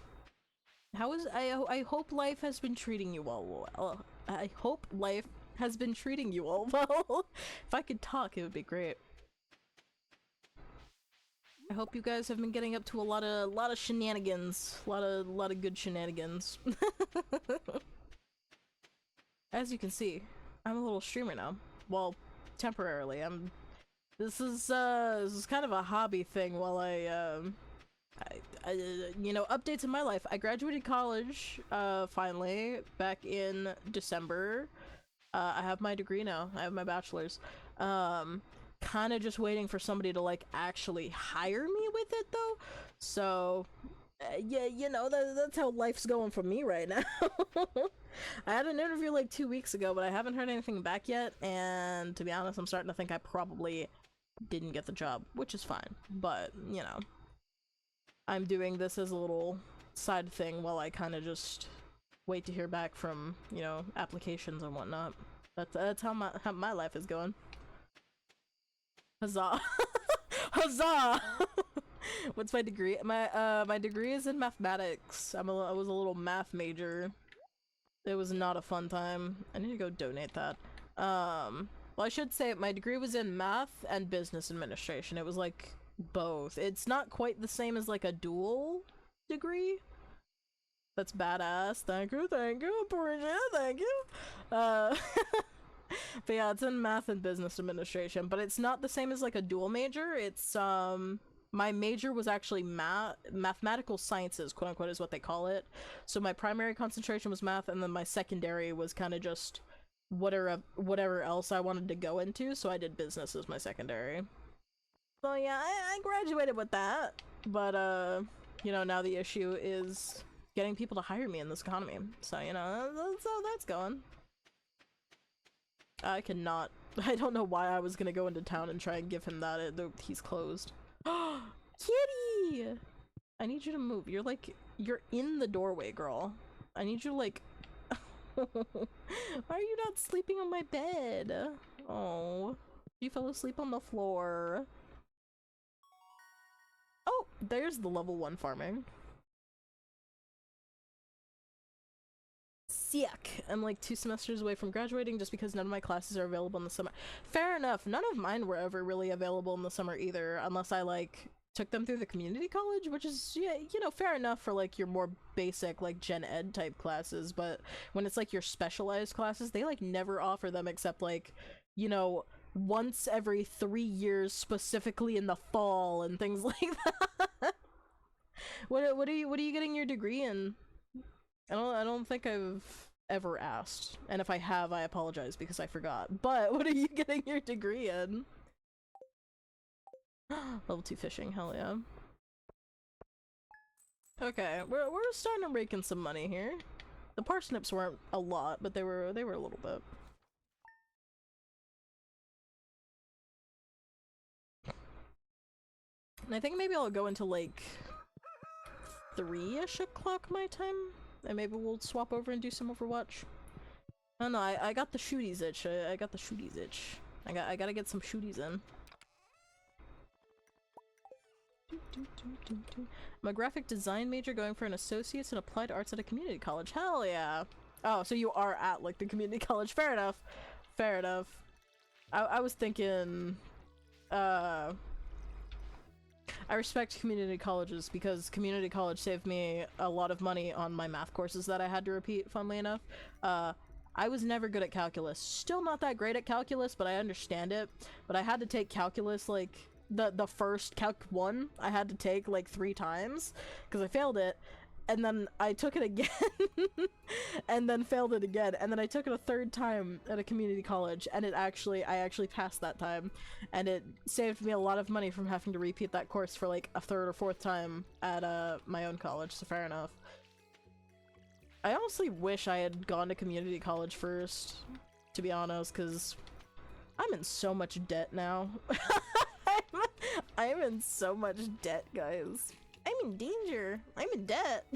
How is— I hope life has been treating you all well. I hope life has been treating you all well. If I could talk, it would be great. I hope you guys have been getting up to a lot of shenanigans. A lot of good shenanigans. As you can see, I'm a little streamer now. Well, temporarily. This is kind of a hobby thing while I you know, updates in my life. I graduated college, finally, back in December. I have my degree now. I have my bachelor's. Kind of just waiting for somebody to, like, actually hire me with it, though. So, yeah, you know, that's how life's going for me right now. I had an interview, like, 2 weeks ago, but I haven't heard anything back yet, and to be honest, I'm starting to think I probably didn't get the job, which is fine. But, you know, I'm doing this as a little side thing while I kind of just wait to hear back from, you know, applications and whatnot. That's how my life is going. Huzzah! Huzzah! What's my degree? My degree is in mathematics. I was a little math major. It was not a fun time. I need to go donate that. Well, I should say my degree was in math and business administration. It was like both. It's not quite the same as like a dual degree. That's badass. Thank you, Portia, thank you. But yeah, it's in math and business administration, but it's not the same as like a dual major. It's my major was actually mathematical sciences, quote unquote, is what they call it. So my primary concentration was math, and then my secondary was kind of just whatever else I wanted to go into. So I did business as my secondary. So yeah, I graduated with that, but you know, now the issue is getting people to hire me in this economy. So you know, that's how that's going. I cannot. I don't know why I was gonna go into town and try and give him that. He's closed. Kitty! I need you to move. You're in the doorway, girl. I need you to, like— why are you not sleeping on my bed? Oh, you fell asleep on the floor. Oh, there's the level 1 farming. Sick. I'm like 2 semesters away from graduating just because none of my classes are available in the summer. Fair enough. None of mine were ever really available in the summer either, unless I like took them through the community college, which is, yeah, you know, fair enough for like your more basic like gen ed type classes. But when it's like your specialized classes, they like never offer them except like, you know, once every 3 years, specifically in the fall and things like that. What are you getting your degree in? I don't think I've ever asked, and if I have, I apologize because I forgot. But what are you getting your degree in? Level 2 fishing, hell yeah. Okay, we're starting to rake in some money here. The parsnips weren't a lot, but they were a little bit. And I think maybe I'll go into like 3-ish o'clock my time, and maybe we'll swap over and do some Overwatch. I don't know, I got the shooties itch. I got the shooties itch. I gotta get some shooties in. I'm a graphic design major going for an associate's in applied arts at a community college. Hell yeah! Oh, so you are at like the community college. Fair enough. Fair enough. I was thinking, I respect community colleges because community college saved me a lot of money on my math courses that I had to repeat, funnily enough. I was never good at calculus. Still not that great at calculus, but I understand it. But I had to take calculus, like, the first Calc 1 I had to take, like, 3 times, because I failed it. And then I took it again, and then failed it again, and then I took it a 3rd time at a community college, and I actually passed that time, and it saved me a lot of money from having to repeat that course for like a 3rd or 4th time at my own college, so fair enough. I honestly wish I had gone to community college first, to be honest, because I'm in so much debt now. I'm in so much debt, guys. I'm in danger. I'm in debt.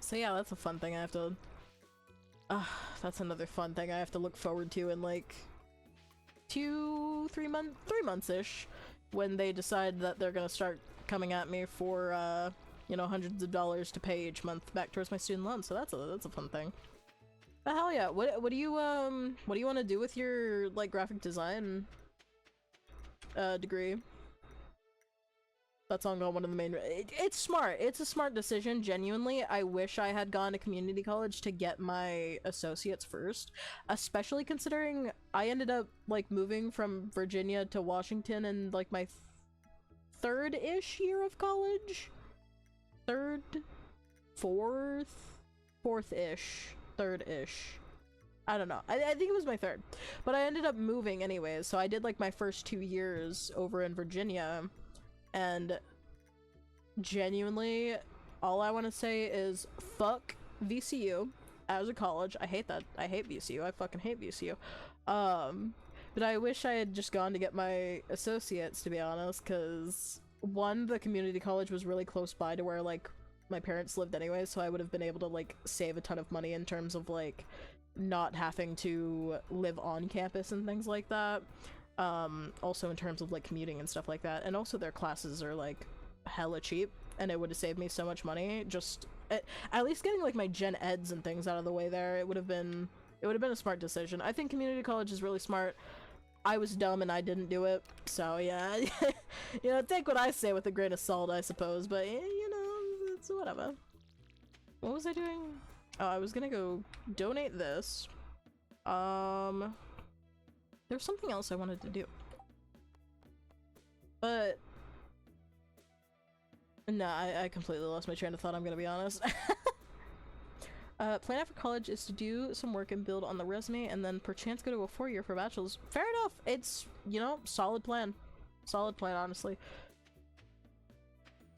So yeah, that's a fun thing I have to... that's another fun thing I have to look forward to in like 3 months-ish, when they decide that they're gonna start coming at me for, you know, hundreds of dollars to pay each month back towards my student loan. So that's a fun thing. But hell yeah, what do you want to do with your like graphic design degree? That's on one of the main. It's smart. It's a smart decision. Genuinely, I wish I had gone to community college to get my associates first, especially considering I ended up like moving from Virginia to Washington in like my 3rd-ish year of college. 3rd, 4th-ish, 3rd-ish. I don't know. I think it was my 3rd, but I ended up moving anyways. So I did like my first 2 years over in Virginia. And genuinely, all I want to say is fuck VCU as a college. I hate that. I hate VCU. I fucking hate VCU. But I wish I had just gone to get my associates, to be honest, because one, the community college was really close by to where like my parents lived anyway, so I would have been able to like save a ton of money in terms of like not having to live on campus and things like that. Also in terms of like commuting and stuff like that, and also their classes are like hella cheap, and it would have saved me so much money just at least getting like my gen eds and things out of the way there. It would have been a smart decision. I think community college is really smart. I was dumb and I didn't do it, so yeah. You know, take what I say with a grain of salt, I suppose, but you know, it's whatever. What was I doing? Oh, I was gonna go donate this. There's something else I wanted to do. But... nah, I completely lost my train of thought, I'm gonna be honest. Plan after college is to do some work and build on the resume, and then perchance go to a 4-year for bachelor's. Fair enough! It's, you know, solid plan. Solid plan, honestly.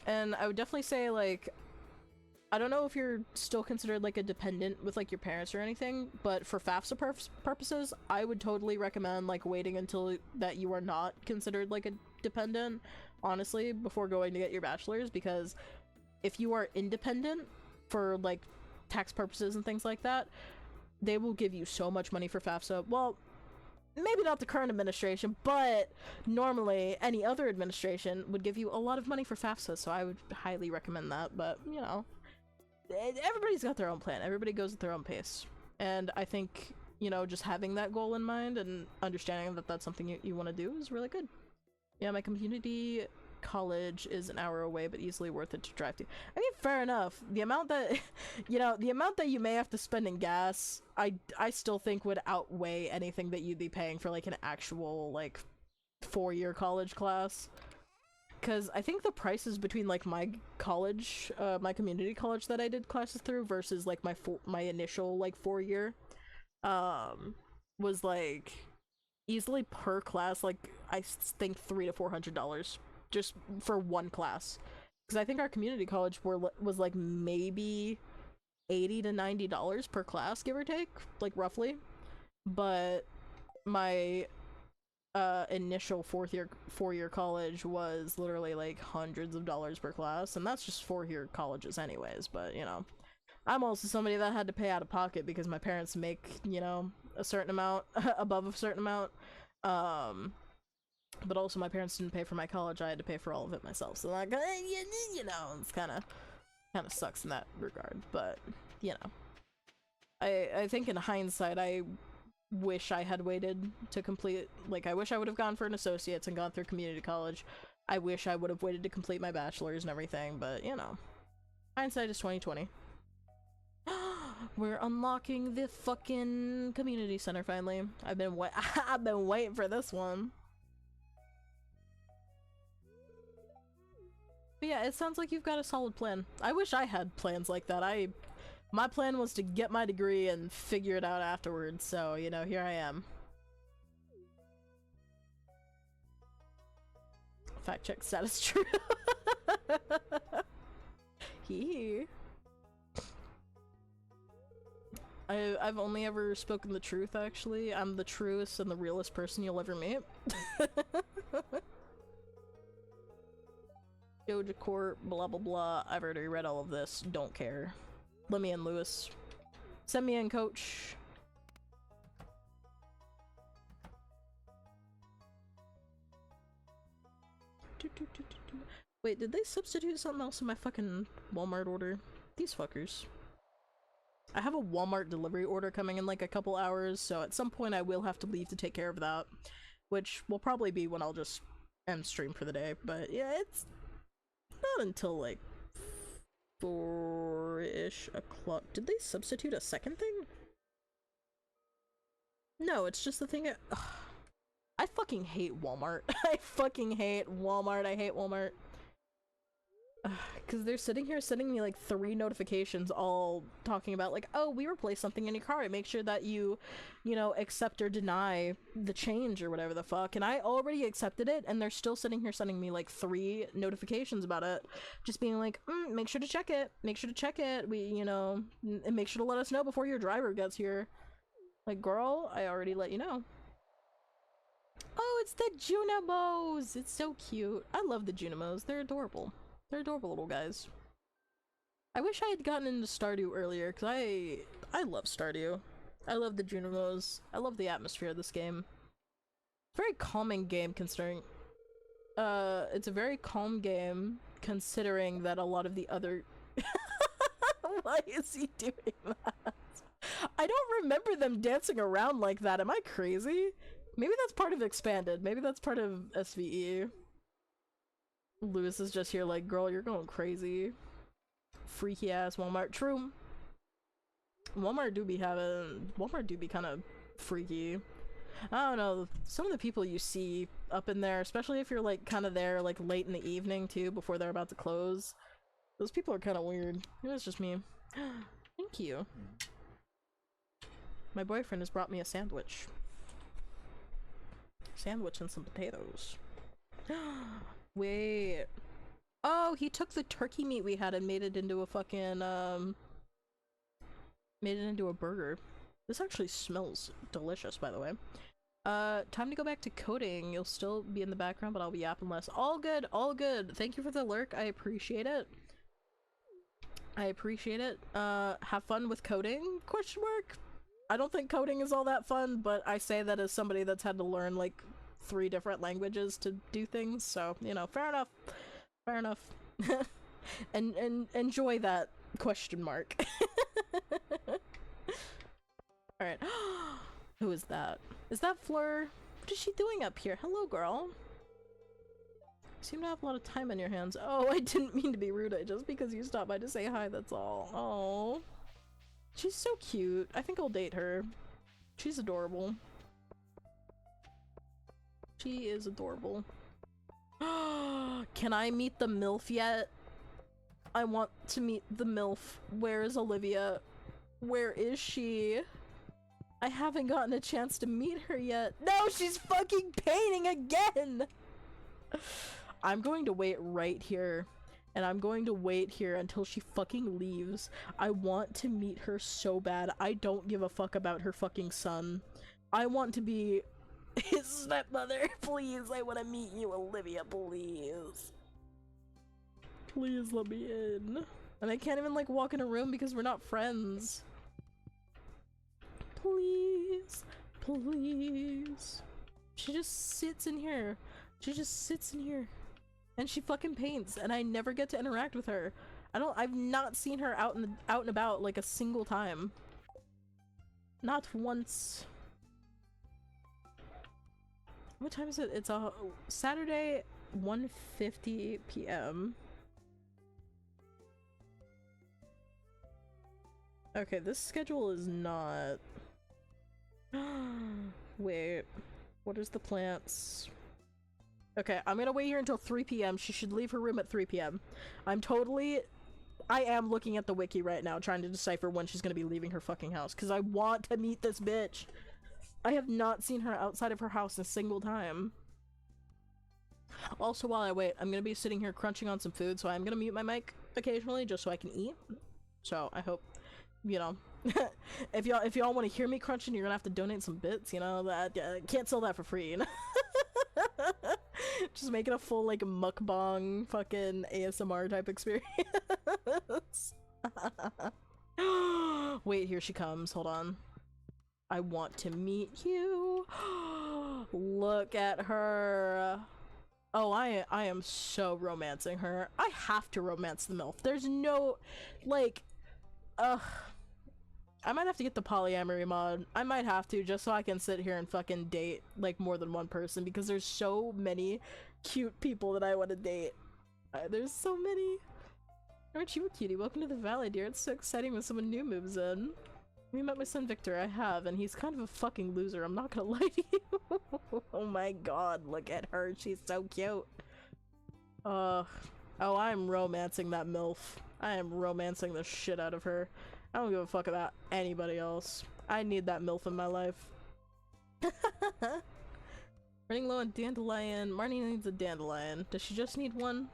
And I would definitely say, like, I don't know if you're still considered like a dependent with like your parents or anything, but for FAFSA purposes, I would totally recommend like waiting until that you are not considered like a dependent, honestly, before going to get your bachelor's, because if you are independent for like tax purposes and things like that, they will give you so much money for FAFSA. Well, maybe not the current administration, but normally any other administration would give you a lot of money for FAFSA, so I would highly recommend that. But, you know, everybody's got their own plan. Everybody goes at their own pace. And I think, you know, just having that goal in mind and understanding that that's something you want to do is really good. Yeah, my community college is an hour away, but easily worth it to drive to. I mean, fair enough. The amount that, you know, the amount that you may have to spend in gas, I still think would outweigh anything that you'd be paying for, like, an actual, like, 4-year college class. Because I think the prices between, like, my college, my community college that I did classes through versus, like, my initial, like, 4-year, was, like, easily per class, like, I think $300 to $400 just for one class. Because I think our community college was, like, maybe $80 to $90 per class, give or take, like, roughly. But my initial four-year college was literally like hundreds of dollars per class, and that's just four-year colleges anyways, but you know, I'm also somebody that had to pay out of pocket because my parents make, you know, a certain amount above a certain amount, but also my parents didn't pay for my college. I had to pay for all of it myself, so like, you know, it's kind of sucks in that regard. But you know, I think in hindsight, I wish I had waited to complete, like, I wish I would have gone for an associate's and gone through community college. I wish I would have waited to complete my bachelor's and everything, but you know, hindsight is 2020. We're unlocking the fucking community center finally. I've been waiting for this one. But yeah, it sounds like you've got a solid plan. I wish I had plans like that. My plan was to get my degree and figure it out afterwards, so, you know, here I am. Fact check status true. Hee. I've only ever spoken the truth, actually. I'm the truest and the realest person you'll ever meet. Doja Court, blah blah blah. I've already read all of this. Don't care. Let me in, Lewis. Send me in, coach. Wait, did they substitute something else in my fucking Walmart order? These fuckers. I have a Walmart delivery order coming in like a couple hours, so at some point I will have to leave to take care of that. Which will probably be when I'll just end stream for the day, but yeah, it's not until like 4-ish o'clock. Did they substitute a second thing? No, it's just the thing. I fucking hate Walmart. I fucking hate Walmart. I hate Walmart. Because they're sitting here sending me like 3 notifications all talking about like, oh, we replaced something in your car. Make sure that you know, accept or deny the change or whatever the fuck. And I already accepted it, and they're still sitting here sending me like 3 notifications about it. Just being like, make sure to check it. Make sure to check it. We, you know, and make sure to let us know before your driver gets here. Like, girl, I already let you know. Oh, it's the Junimos! It's so cute. I love the Junimos. They're adorable. They're adorable little guys. I wish I had gotten into Stardew earlier, because I love Stardew. I love the Junimos. I love the atmosphere of this game. Very calming game considering... it's a very calm game, considering that a lot of the other... Why is he doing that? I don't remember them dancing around like that. Am I crazy? Maybe that's part of Expanded. Maybe that's part of SVE. Lewis is just here like, girl, you're going crazy. Freaky ass Walmart. True. Walmart do be kind of freaky. I don't know, some of the people you see up in there, especially if you're like kind of there like late in the evening too, before they're about to close, those people are kind of weird. It's just me. Thank you. My boyfriend has brought me a sandwich. Sandwich and some potatoes. Wait. Oh, he took the turkey meat we had and made it into a fucking, made it into a burger. This actually smells delicious, by the way. Time to go back to coding. You'll still be in the background, but I'll be yapping less. All good, all good. Thank you for the lurk. I appreciate it. I appreciate it. Have fun with coding? Question mark? I don't think coding is all that fun, but I say that as somebody that's had to learn like 3 different languages to do things, so, you know, fair enough. Fair enough. and enjoy that question mark. Alright. Who is that? Is that Fleur? What is she doing up here? Hello, girl. You seem to have a lot of time on your hands. Oh, I didn't mean to be rude. Just because you stopped by to say hi, that's all. Oh. She's so cute. I think I'll date her. She's adorable. She is adorable. Can I meet the MILF yet? I want to meet the MILF. Where is Olivia? Where is she? I haven't gotten a chance to meet her yet. No, she's fucking painting again! I'm going to wait right here. And I'm going to wait here until she fucking leaves. I want to meet her so bad. I don't give a fuck about her fucking son. I want to be His stepmother, please, I want to meet you, Olivia, please. Please let me in. And I can't even, like, walk in a room because we're not friends. Please. Please. She just sits in here. She just sits in here. And she fucking paints, and I never get to interact with her. I've not seen her out and about, like, a single time. Not once. What time is it? It's a Saturday, 1:50 p.m. Okay, this schedule is not... Wait, what is the plants? Okay, I'm gonna wait here until 3 p.m. She should leave her room at 3 p.m. I am looking at the wiki right now, trying to decipher when she's gonna be leaving her fucking house, because I want to meet this bitch. I have not seen her outside of her house a single time. Also, while I wait, I'm gonna be sitting here crunching on some food, so I'm gonna mute my mic occasionally, just so I can eat. So, I hope, you know, if y'all want to hear me crunching, you're gonna have to donate some bits, you know, that can't sell that for free, you know? Just making a full, like, mukbang fucking ASMR type experience. Wait, here she comes, hold on. I want to meet you. Look at her. Oh, I am so romancing her. I have to romance the MILF. There's no, like, I might have to get the polyamory mod. I might have to, just so I can sit here and fucking date, like, more than one person, because there's so many cute people that I want to date. There's so many. Aren't you a cutie? Welcome to the valley, dear. It's so exciting when someone new moves in. Have you met my son Victor? I have, and he's kind of a fucking loser, I'm not gonna lie to you. Oh my god, look at her, she's so cute. Oh, I'm romancing that MILF. I am romancing the shit out of her. I don't give a fuck about anybody else. I need that MILF in my life. Running low on dandelion. Marnie needs a dandelion. Does she just need one?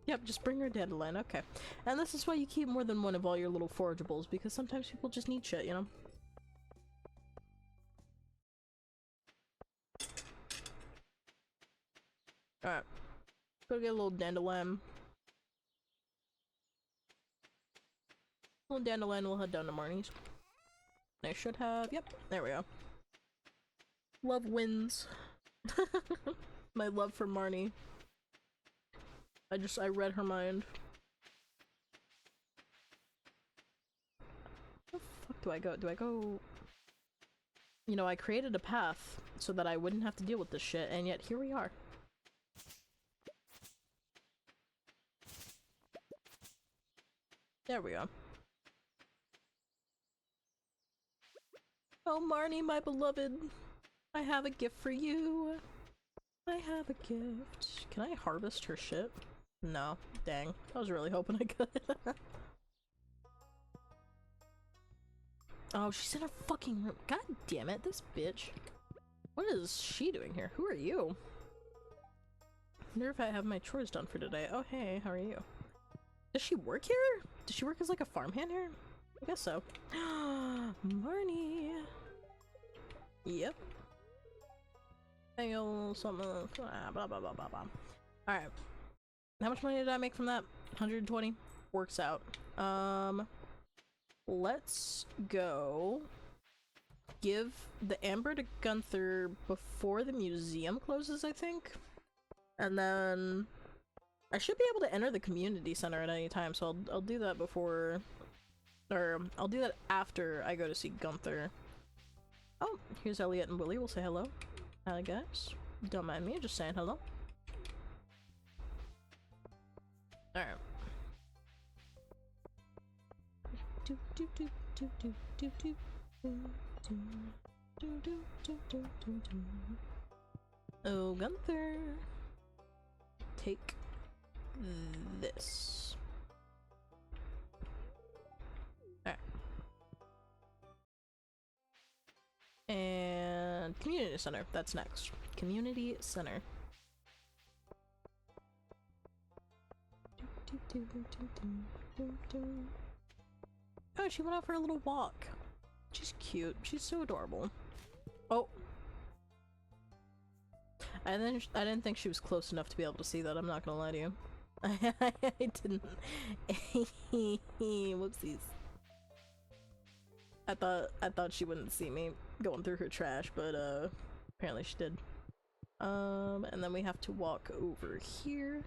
Yep, just bring her a dandelion, okay. And this is why you keep more than one of all your little forageables, because sometimes people just need shit, you know? Alright. Go get a little dandelion. Little dandelion, we'll head down to Marnie's. I should have, yep, there we go. Love wins. My love for Marnie. I read her mind. Where the fuck do I go? Do I go... You know, I created a path so that I wouldn't have to deal with this shit, and yet here we are. There we go. Oh, Marnie, my beloved. I have a gift for you. I have a gift. Can I harvest her shit? No. Dang. I was really hoping I could. Oh, she's in her fucking room. God damn it, this bitch. What is she doing here? Who are you? I wonder if I have my chores done for today. Oh, hey, how are you? Does she work here? Does she work as like a farmhand here? I guess so. Marnie. Yep. Fail something. Blah blah blah blah blah. Alright. How much money did I make from that? 120? Works out. Let's go give the amber to Gunther before the museum closes, I think. And then I should be able to enter the community center at any time, so I'll do that before, or I'll do that after I go to see Gunther. Oh, here's Elliot and Willie. We'll say hello. Hi guys. Don't mind me, just saying hello. Alright. Oh, Gunther. Take this. Alright. And community center, that's next. Community center. Oh, she went out for a little walk. She's cute. She's so adorable. Oh. I didn't think she was close enough to be able to see that, I'm not gonna lie to you. I didn't. Whoopsies. I thought she wouldn't see me going through her trash, but apparently she did. And then we have to walk over here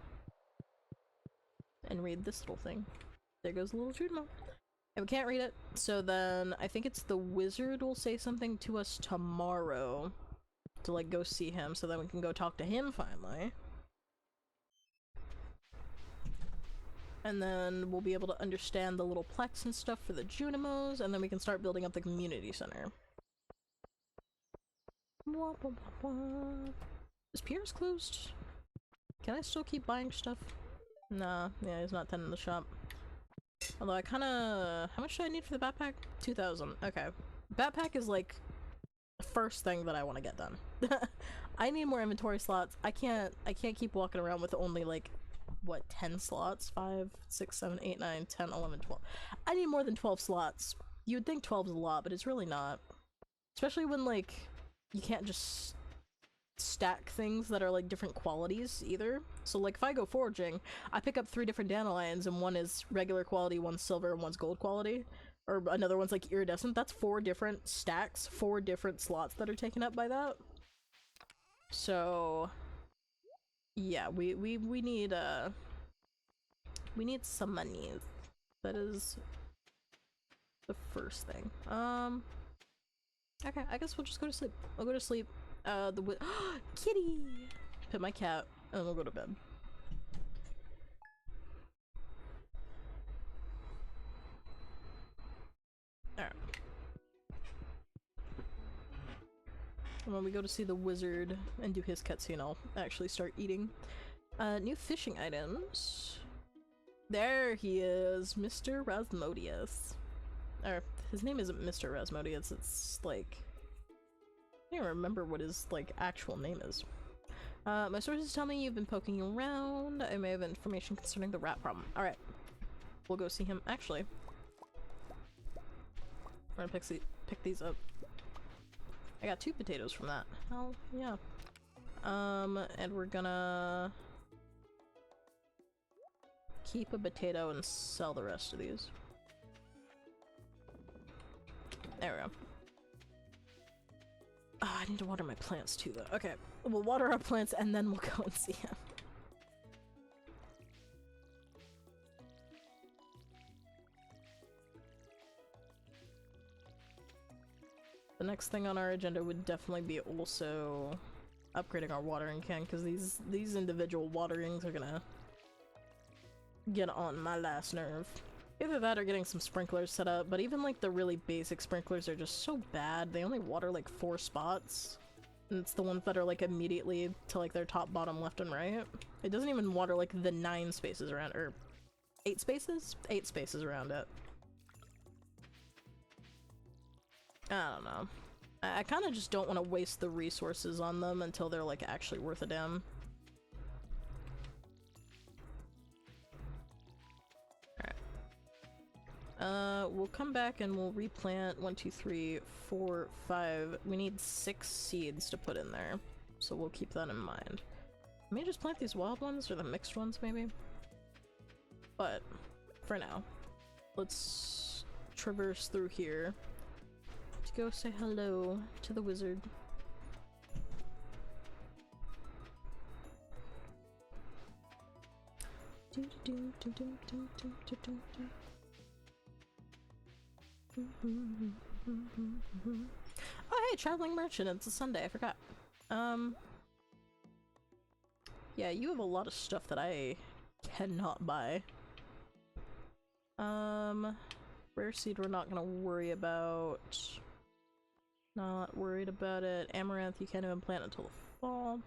and read this little thing. There goes the little judo. And we can't read it, so then I think it's the wizard will say something to us tomorrow to like go see him, so then we can go talk to him finally. And then we'll be able to understand the little plaques and stuff for the Junimos, and then we can start building up the community center. Is Pierre's closed? Can I still keep buying stuff? Nah, yeah, he's not tending the shop. Although I kinda... How much do I need for the backpack? 2,000. Okay. Backpack is like the first thing that I want to get done. I need more inventory slots. I can't keep walking around with only like, what, 10 slots? 5, 6, 7, 8, 9, 10, 11, 12. I need more than 12 slots. You would think 12 is a lot, but it's really not. Especially when like, you can't just stack things that are like different qualities either. So like if I go foraging, I pick up 3 different dandelions and one is regular quality, one's silver, and one's gold quality. Or another one's like iridescent. That's 4 different stacks, 4 different slots that are taken up by that. So yeah, we need some money. That is the first thing. Okay, I guess we'll just go to sleep. I'll go to sleep. Kitty! Pet my cat, and then we'll go to bed. Alright. And when we go to see the wizard and do his cutscene, I'll actually start eating. New fishing items. There he is, Mr. Rasmodius. Or, his name isn't Mr. Rasmodius, it's like... I don't even remember what his, like, actual name is. My sources tell me you've been poking around. I may have information concerning the rat problem. Alright. We'll go see him. Actually, we're gonna pick these up. I got 2 potatoes from that. Hell, yeah. And we're gonna keep a potato and sell the rest of these. There we go. Oh, I need to water my plants too, though. Okay, we'll water our plants and then we'll go and see him. The next thing on our agenda would definitely be also upgrading our watering can, because these individual waterings are gonna get on my last nerve. Either that or getting some sprinklers set up, but even like the really basic sprinklers are just so bad. They only water like 4 spots. And it's the ones that are like immediately to like their top, bottom, left, and right. It doesn't even water like the 9 spaces around, or 8 spaces? 8 spaces around it. I don't know. I kind of just don't want to waste the resources on them until they're like actually worth a damn. We'll come back and we'll replant 1, 2, 3, 4, 5. We need 6 seeds to put in there, so we'll keep that in mind. Let me just plant these wild ones or the mixed ones, maybe. But for now, let's traverse through here to go say hello to the wizard. Oh hey, traveling merchant, it's a Sunday, I forgot. Yeah, you have a lot of stuff that I cannot buy. Rare seed we're not gonna worry about. Not worried about it. Amaranth you can't even plant until the fall.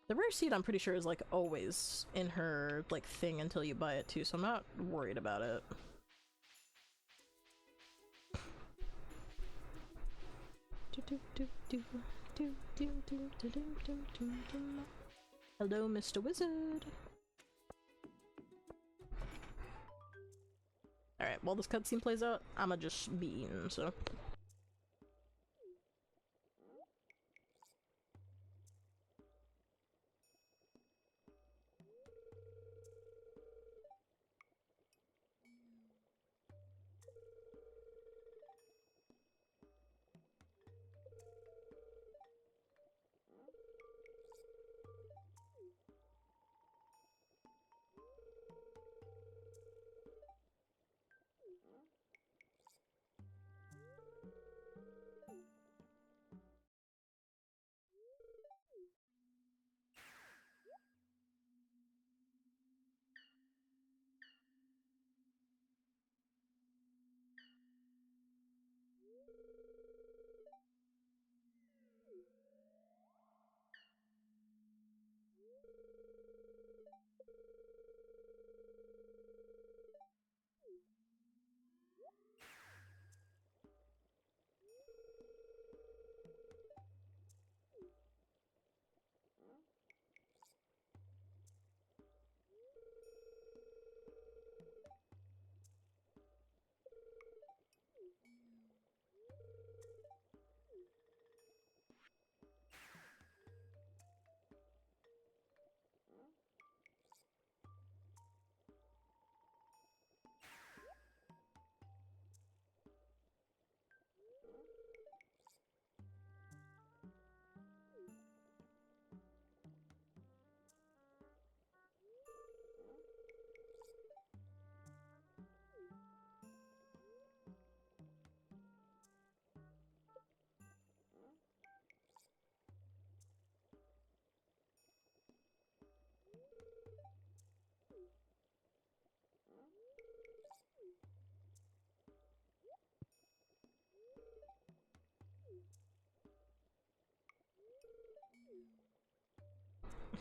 The rare seed I'm pretty sure is like always in her like thing until you buy it too, so I'm not worried about it. Hello, Mr. Wizard. Alright, while this cutscene plays out, I'ma just be eating, so.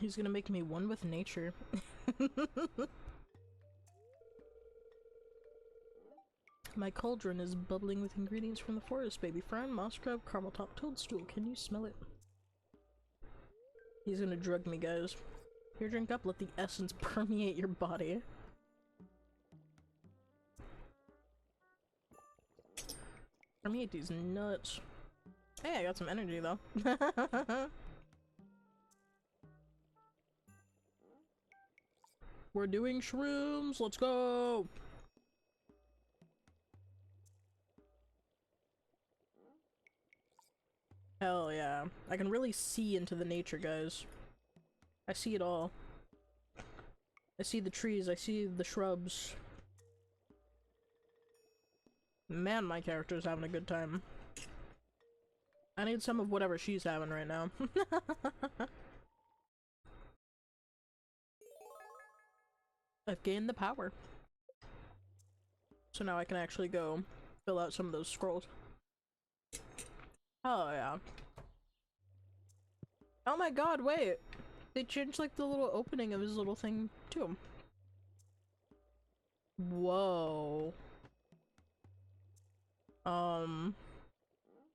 He's gonna make me one with nature. My cauldron is bubbling with ingredients from the forest. Baby fern, moss grub, caramel top toadstool. Can you smell it? He's gonna drug me, guys. Here, drink up. Let the essence permeate your body. Permeate these nuts. Hey, I got some energy though. We're doing shrooms. Let's go. Hell yeah. I can really see into the nature, guys. I see it all. I see the trees, I see the shrubs. Man, my character's having a good time. I need some of whatever she's having right now. I've gained the power. So now I can actually go fill out some of those scrolls. Oh yeah. Oh my god, wait! They changed like the little opening of his little thing too. Whoa.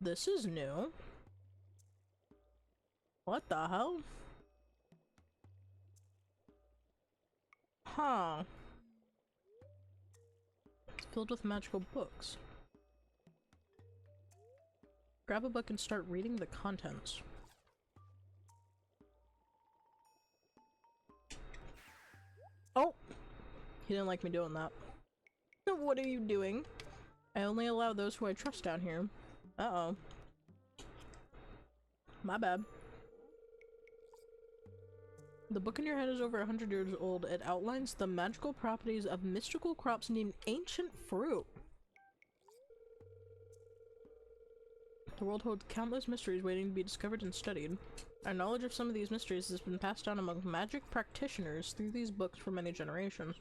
This is new. What the hell? Huh. It's filled with magical books. Grab a book and start reading the contents. Oh! He didn't like me doing that. What are you doing? I only allow those who I trust down here. Uh-oh. My bad. The book in your head is over 100 years old. It outlines the magical properties of mystical crops named ancient fruit. The world holds countless mysteries waiting to be discovered and studied. Our knowledge of some of these mysteries has been passed down among magic practitioners through these books for many generations.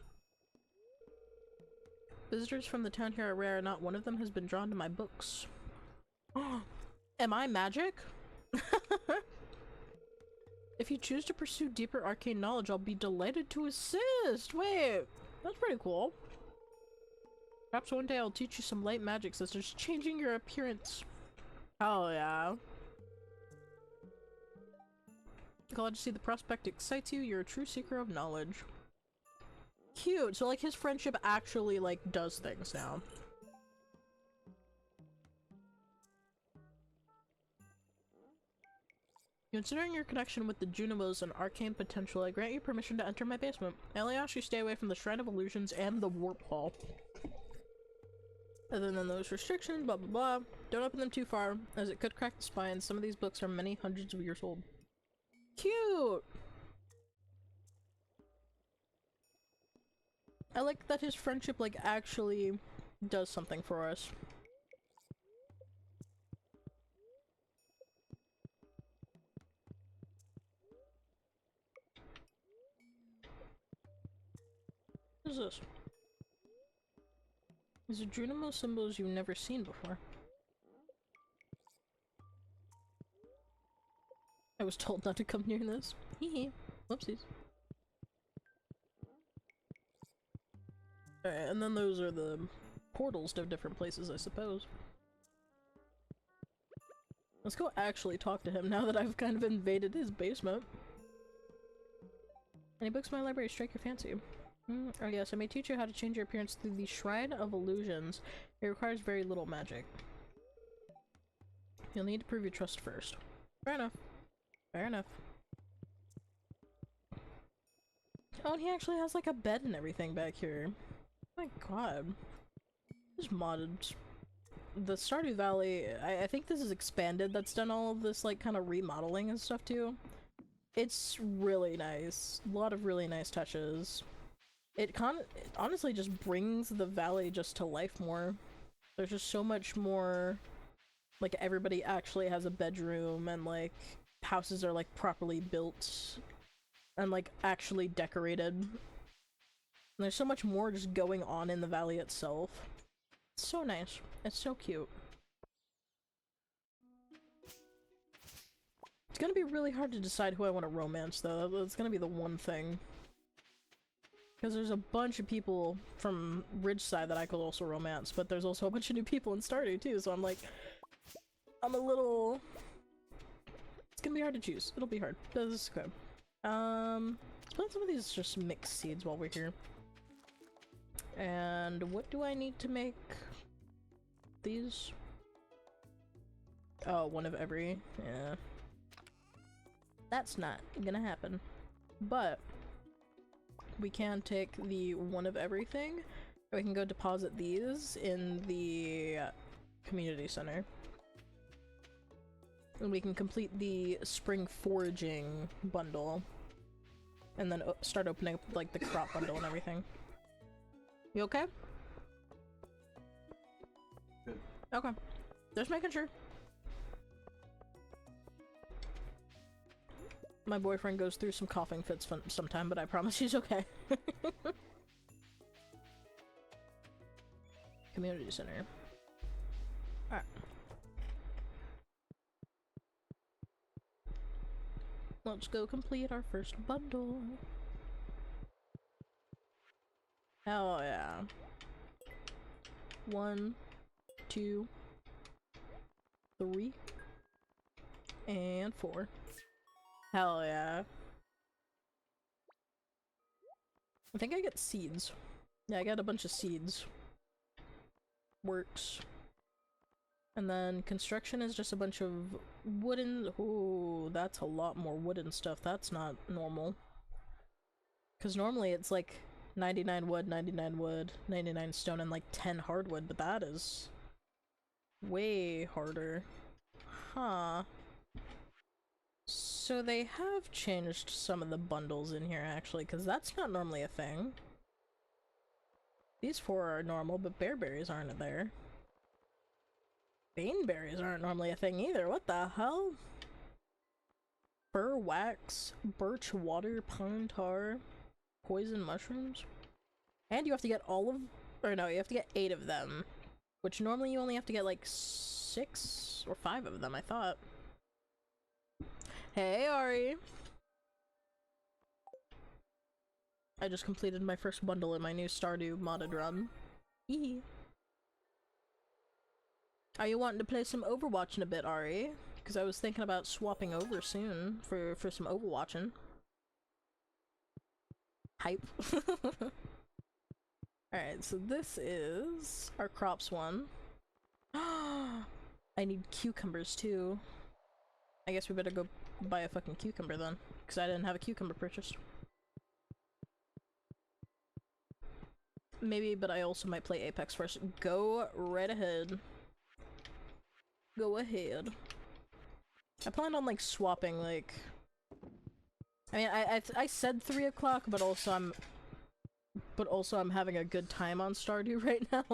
Visitors from the town here are rare, not one of them has been drawn to my books. Am I magic? If you choose to pursue deeper arcane knowledge, I'll be delighted to assist! Wait, that's pretty cool. Perhaps one day I'll teach you some light magic such as changing your appearance. Oh yeah. Glad to see the prospect excites you. You're a true seeker of knowledge. Cute. So like his friendship actually like does things now. Considering your connection with the Junimos and arcane potential, I grant you permission to enter my basement. I only ask you stay away from the Shrine of Illusions and the Warp Hall. Other than those restrictions, blah blah blah. Don't open them too far, as it could crack the spine. Some of these books are many hundreds of years old. Cute! I like that his friendship, like, actually does something for us. What is this? These are Junimo symbols you've never seen before. I was told not to come near this. Hehe. Whoopsies. Alright, and then those are the portals to different places, I suppose. Let's go actually talk to him now that I've kind of invaded his basement. Any books in my library strike your fancy? Oh yes, I may teach you how to change your appearance through the Shrine of Illusions. It requires very little magic. You'll need to prove your trust first. Fair enough. Fair enough. Oh, and he actually has like a bed and everything back here. Oh my god. This modded. The Stardew Valley, I think this is expanded that's done all of this like kind of remodeling and stuff too. It's really nice. A lot of really nice touches. It honestly just brings the valley just to life more. There's just so much more, like everybody actually has a bedroom and like houses are like properly built and like actually decorated. And there's so much more just going on in the valley itself. It's so nice. It's so cute. gonna be really hard to decide who I want to romance, though. That's gonna be the one thing. Because there's a bunch of people from Ridgeside that I could also romance, but there's also a bunch of new people in Stardew, too, so I'm like... I'm a little... It's gonna be hard to choose. It'll be hard. But this is okay. Let's plant some of these just mixed seeds while we're here. And what do I need to make these? Oh, one of every. Yeah. That's not gonna happen. But we can take the one of everything. We can go deposit these in the community center. And we can complete the spring foraging bundle. And then start opening up like the crop bundle and everything. You okay? Good. Okay. Just making sure. My boyfriend goes through some coughing fits sometime, but I promise he's okay. Community center. Alright. Let's go complete our first bundle. Hell yeah. 1, 2, 3, and 4. Hell yeah. I think I get seeds. Yeah, I got a bunch of seeds. Works. And then construction is just a bunch of wooden— ooh, that's a lot more wooden stuff. That's not normal. Because normally it's like 99 wood, 99 stone, and like 10 hardwood, but that is way harder. Huh. So they have changed some of the bundles in here actually, because that's not normally a thing. These 4 are normal, but bearberries aren't there. Baneberries aren't normally a thing either. What the hell? Fir wax, birch water, pine tar, poison mushrooms. And you have to get all of— or no, you have to get 8 of them. Which normally you only have to get like 6 or 5 of them, I thought. Hey, Ari! I just completed my first bundle in my new Stardew modded run. Hee. Are you wanting to play some Overwatch in a bit, Ari? Because I was thinking about swapping over soon for some Overwatching. Hype. Alright, so this is our crops one. I need cucumbers too. I guess we better go buy a fucking cucumber then, because I didn't have a cucumber purchased. Maybe, but I also might play Apex first. Go right ahead. Go ahead. I planned on like swapping like— I mean, I said 3 o'clock, but also I'm having a good time on Stardew right now.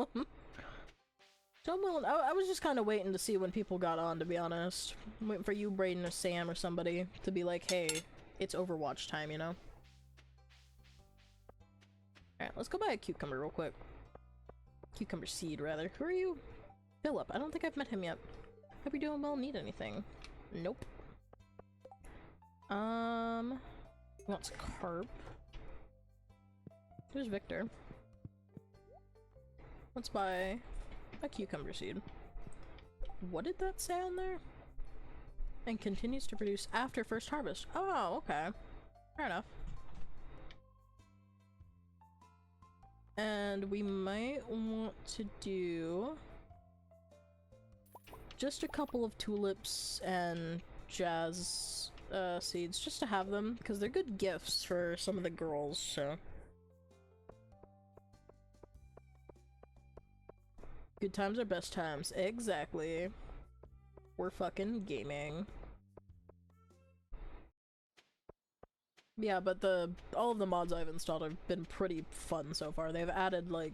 So I'm willing— I was just kind of waiting to see when people got on, to be honest. I'm waiting for you, Brayden, or Sam, or somebody to be like, hey, it's Overwatch time, you know? Alright, let's go buy a cucumber real quick. Cucumber seed, rather. Who are you? Philip. I don't think I've met him yet. Hope you're doing well. Need anything? Nope. Wants carp. Who's Victor? Let's buy a cucumber seed. What did that say on there? And continues to produce after first harvest. Oh, okay. Fair enough. And we might want to do just a couple of tulips and jazz seeds, just to have them, because they're good gifts for some of the girls, so. Good times are best times. Exactly. We're fucking gaming. Yeah, but all of the mods I've installed have been pretty fun so far. They've added, like,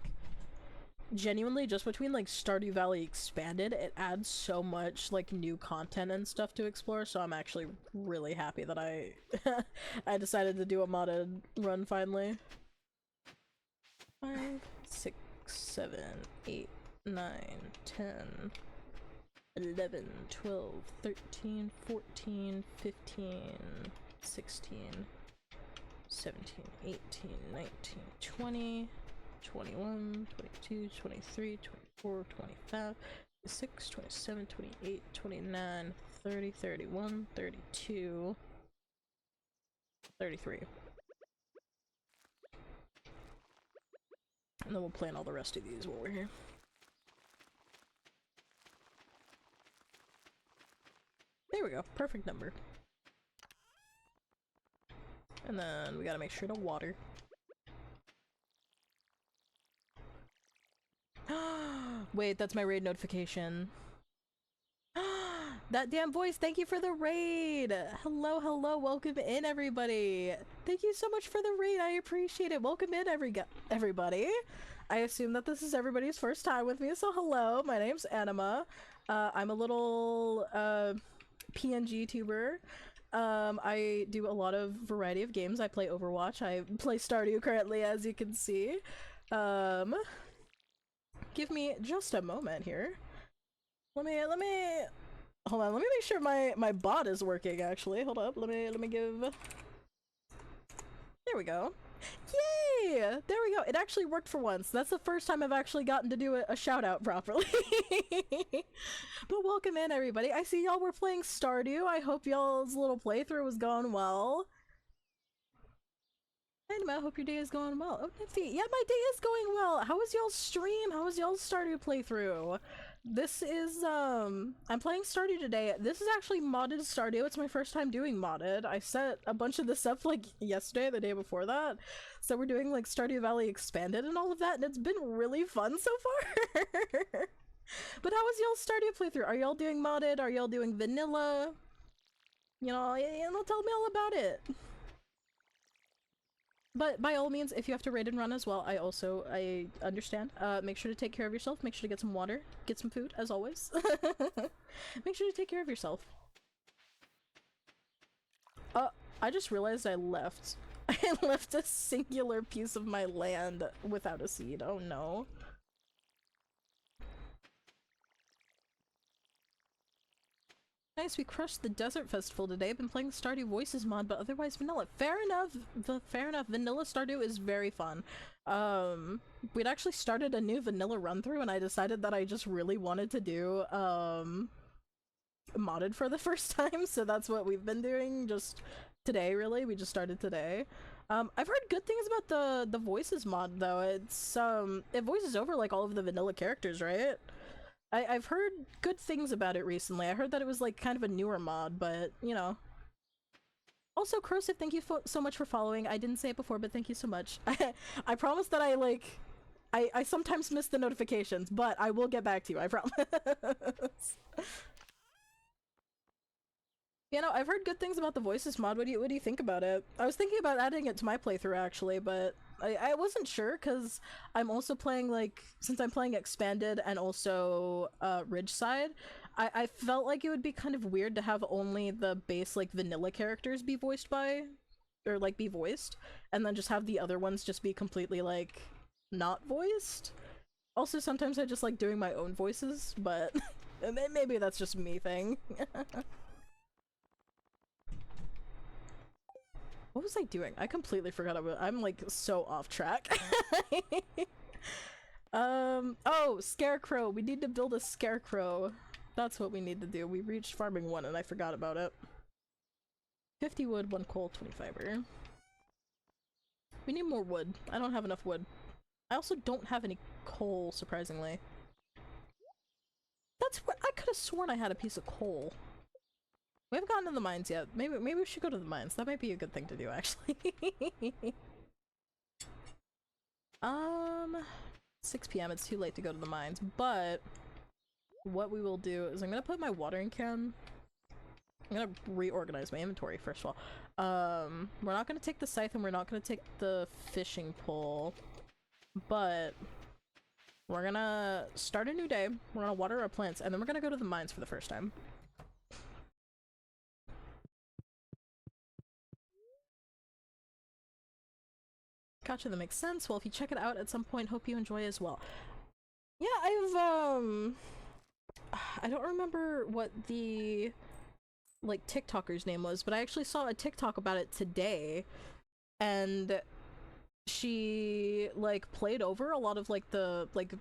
genuinely, just between, like, Stardew Valley Expanded, it adds so much, like, new content and stuff to explore, so I'm actually really happy that I I decided to do a modded run finally. 5, 6, 7, 8, 9, 10. 11, 12, 13, 14, 15, 16, 17, 18, 19, 20, 21, 22, 23, 24, 25, 26, 27, 28, 29, 30, 31, 32, 33. And then we'll plan all the rest of these while we're here. There we go. Perfect number. And then we gotta make sure to water. Wait, that's my raid notification. That damn voice, thank you for the raid! Hello, hello, welcome in everybody! Thank you so much for the raid, I appreciate it. Welcome in everybody. I assume that this is everybody's first time with me, so hello, my name's Anima. I'm a little PNG tuber. I do a lot of variety of games. I play Overwatch, I play Stardew currently, as you can see. Give me just a moment here. Let me hold on, let me make sure my bot is working actually. Hold up, let me give. There we go. Yay! There we go. It actually worked for once. That's the first time I've actually gotten to do a shout out properly. But welcome in everybody. I see y'all were playing Stardew. I hope y'all's little playthrough was going well. I hope your day is going well. Oh, Nifty. Yeah, my day is going well. How was y'all's stream? How was y'all's Stardew playthrough? This is, I'm playing Stardew today. This is actually modded Stardew. It's my first time doing modded. I set a bunch of this up, like, yesterday, the day before that. So we're doing, like, Stardew Valley Expanded and all of that, and it's been really fun so far! But how was y'all's Stardew playthrough? Are y'all doing modded? Are y'all doing vanilla? You know, tell me all about it. But by all means, if you have to raid and run as well, I understand. Make sure to take care of yourself. Make sure to get some water. Get some food, as always. Make sure to take care of yourself. I just realized I left. I left a singular piece of my land without a seed. Oh no. Nice, we crushed the Desert Festival today. I've been playing the Stardew Voices mod, but otherwise vanilla. Fair enough. Fair enough. Vanilla Stardew is very fun. We'd actually started a new vanilla run-through, and I decided that I just really wanted to do, modded for the first time, so that's what we've been doing just today, really. We just started today. I've heard good things about the Voices mod, though. It's, it voices over, like, all of the vanilla characters, right? I've heard good things about it recently. I heard that it was like kind of a newer mod, but you know. Also, Crosive, thank you so much for following. I didn't say it before, but thank you so much. I promise that I sometimes miss the notifications, but I will get back to you, I promise. You know, I've heard good things about the Voices mod. What do you think about it? I was thinking about adding it to my playthrough actually, but I wasn't sure because I'm also playing, like, since I'm playing Expanded and also Ridgeside, I felt like it would be kind of weird to have only the base, like, vanilla characters be voiced by, or like be voiced, and then just have the other ones just be completely, like, not voiced. Also, sometimes I just like doing my own voices, but maybe that's just me thing. What was I doing? I completely forgot about it. I'm like so off track. Oh, scarecrow. We need to build a scarecrow. That's what we need to do. We reached farming 1 and I forgot about it. 50 wood, 1 coal, 20 fiber. We need more wood. I don't have enough wood. I also don't have any coal, surprisingly. That's what I could have sworn I had a piece of coal. We haven't gotten to the mines yet. Maybe we should go to the mines. That might be a good thing to do, actually. 6 p.m. It's too late to go to the mines, but what we will do is I'm gonna put my watering can. I'm gonna reorganize my inventory first of all. We're not gonna take the scythe and we're not gonna take the fishing pole, but we're gonna start a new day. We're gonna water our plants and then we're gonna go to the mines for the first time. Gotcha, that makes sense. Well, if you check it out at some point, hope you enjoy as well. Yeah, I don't remember what the like TikToker's name was, but I actually saw a TikTok about it today, and she like played over a lot of like the like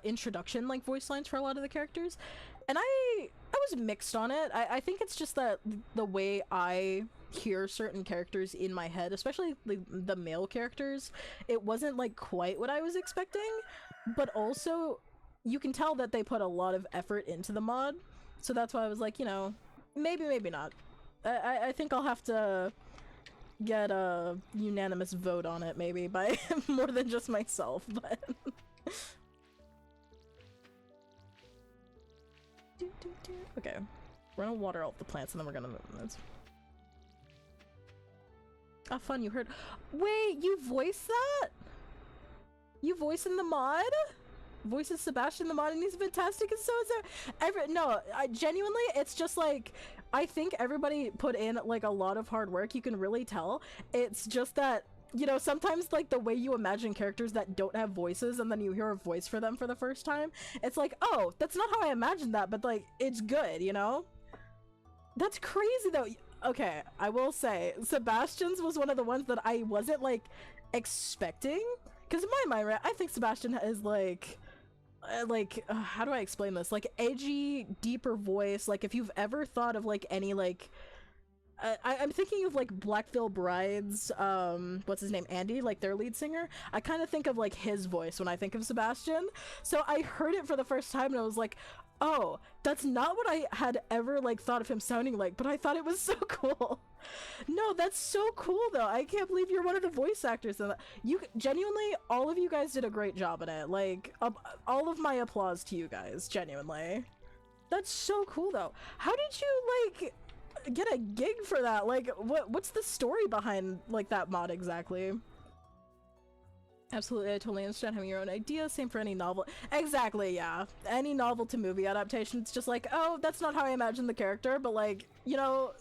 introduction like voice lines for a lot of the characters, and I was mixed on it. I think it's just that the way I hear certain characters in my head, especially the male characters, it wasn't like quite what I was expecting, but also you can tell that they put a lot of effort into the mod, so that's why I was like, you know, maybe not. I think I'll have to get a unanimous vote on it, maybe, by more than just myself, but... Okay, we're gonna water all the plants and then we're gonna move them. Ah, fun, you heard- Wait, you voiced that? You voiced in the mod? Voices Sebastian the mod, and he's fantastic, and so is there. No, I genuinely, it's just like, I think everybody put in like a lot of hard work. You can really tell. It's just that, you know, sometimes like the way you imagine characters that don't have voices, and then you hear a voice for them for the first time, it's like, oh, that's not how I imagined that, but like, it's good, you know? That's crazy though. Okay, I will say, Sebastian's was one of the ones that I wasn't like expecting, because in my mind, I think Sebastian is like how do I explain this? Like edgy, deeper voice. Like if you've ever thought of like any like I'm thinking of like Black Veil Bride's what's his name, Andy, like their lead singer. I kind of think of like his voice when I think of Sebastian. So I heard it for the first time and I was like, oh, that's not what I had ever like thought of him sounding like, but I thought it was so cool. No, that's so cool though. I can't believe you're one of the voice actors in that. You genuinely, all of you guys did a great job in it. Like all of my applause to you guys, genuinely. That's so cool though. How did you like get a gig for that? Like what's the story behind like that mod exactly? Absolutely, I totally understand having your own idea. Same for any novel. Exactly, yeah. Any novel to movie adaptation, it's just like, oh, that's not how I imagined the character, but like, you know,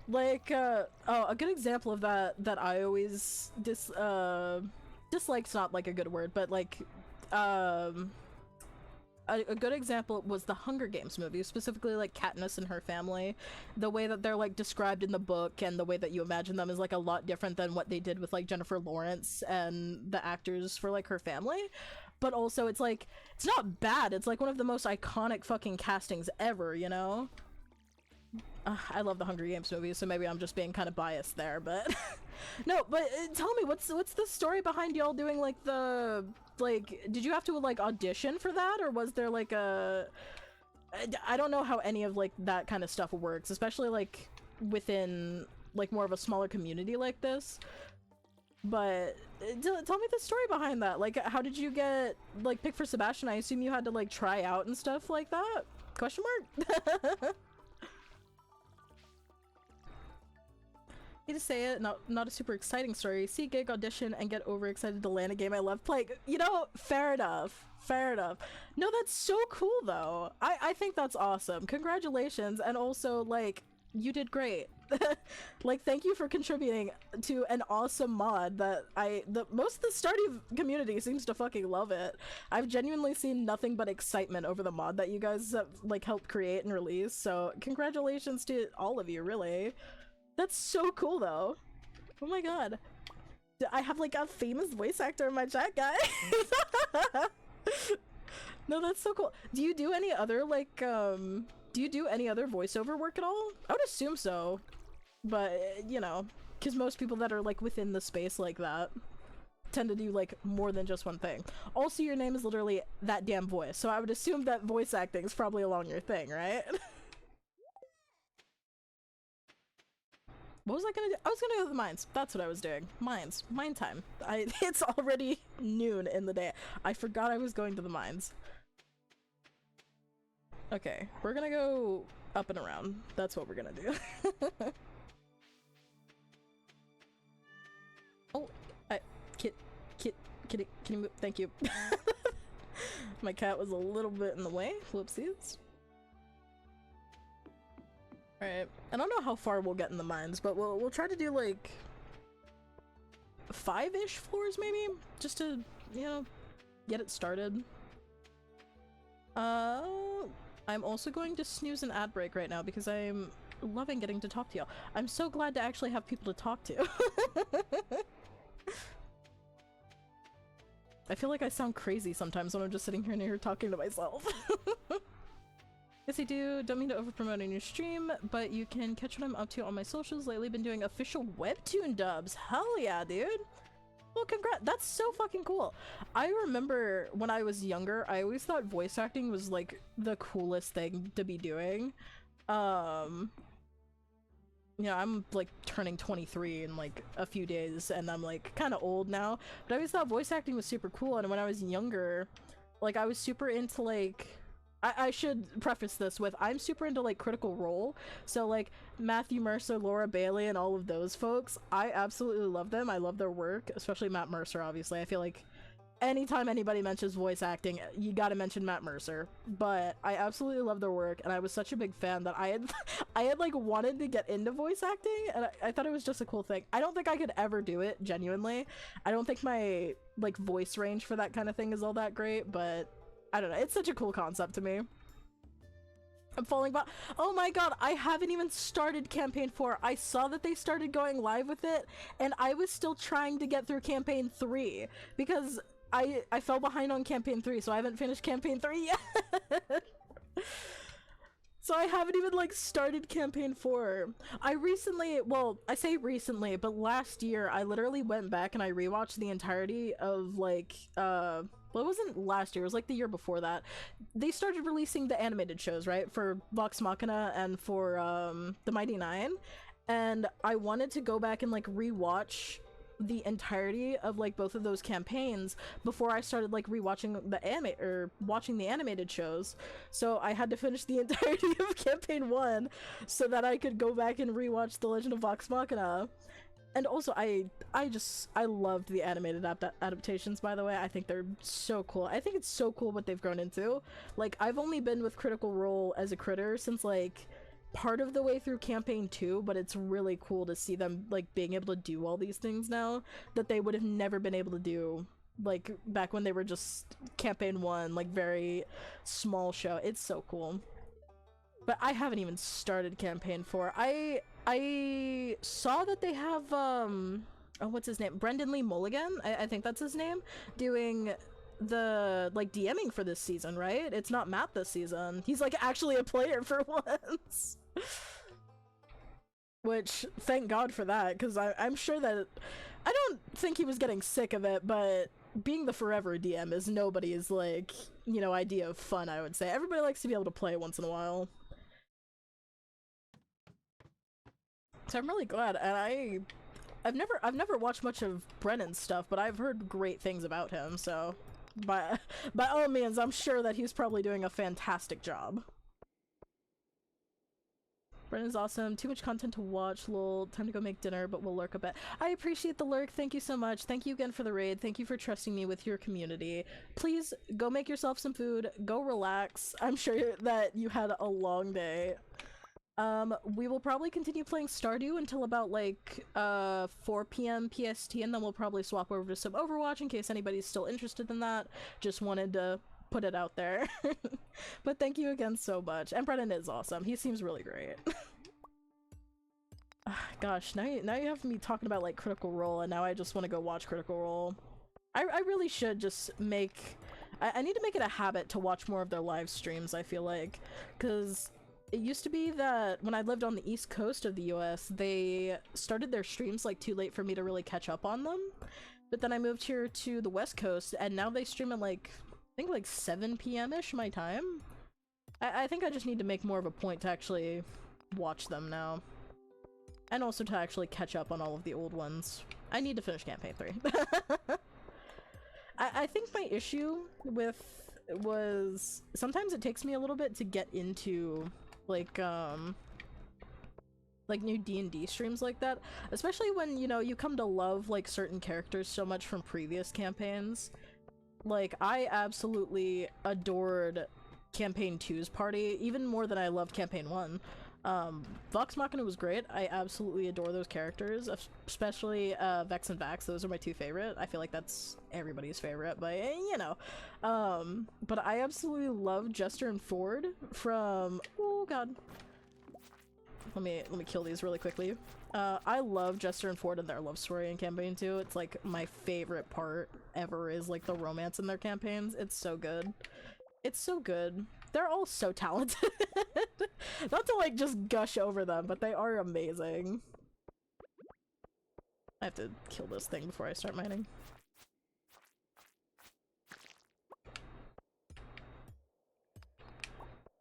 like, oh, a good example of that I always dislike's not like a good word, but like, a good example was the Hunger Games movie, specifically like Katniss and her family. The way that they're like described in the book and the way that you imagine them is like a lot different than what they did with like Jennifer Lawrence and the actors for like her family. But also it's like, it's not bad, it's like one of the most iconic fucking castings ever, you know? I love the Hunger Games movies, so maybe I'm just being kind of biased there, but no, but tell me, what's the story behind y'all doing like the, like, did you have to like audition for that, or was there like a, I don't know how any of like that kind of stuff works, especially like within like more of a smaller community like this, but tell me the story behind that. Like, how did you get like picked for Sebastian? I assume you had to like try out and stuff like that? Question mark? To say it, not a super exciting story. See gig, audition, and get overexcited to land a game I love playing. You know, fair enough. Fair enough. No, that's so cool though. I think that's awesome. Congratulations, and also like you did great. Like, thank you for contributing to an awesome mod that most of the Stardew community seems to fucking love it. I've genuinely seen nothing but excitement over the mod that you guys have like helped create and release. So congratulations to all of you, really. That's so cool though. Oh my god. I have like a famous voice actor in my chat, guys. No, that's so cool. Do you do any other like do you do any other voiceover work at all? I would assume so. But you know, because most people that are like within the space like that tend to do like more than just one thing. Also, your name is literally that damn voice, so I would assume that voice acting is probably along your thing, right? What was I gonna do? I was gonna go to the mines. That's what I was doing. Mines. Mine time. It's already noon in the day. I forgot I was going to the mines. Okay, we're gonna go up and around. That's what we're gonna do. Oh, kitty, can you move? Thank you. My cat was a little bit in the way. Whoopsies. Alright, I don't know how far we'll get in the mines, but we'll try to do like 5-ish floors maybe, just to, you know, get it started. I'm also going to snooze an ad break right now because I'm loving getting to talk to y'all. I'm so glad to actually have people to talk to. I feel like I sound crazy sometimes when I'm just sitting here talking to myself. Yes, I do. Don't mean to overpromote in your stream, but you can catch what I'm up to on my socials. Lately been doing official webtoon dubs. Hell yeah, dude. Well, congrats. That's so fucking cool. I remember when I was younger, I always thought voice acting was like the coolest thing to be doing. You know, I'm like turning 23 in like a few days and I'm like kind of old now, but I always thought voice acting was super cool. And when I was younger, like I was super into like, I should preface this with I'm super into like Critical Role, so like Matthew Mercer, Laura Bailey, and all of those folks. I absolutely love them. I love their work, especially Matt Mercer. Obviously, I feel like anytime anybody mentions voice acting, you gotta mention Matt Mercer. But I absolutely love their work, and I was such a big fan that I had like wanted to get into voice acting, and I thought it was just a cool thing. I don't think I could ever do it, genuinely. I don't think my like voice range for that kind of thing is all that great, but I don't know, it's such a cool concept to me. I'm falling back. Oh my god, I haven't even started campaign 4. I saw that they started going live with it, and I was still trying to get through campaign 3 because I fell behind on campaign 3, so I haven't finished campaign 3 yet. So I haven't even like started campaign 4. I recently, well, I say recently, but last year I literally went back and I rewatched the entirety of like well, it wasn't last year, it was like the year before that. They started releasing the animated shows, right? For Vox Machina and for The Mighty Nine. And I wanted to go back and like rewatch the entirety of like both of those campaigns before I started like rewatching the watching the animated shows. So I had to finish the entirety of campaign 1 so that I could go back and rewatch The Legend of Vox Machina. And also I loved the animated adaptations, by the way. I think they're so cool. I think it's so cool what they've grown into. Like, I've only been with Critical Role as a critter since like part of the way through campaign 2, but it's really cool to see them like being able to do all these things now that they would have never been able to do like back when they were just campaign 1, like very small show. It's so cool. But I haven't even started campaign 4. I saw that they have oh, what's his name? Brendan Lee Mulligan, I think that's his name, doing the like DMing for this season, right? It's not Matt this season. He's like actually a player for once. Which, thank God for that, because I'm sure that I don't think he was getting sick of it, but being the forever DM is nobody's like, you know, idea of fun, I would say. Everybody likes to be able to play once in a while. So I'm really glad, and I've never watched much of Brennan's stuff, but I've heard great things about him, so by all means, I'm sure that he's probably doing a fantastic job. Brennan's awesome. Too much content to watch, lol. Time to go make dinner, but we'll lurk a bit. I appreciate the lurk. Thank you so much. Thank you again for the raid. Thank you for trusting me with your community. Please go make yourself some food. Go relax. I'm sure that you had a long day. We will probably continue playing Stardew until about like 4 p.m. PST, and then we'll probably swap over to some Overwatch in case anybody's still interested in that. Just wanted to put it out there. But thank you again so much. And Brennan is awesome. He seems really great. Gosh, now you have me talking about like Critical Role, and now I just want to go watch Critical Role. I really should just make... I need to make it a habit to watch more of their live streams, I feel like. Because it used to be that when I lived on the East Coast of the US, they started their streams like too late for me to really catch up on them. But then I moved here to the West Coast, and now they stream at like, I think like 7 p.m.-ish my time. I think I just need to make more of a point to actually watch them now. And also to actually catch up on all of the old ones. I need to finish campaign 3. I think my issue with was sometimes it takes me a little bit to get into like new D&D streams like that, especially when, you know, you come to love like certain characters so much from previous campaigns. Like, I absolutely adored campaign 2's party even more than I loved campaign 1. Vox Machina was great. I absolutely adore those characters, especially Vex and Vax. Those are my two favorite. I feel like that's everybody's favorite, but you know. But I absolutely love Jester and Ford from, oh god. Let me kill these really quickly. I love Jester and Ford and their love story in campaign 2. It's like my favorite part ever is like the romance in their campaigns. It's so good. It's so good. They're all so talented. Not to like just gush over them, but they are amazing. I have to kill this thing before I start mining.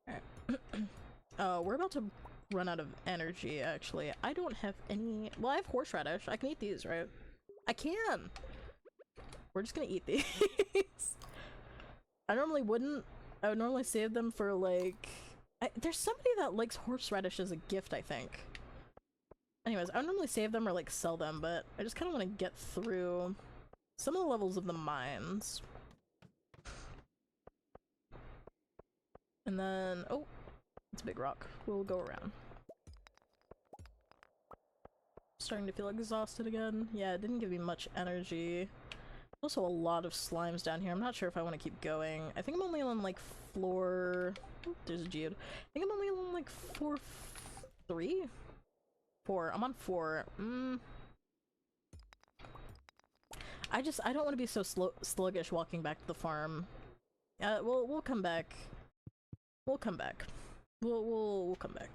Alright. We're about to run out of energy, actually. I don't have any— well, I have horseradish. I can eat these, right? I can! We're just gonna eat these. I normally wouldn't. I would normally save them for, like— there's somebody that likes horseradish as a gift, I think. Anyways, I would normally save them or, like, sell them, but I just kind of want to get through some of the levels of the mines. And then— oh! It's a big rock. We'll go around. Starting to feel exhausted again. Yeah, it didn't give me much energy. Also a lot of slimes down here. I'm not sure if I want to keep going. I think I'm only on like floor— oh, there's a geode. I think I'm only on like floor 3? 4. I'm on 4. I don't want to be so sluggish walking back to the farm. We'll come back. We'll come back. We'll come back.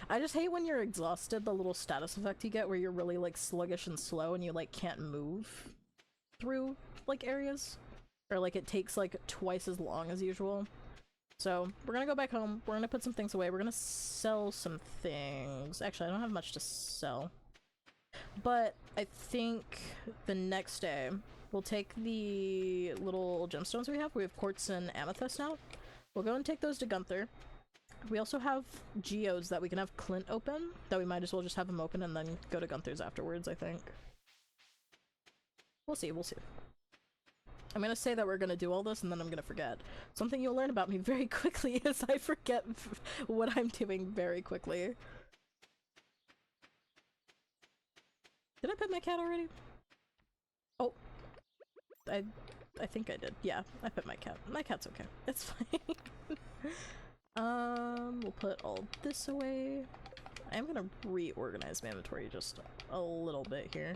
I just hate when you're exhausted, the little status effect you get where you're really like sluggish and slow and you like can't move through like areas. Or like it takes like twice as long as usual. So we're gonna go back home, we're gonna put some things away, we're gonna sell some things. Actually, I don't have much to sell. But I think the next day we'll take the little gemstones we have quartz and amethyst now. We'll go and take those to Gunther. We also have geodes that we can have Clint open, that we might as well just have him open and then go to Gunther's afterwards, I think. We'll see, we'll see. I'm gonna say that we're gonna do all this and then I'm gonna forget. Something you'll learn about me very quickly is I forget what I'm doing very quickly. Did I pet my cat already? Oh. I think I did. Yeah, I pet my cat. My cat's okay. It's fine. We'll put all this away. I am gonna reorganize my inventory just a little bit here.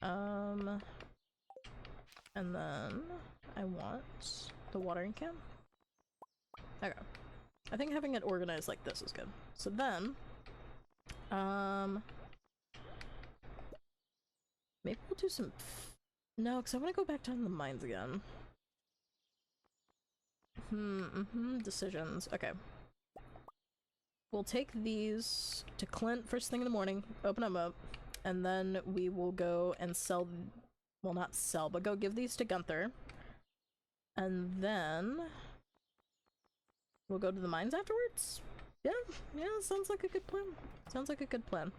And then I want the watering can. Okay. I think having it organized like this is good. So then, maybe we'll do some— no, because I want to go back down to the mines again. Decisions. Okay. We'll take these to Clint first thing in the morning, open them up, and then we will go and sell— well, not sell, but go give these to Gunther. And then we'll go to the mines afterwards? Yeah, sounds like a good plan. Sounds like a good plan.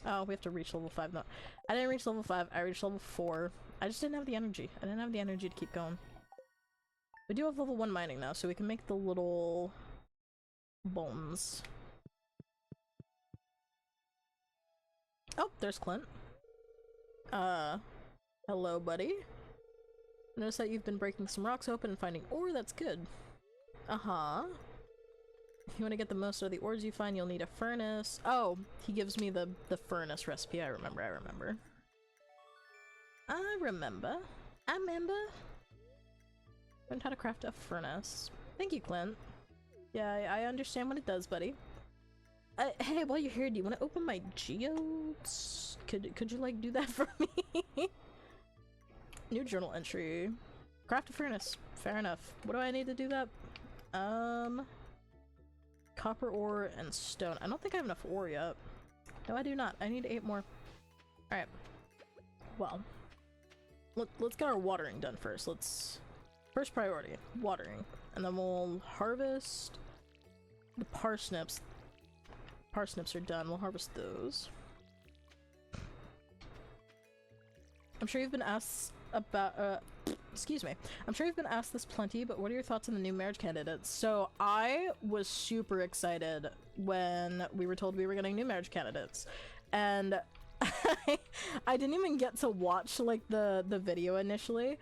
Oh, we have to reach level 5 now. I didn't reach level 5, I reached level 4. I just didn't have the energy. I didn't have the energy to keep going. We do have level 1 mining now, so we can make the little bones. Oh, there's Clint. Hello, buddy. Notice that you've been breaking some rocks open and finding ore, that's good. Uh-huh. If you want to get the most out of the ores you find, you'll need a furnace. Oh, he gives me the furnace recipe. I remember. Learned how to craft a furnace. Thank you, Clint. Yeah, I understand what it does, buddy. Hey, while you're here, do you want to open my geodes? Could you like do that for me? New journal entry. Craft a furnace. Fair enough. What do I need to do that? Copper ore and stone. I don't think I have enough ore yet. No, I do not. I need 8 more. Alright. Well. Let's get our watering done first. First priority, watering. And then we'll harvest the parsnips. Parsnips are done. We'll harvest those. I'm sure you've been about, excuse me. I'm sure you've been asked this plenty, but what are your thoughts on the new marriage candidates? So I was super excited when we were told we were getting new marriage candidates. And I didn't even get to watch, like, the video initially.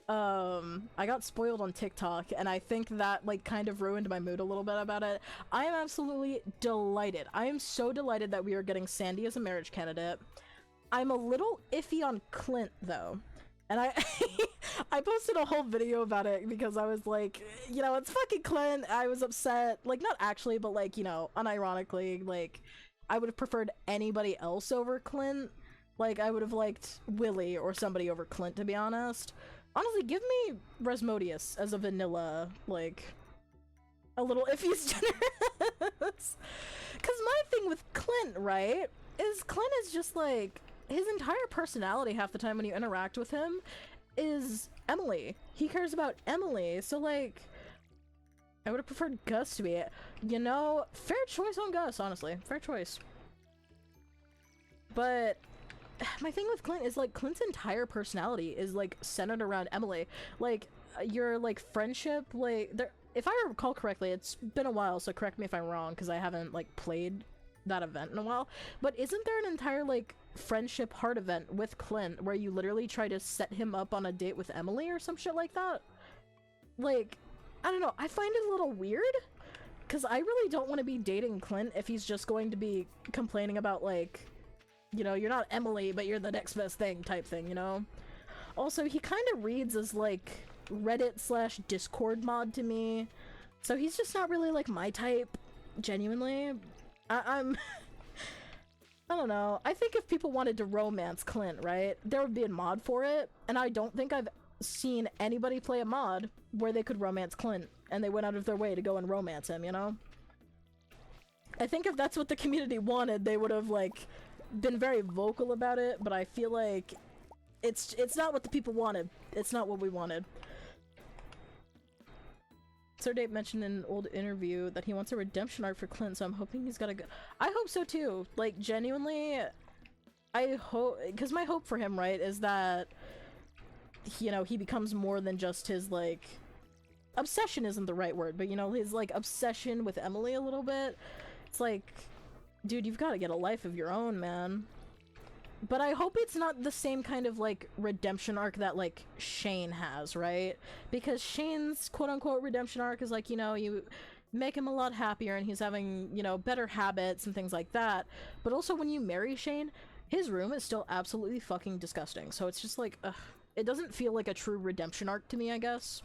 I got spoiled on TikTok, and I think that, like, kind of ruined my mood a little bit about it. I am absolutely delighted. I am so delighted that we are getting Sandy as a marriage candidate. I'm a little iffy on Clint, though. And I I posted a whole video about it because I was like, you know, it's fucking Clint. I was upset. Like, not actually, but, like, you know, unironically, like, I would have preferred anybody else over Clint. Like, I would have liked Willie or somebody over Clint, to be honest. Honestly, give me Resmodius as a vanilla, like, a little iffy's generous. Because my thing with Clint, right, is Clint is just, like, his entire personality half the time when you interact with him is Emily. He cares about Emily, so, like, I would have preferred Gus to be it. You know, fair choice on Gus, honestly. Fair choice. But my thing with Clint is, like, Clint's entire personality is, like, centered around Emily. Like, your, like, friendship, like, there, if I recall correctly, it's been a while, so correct me if I'm wrong, because I haven't, like, played that event in a while, but isn't there an entire, like, friendship heart event with Clint where you literally try to set him up on a date with Emily or some shit like that? Like, I don't know, I find it a little weird, because I really don't want to be dating Clint if he's just going to be complaining about, like, you know, you're not Emily, but you're the next best thing type thing, you know? Also, he kind of reads as, like, Reddit/Discord mod to me, so he's just not really, like, my type, genuinely. I'm I don't know. I think if people wanted to romance Clint, right, there would be a mod for it, and I don't think I've seen anybody play a mod where they could romance Clint, and they went out of their way to go and romance him, you know? I think if that's what the community wanted, they would have, like, been very vocal about it, but I feel like it's not what the people wanted. It's not what we wanted. Sir mentioned in an old interview that he wants a redemption arc for Clint, so I'm hoping he's got a good— I hope so too. Like, genuinely, I hope— because my hope for him, right, is that, you know, he becomes more than just his, like— obsession isn't the right word, but, you know, his, like, obsession with Emily a little bit. It's like, dude, you've got to get a life of your own, man. But I hope it's not the same kind of, like, redemption arc that, like, Shane has, right? Because Shane's quote-unquote redemption arc is, like, you know, you make him a lot happier and he's having, you know, better habits and things like that. But also when you marry Shane, his room is still absolutely fucking disgusting. So it's just like, ugh. It doesn't feel like a true redemption arc to me, I guess.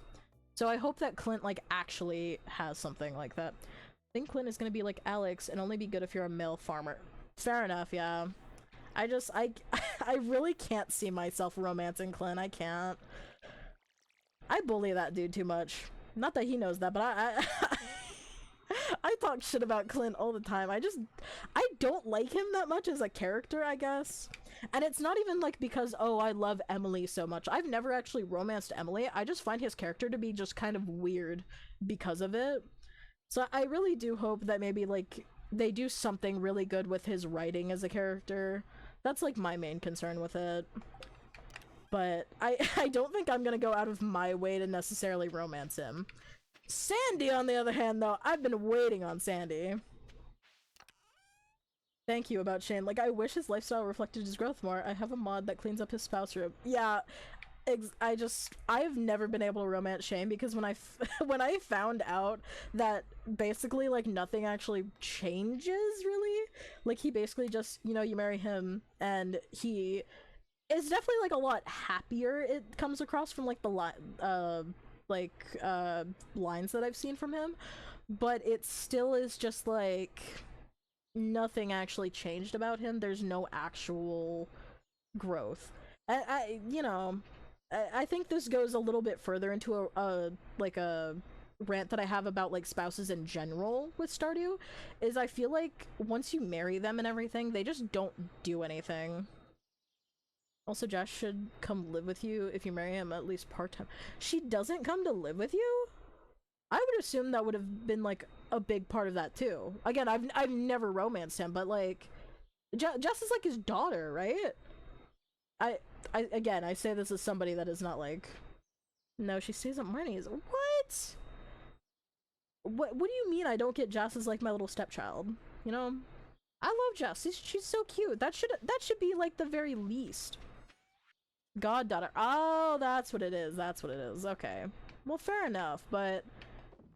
So I hope that Clint, like, actually has something like that. I think Clint is gonna be like Alex and only be good if you're a male farmer. Fair enough, yeah. I really can't see myself romancing Clint. I can't. I bully that dude too much. Not that he knows that, but I talk shit about Clint all the time. I don't like him that much as a character, I guess. And it's not even, like, because, oh, I love Emily so much. I've never actually romanced Emily. I just find his character to be just kind of weird because of it. So I really do hope that maybe, like, they do something really good with his writing as a character. That's, like, my main concern with it. But I don't think I'm gonna go out of my way to necessarily romance him. Sandy, on the other hand, though, I've been waiting on Sandy. Thank you about Shane. Like, I wish his lifestyle reflected his growth more. I have a mod that cleans up his spouse room. Yeah, I've never been able to romance Shane because when I found out that basically, like, nothing actually changes, really. Like, he basically just, you know, you marry him and he is definitely, like, a lot happier, it comes across from, like, the lines that I've seen from him, but it still is just, like, nothing actually changed about him. There's no actual growth. You know, I think this goes a little bit further into a rant that I have about, like, spouses in general with Stardew, is I feel like once you marry them and everything, they just don't do anything. Also, Josh should come live with you if you marry him, at least part-time. She doesn't come to live with you? I would assume that would have been, like, a big part of that too. Again, I've never romanced him, but, like, Jess is, like, his daughter, right? again, I say this as somebody that is not like, no, she stays at Marnie's. What? What do you mean I don't get Jess as like my little stepchild? You know? I love Jess. She's so cute. That should be like the very least. Goddaughter. Oh, that's what it is. That's what it is. Okay. Well, fair enough, but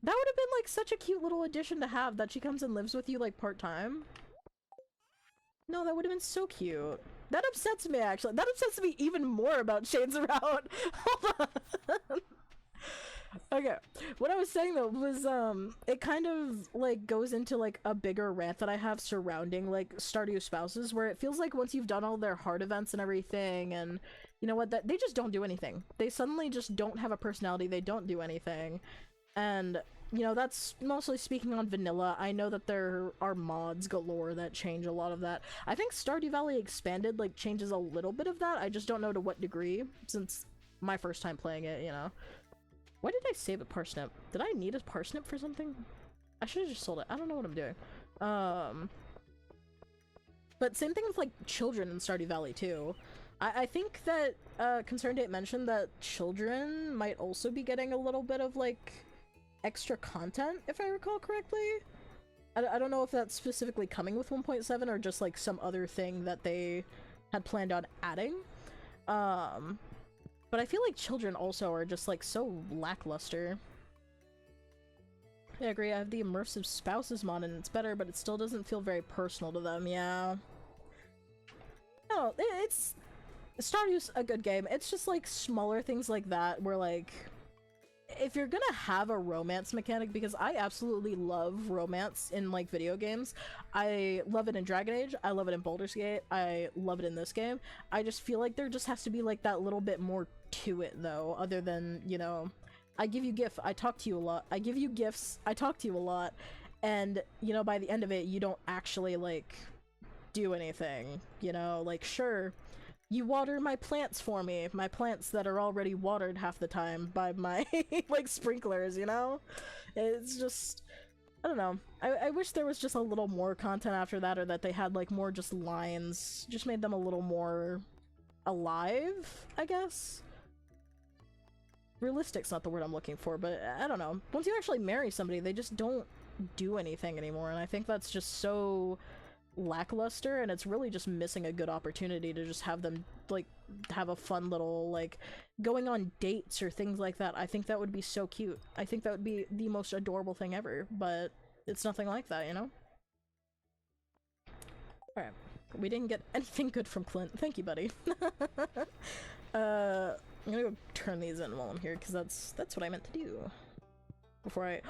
that would have been like such a cute little addition to have, that she comes and lives with you like part-time. No, that would have been so cute. That upsets me, actually. That upsets me even more about Shane's route. Hold on. Okay, what I was saying though was, it kind of like goes into like a bigger rant that I have surrounding like Stardew spouses, where it feels like once you've done all their hard events and everything, and you know what, that they just don't do anything. They suddenly just don't have a personality. They don't do anything, and you know, that's mostly speaking on vanilla. I know that there are mods galore that change a lot of that. I think Stardew Valley Expanded like changes a little bit of that. I just don't know to what degree, since my first time playing it, you know. Why did I save a parsnip? Did I need a parsnip for something? I should have just sold it. I don't know what I'm doing. But same thing with like children in Stardew Valley too. I think that Concerned Date mentioned that children might also be getting a little bit of like extra content, if I recall correctly. I don't know if that's specifically coming with 1.7 or just like some other thing that they had planned on adding. But I feel like children also are just like so lackluster. I agree, I have the immersive spouses mod and it's better, but it still doesn't feel very personal to them, yeah. No, it's... Stardew's a good game. It's just like smaller things like that where like... If you're gonna have a romance mechanic, because I absolutely love romance in like video games. I love it in Dragon Age, I love it in Baldur's Gate, I love it in this game. I just feel like there just has to be like that little bit more to it though, other than, you know, I give you gifts, I talk to you a lot. I give you gifts, I talk to you a lot, and you know, by the end of it you don't actually like do anything, you know, like sure, you water my plants for me, my plants that are already watered half the time by my like sprinklers, you know? It's just, I don't know. I wish there was just a little more content after that, or that they had like more just lines, just made them a little more alive, I guess? Realistic's not the word I'm looking for, but I don't know. Once you actually marry somebody, they just don't do anything anymore, and I think that's just so lackluster, and it's really just missing a good opportunity to just have them like have a fun little like going on dates or things like that. I think that would be so cute. I think that would be the most adorable thing ever, but it's nothing like that, you know? Alright, we didn't get anything good from Clint. Thank you, buddy. I'm gonna go turn these in while I'm here, because that's what I meant to do before I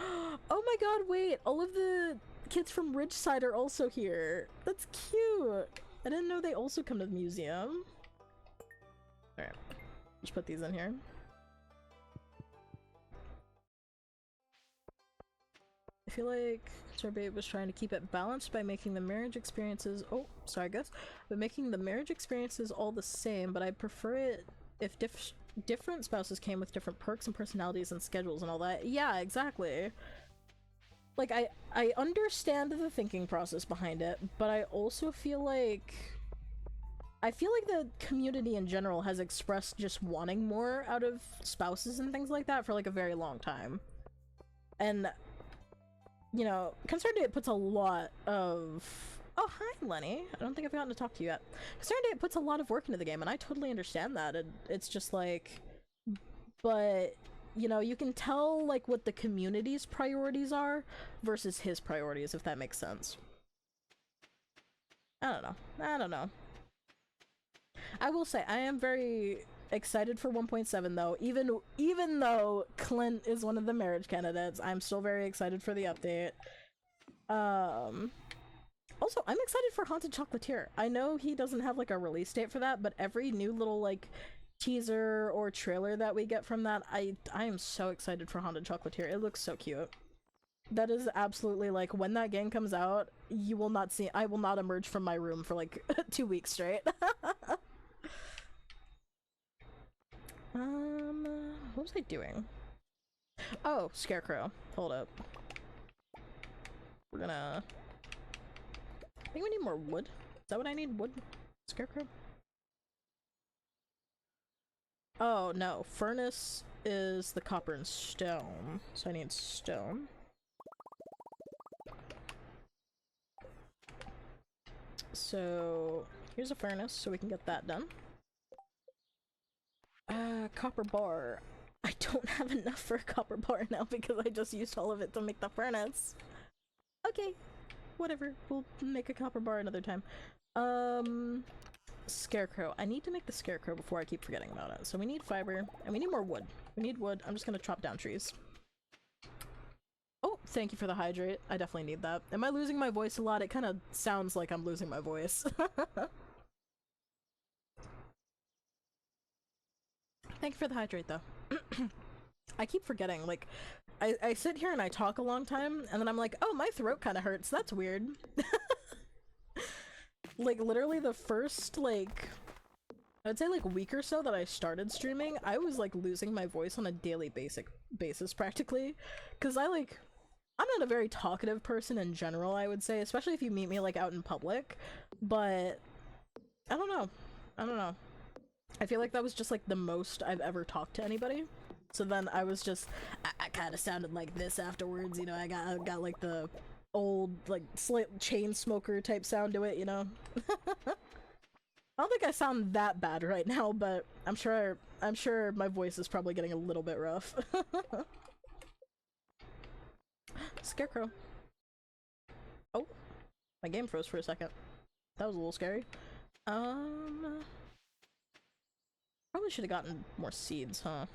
oh my god, wait, all of the kids from Ridgeside are also here. That's cute. I didn't know they also come to the museum. Alright, just put these in here. I feel like Sorbet was trying to keep it balanced by making the marriage experiences but making the marriage experiences all the same, but I prefer it if different spouses came with different perks and personalities and schedules and all that. Yeah, exactly. Like, I understand the thinking process behind it, but I also feel like... the community in general has expressed just wanting more out of spouses and things like that for like a very long time. And, you know, Concerned Date puts a lot of... Oh, hi, Lenny. I don't think I've gotten to talk to you yet. Concerned Date puts a lot of work into the game, and I totally understand that. It's just like... But... You know, you can tell, like, what the community's priorities are versus his priorities, if that makes sense. I don't know. I will say, I am very excited for 1.7, though. Even though Clint is one of the marriage candidates, I'm still very excited for the update. Also, I'm excited for Haunted Chocolatier. I know he doesn't have, like, a release date for that, but every new little, like, teaser or trailer that we get from that, I am so excited for Haunted Chocolatier. It looks so cute. That is absolutely like, when that game comes out, you will not see- I will not emerge from my room for like 2 weeks straight. What was I doing? Oh, Scarecrow. Hold up. We're gonna... I think we need more wood. Is that what I need? Wood? Scarecrow? Oh, no. Furnace is the copper and stone. So I need stone. So here's a furnace, so we can get that done. Copper bar. I don't have enough for a copper bar now because I just used all of it to make the furnace. Okay, whatever. We'll make a copper bar another time. Scarecrow. I need to make the scarecrow before I keep forgetting about it. So we need fiber, and we need more wood. We need wood. I'm just gonna chop down trees. Oh, thank you for the hydrate. I definitely need that. Am I losing my voice a lot? It kind of sounds like I'm losing my voice. Thank you for the hydrate, though. I keep forgetting, like, I sit here and I talk a long time, and then I'm like, oh, my throat kind of hurts. That's weird. Like, literally the first, like, I'd say, like, week or so that I started streaming, I was, like, losing my voice on a daily basis, practically. Because I'm not a very talkative person in general, I would say, especially if you meet me, like, out in public. But, I don't know. I feel like that was just, like, the most I've ever talked to anybody. So then I was just, I kind of sounded like this afterwards, you know, I got like, the old, like, chain smoker type sound to it, you know? I don't think I sound that bad right now, but I'm sure my voice is probably getting a little bit rough. Scarecrow. Oh, my game froze for a second. That was a little scary. Probably should have gotten more seeds, huh?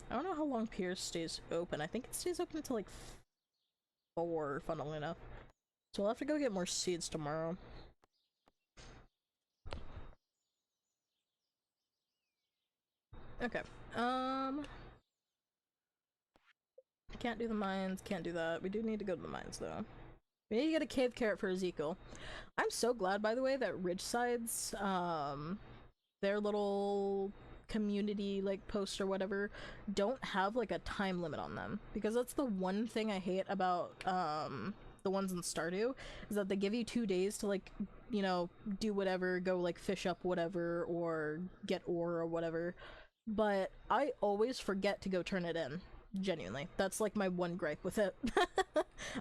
I don't know how long Piers stays open. I think it stays open until like 4, funnily enough. So we'll have to go get more seeds tomorrow. Okay. Can't do the mines, can't do that. We do need to go to the mines though. We need to get a cave carrot for Ezekiel. I'm so glad, by the way, that Ridgeside's, their little community, like, post or whatever, don't have, like, a time limit on them. Because that's the one thing I hate about, the ones in Stardew, is that they give you 2 days to, like, you know, do whatever, go, like, fish up whatever, or get ore or whatever. But I always forget to go turn it in. Genuinely. That's, like, my one gripe with it.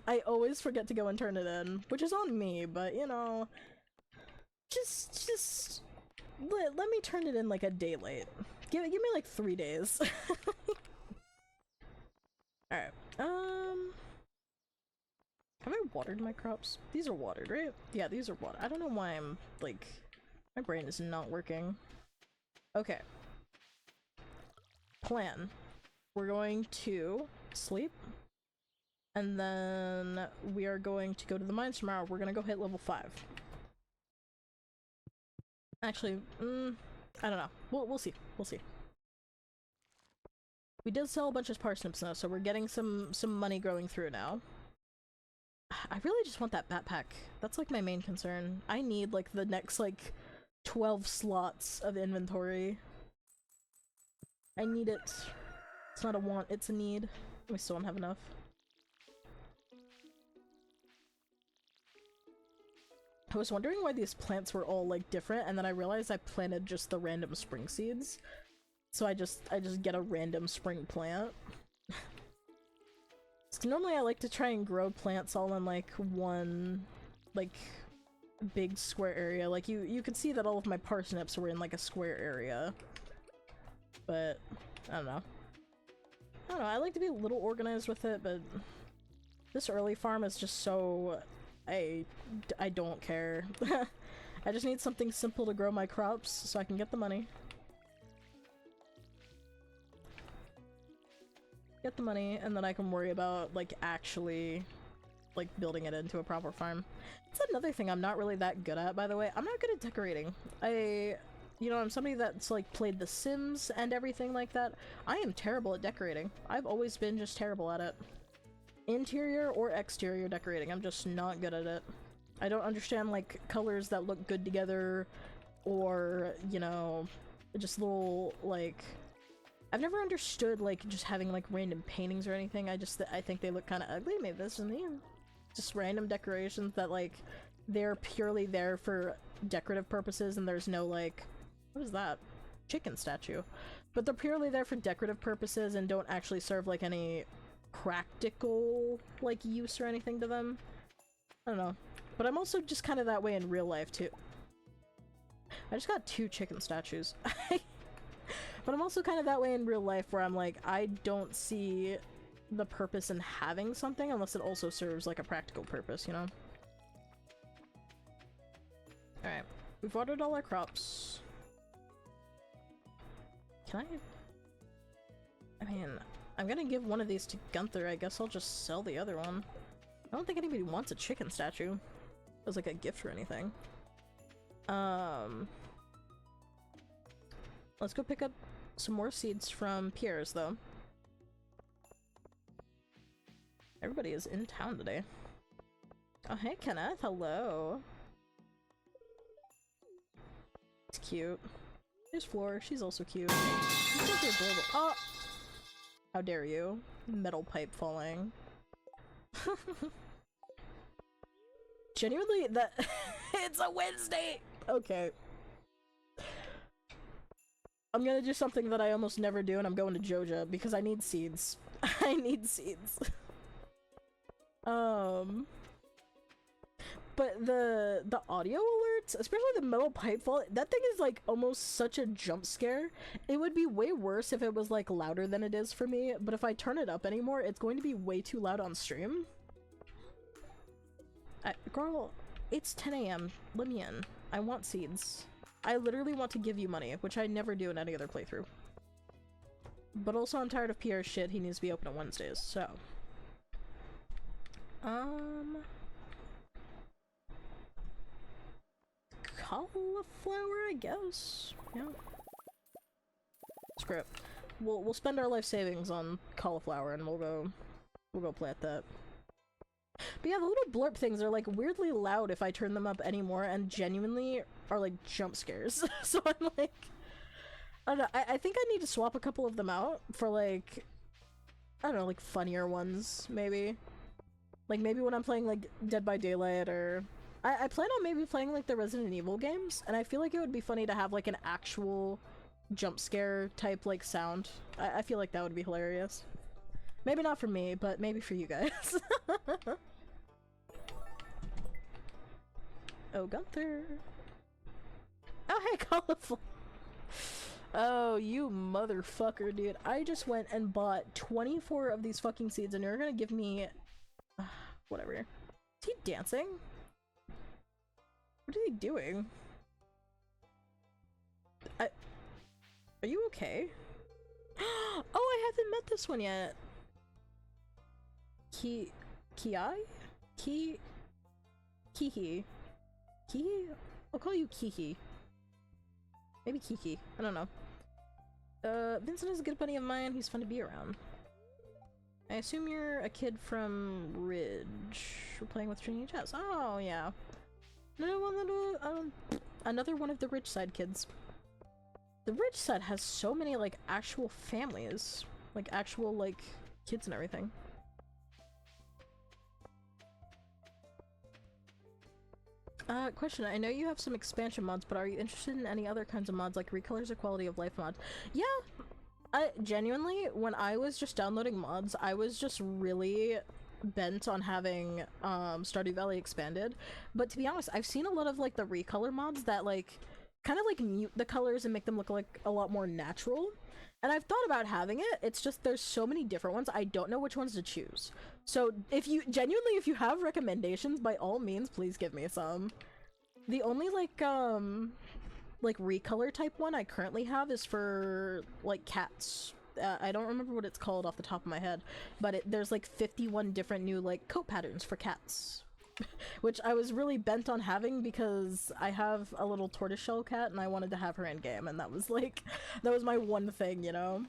I always forget to go and turn it in, which is on me, but, you know, just let me turn it in, like, a day late. Give me, like, 3 days. Alright, have I watered my crops? These are watered, right? Yeah, these are watered. I don't know why I'm, like, my brain is not working. Okay. Plan. We're going to sleep, and then we are going to go to the mines tomorrow. We're gonna go hit level 5. Actually, I don't know. We'll see. We'll see. We did sell a bunch of parsnips though, so we're getting some money going through now. I really just want that backpack. That's like my main concern. I need like the next like 12 slots of inventory. I need it. It's not a want, it's a need. We still don't have enough. I was wondering why these plants were all like different, and then I realized I planted just the random spring seeds. So I just get a random spring plant. So normally I like to try and grow plants all in like one like big square area. Like you could see that all of my parsnips were in like a square area. But I don't know. I like to be a little organized with it, but this early farm is just so... I don't care. I just need something simple to grow my crops so I can get the money. Get the money, and then I can worry about, like, actually, like, building it into a proper farm. That's another thing I'm not really that good at, by the way. I'm not good at decorating. You know, I'm somebody that's, like, played The Sims and everything like that. I am terrible at decorating. I've always been just terrible at it. Interior or exterior decorating, I'm just not good at it. I don't understand, like, colors that look good together, or, you know, just little, like... I've never understood, like, just having, like, random paintings or anything. I think they look kind of ugly. Maybe this is me. Just random decorations that, like, they're purely there for decorative purposes, and there's no, like... What is that? chicken statue, but they're purely there for decorative purposes and don't actually serve like any practical like use or anything to them. I don't know, but I'm also just kind of that way in real life too. I just got 2 chicken statues. But I'm also kind of that way in real life where I'm like, I don't see the purpose in having something unless it also serves like a practical purpose, you know? Alright, we've watered all our crops. Can I mean, I'm gonna give one of these to Gunther. I guess I'll just sell the other one. I don't think anybody wants a chicken statue as like a gift or anything. Let's go pick up some more seeds from Pierre's, though. Everybody is in town today. Oh, hey, Kenneth. Hello. It's cute. There's Floor. She's also cute. She's so adorable. Oh! How dare you. Metal pipe falling. Genuinely, that- It's a Wednesday! Okay. I'm gonna do something that I almost never do, and I'm going to Joja, because I need seeds. I need seeds. But the audio alerts, especially the metal pipe fall, that thing is like almost such a jump scare. It would be way worse if it was like louder than it is for me, but if I turn it up anymore, it's going to be way too loud on stream. Girl, it's 10 AM. Let me in. I want seeds. I literally want to give you money, which I never do in any other playthrough. But also I'm tired of Pierre's shit, he needs to be open on Wednesdays, so. Cauliflower, I guess? Yeah. Screw it. We'll spend our life savings on cauliflower and we'll go plant that. But yeah, the little blurb things are like weirdly loud if I turn them up anymore and genuinely are like jump scares. So I'm like, I don't know, I think I need to swap a couple of them out for like, I don't know, like funnier ones, maybe. Like maybe when I'm playing like Dead by Daylight or... I plan on maybe playing like the Resident Evil games, and I feel like it would be funny to have like an actual jump scare type like sound. I feel like that would be hilarious. Maybe not for me, but maybe for you guys. Oh, Gunther. Oh, hey, cauliflower. Oh, you motherfucker, dude. I just went and bought 24 of these fucking seeds, and you're gonna give me... whatever. Is he dancing? What is he doing? Are you okay? Oh, I haven't met this one yet. Kihi? Kihi? Kihi? I'll call you Kihi. Maybe Kiki. I don't know. Vincent is a good buddy of mine. He's fun to be around. I assume you're a kid from Ridge. We're playing with Trinity Chess. Oh, yeah. Another one of the Ridgeside kids. The Ridgeside has so many, like, actual families. Like, actual, like, kids and everything. Question, I know you have some expansion mods, but are you interested in any other kinds of mods, like Recolors or quality of life mods? Yeah! I genuinely, when I was just downloading mods, I was just really bent on having, Stardew Valley expanded. But to be honest, I've seen a lot of, like, the Recolor mods that, like, kind of, like, mute the colors and make them look, like, a lot more natural. And I've thought about having it, it's just there's so many different ones, I don't know which ones to choose. So, if you have recommendations, by all means, please give me some. The only, like Recolor type one I currently have is for, like, cats. I don't remember what it's called off the top of my head, but there's, like, 51 different new, like, coat patterns for cats. Which I was really bent on having because I have a little tortoiseshell cat and I wanted to have her in game, and that was like, that was my one thing, you know?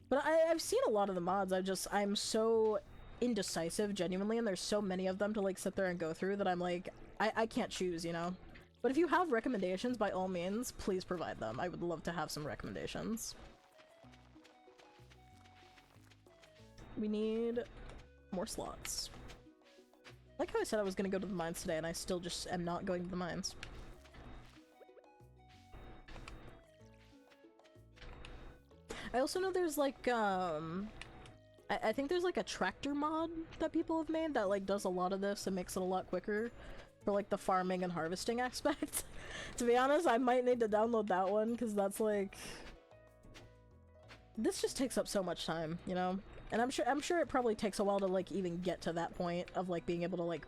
But I've seen a lot of the mods, I'm so indecisive, genuinely, and there's so many of them to like sit there and go through that I'm like, I can't choose, you know? But if you have recommendations, by all means, please provide them. I would love to have some recommendations. We need more slots. Like how I said I was gonna go to the mines today, and I still just am not going to the mines. I also know there's like, I think there's like a tractor mod that people have made that like does a lot of this and makes it a lot quicker for like the farming and harvesting aspect. To be honest, I might need to download that one because that's like, this just takes up so much time, you know? And I'm sure it probably takes a while to like even get to that point of like being able to like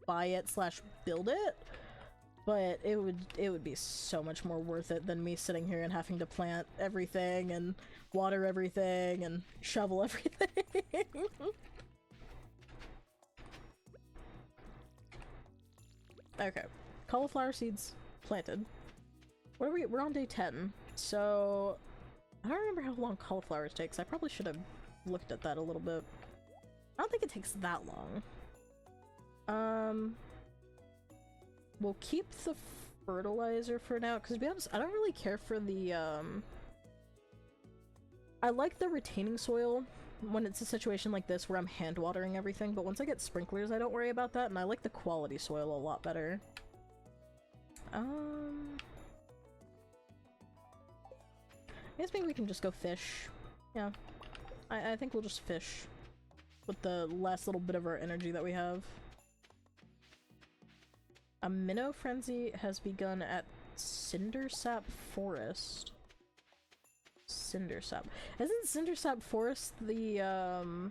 buy it slash build it. But it would be so much more worth it than me sitting here and having to plant everything and water everything and shovel everything. Okay, cauliflower seeds planted. What are we? We're on day 10, so I don't remember how long cauliflowers takes. I probably should have looked at that a little bit. I don't think it takes that long. We'll keep the fertilizer for now, because to be honest, I don't really care for the, I like the retaining soil when it's a situation like this where I'm hand watering everything, but once I get sprinklers I don't worry about that, and I like the quality soil a lot better. I guess maybe we can just go fish. Yeah. I think we'll just fish with the last little bit of our energy that we have. A minnow frenzy has begun at Cindersap Forest. Cindersap. Isn't Cindersap Forest the,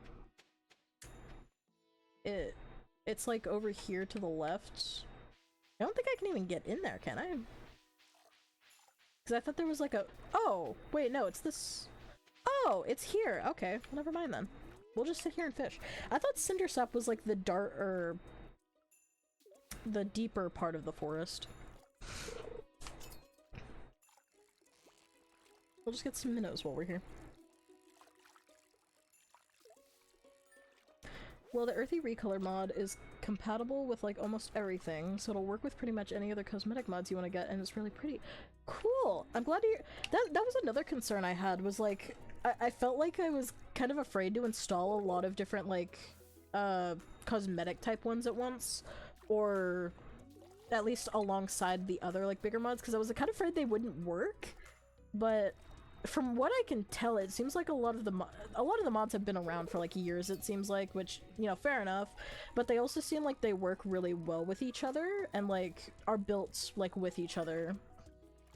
it's like over here to the left? I don't think I can even get in there, can I? Because I thought there was like a- oh! Wait, no, it's this- oh! It's here! Okay, well, never mind then. We'll just sit here and fish. I thought Cindersap was like the the deeper part of the forest. We'll just get some minnows while we're here. Well, the Earthy Recolour mod is compatible with like almost everything, so it'll work with pretty much any other cosmetic mods you want to get, and it's really pretty. Cool! I'm glad to hear- that was another concern I had, was like, I felt like I was kind of afraid to install a lot of different like, cosmetic type ones at once, or at least alongside the other like bigger mods, because I was kind of afraid they wouldn't work. But from what I can tell, it seems like a lot of the mods have been around for like years, it seems like, which, you know, fair enough, but they also seem like they work really well with each other and like are built like with each other.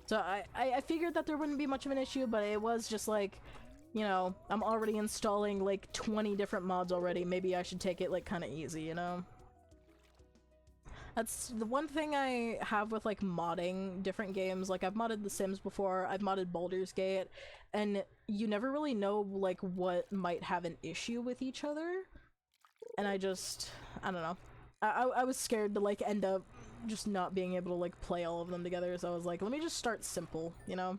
So I figured that there wouldn't be much of an issue, but it was just like, you know, I'm already installing like 20 different mods already, maybe I should take it like kind of easy, you know? That's the one thing I have with like modding different games. Like, I've modded The Sims before, I've modded Baldur's Gate, and you never really know like what might have an issue with each other. And I don't know. I was scared to like end up just not being able to like play all of them together, so I was like, let me just start simple, you know?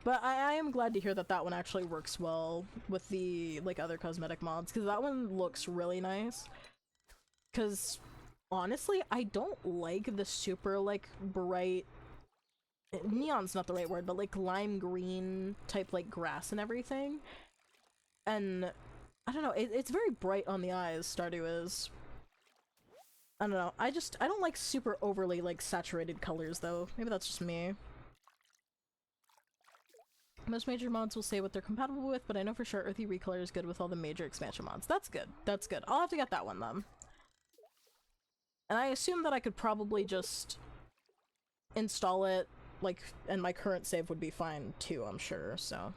But I am glad to hear that that one actually works well with the like other cosmetic mods, because that one looks really nice. Because honestly, I don't like the super, like, bright- neon's not the right word, but, like, lime green type, like, grass and everything. And, I don't know, it's very bright on the eyes, Stardew is. I don't know, I don't like super overly, like, saturated colors, though. Maybe that's just me. Most major mods will say what they're compatible with, but I know for sure Earthy Recolour is good with all the major expansion mods. That's good, that's good. I'll have to get that one, then. And I assume that I could probably just install it, like, and my current save would be fine too, I'm sure, so.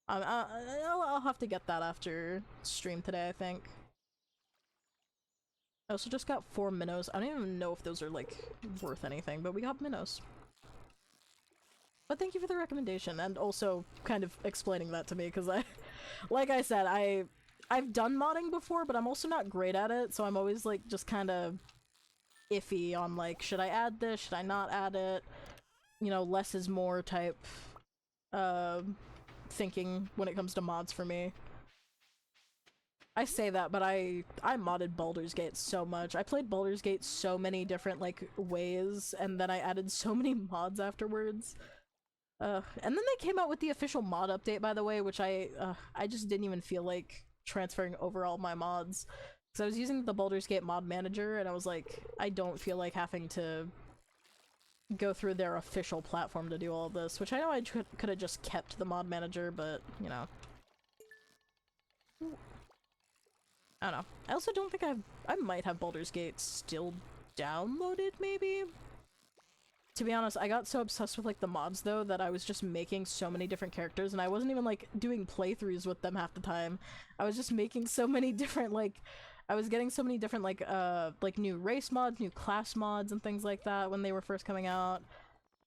I'll have to get that after stream today, I think. I also just got 4 minnows. I don't even know if those are, like, worth anything, but we got minnows. But thank you for the recommendation, and also kind of explaining that to me, because like I said, I've done modding before, but I'm also not great at it, so I'm always, like, just kind of iffy on like, should I add this, should I not add it, you know, less is more type thinking when it comes to mods for me. I say that, but I modded Baldur's Gate so much. I played Baldur's Gate so many different like ways, and then I added so many mods afterwards. And then they came out with the official mod update, by the way, which I just didn't even feel like transferring over all my mods. So I was using the Baldur's Gate mod manager, and I was like, I don't feel like having to go through their official platform to do all of this, which I know I could have just kept the mod manager, but, you know. I don't know. I also don't think I might have Baldur's Gate still downloaded, maybe? To be honest, I got so obsessed with, like, the mods, though, that I was just making so many different characters, and I wasn't even, like, doing playthroughs with them half the time. I was just making so many different, like, I was getting so many different, like, new race mods, new class mods, and things like that when they were first coming out.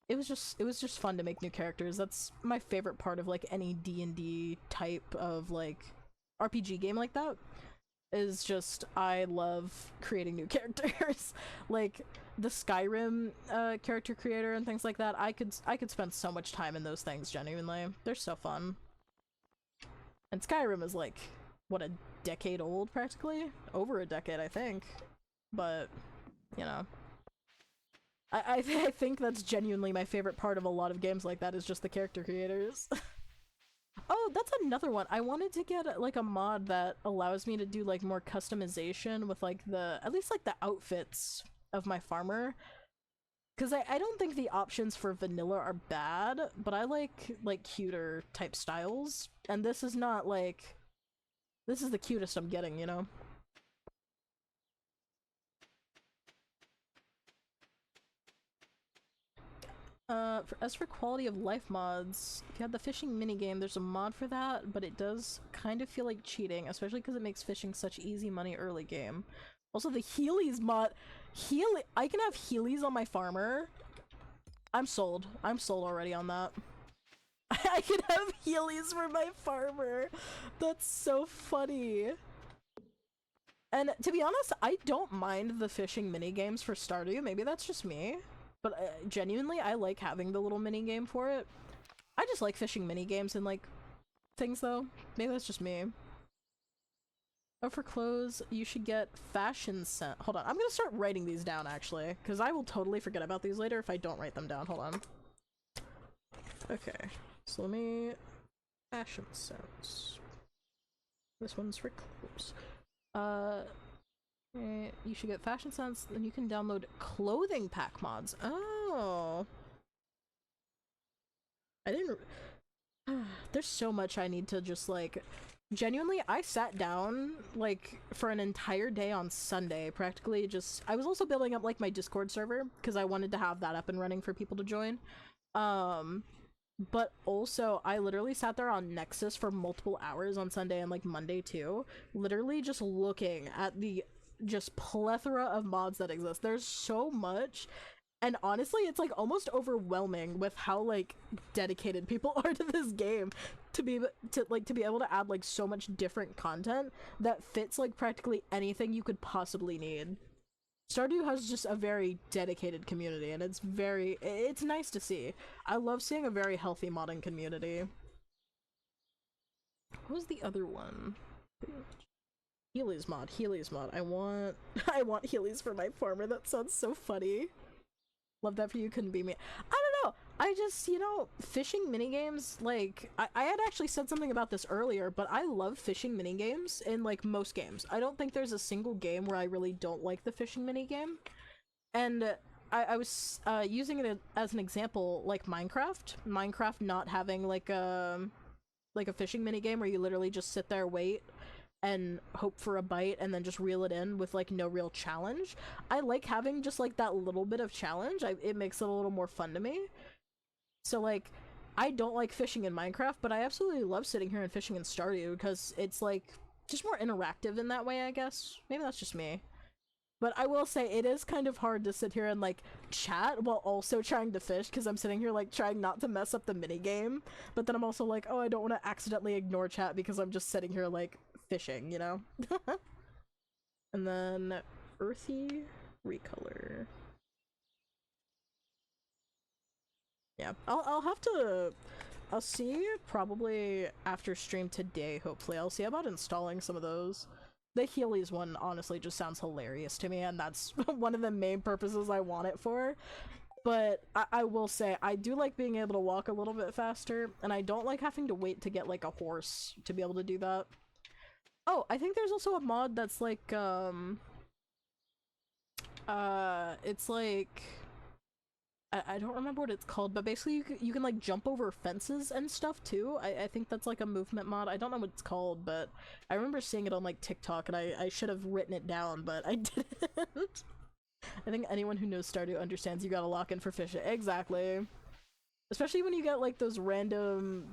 It was just fun to make new characters. That's my favorite part of, like, any D&D type of, like, RPG game like that. Is just, I love creating new characters. Like, the Skyrim character creator and things like that, I could spend so much time in those things, genuinely. They're so fun. And Skyrim is, like, what, a decade old, practically? Over a decade, I think. But, you know. I think that's genuinely my favorite part of a lot of games like that, is just the character creators. Oh, that's another one. I wanted to get, like, a mod that allows me to do, like, more customization with, like, at least, like, the outfits of my farmer. Because I don't think the options for vanilla are bad, but I like, cuter type styles. And this is not, like, this is the cutest I'm getting, you know? As for quality of life mods, if you had the fishing minigame, there's a mod for that, but it does kind of feel like cheating, especially because it makes fishing such easy money early game. Also, the Heelys mod, I can have Heelys on my farmer. I'm sold. I'm sold already on that. I can have Heelys for my farmer. That's so funny. And to be honest, I don't mind the fishing minigames for Stardew. Maybe that's just me. But genuinely, I like having the little mini-game for it. I just like fishing mini-games and, like, things, though. Maybe that's just me. Oh, for clothes, you should get fashion sense. Hold on, I'm gonna start writing these down, actually, because I will totally forget about these later if I don't write them down. Hold on. Okay, so let me... Fashion sense. This one's for clothes. You should get fashion sense, then you can download clothing pack mods. Oh. I didn't... There's so much I need to just, like... Genuinely, I sat down, like, for an entire day on Sunday, practically just... I was also building up, like, my Discord server, because I wanted to have that up and running for people to join. But also, I literally sat there on Nexus for multiple hours on Sunday and, like, Monday, too. Literally just looking at the just plethora of mods that exist. There's so much, and honestly it's like almost overwhelming with how like dedicated people are to this game to be able to add like so much different content that fits like practically anything you could possibly need. Stardew has just a very dedicated community, and it's nice to see. I love seeing a very healthy modding community. What was the other one? Heelys mod. I want Heelys for my farmer. That sounds so funny. Love that for you, couldn't be me. I don't know. I just, you know, fishing minigames, like, I had actually said something about this earlier, but I love fishing minigames in, like, most games. I don't think there's a single game where I really don't like the fishing minigame. And I was using it as an example, like Minecraft not having, like a fishing minigame where you literally just sit there, wait, and hope for a bite and then just reel it in with like no real challenge. I like having just like that little bit of challenge. It makes it a little more fun to me. So like, I don't like fishing in Minecraft, but I absolutely love sitting here and fishing in Stardew because it's like just more interactive in that way, I guess. Maybe that's just me. But I will say it is kind of hard to sit here and like chat while also trying to fish, because I'm sitting here like trying not to mess up the minigame, but then I'm also like, oh, I don't want to accidentally ignore chat because I'm just sitting here like fishing, you know? And then Earthy, Recolour. Yeah, I'll have to... I'll see probably after stream today, hopefully. I'll see about installing some of those. The Heelys one honestly just sounds hilarious to me, and that's one of the main purposes I want it for. But I will say, I do like being able to walk a little bit faster, and I don't like having to wait to get like a horse to be able to do that. Oh, I think there's also a mod that's like, it's like... I don't remember what it's called, but basically you can like jump over fences and stuff too. I think that's like a movement mod. I don't know what it's called, but I remember seeing it on like TikTok, and I should have written it down, but I didn't. I think anyone who knows Stardew understands you gotta lock in for fishing. Exactly. Especially when you get like those random,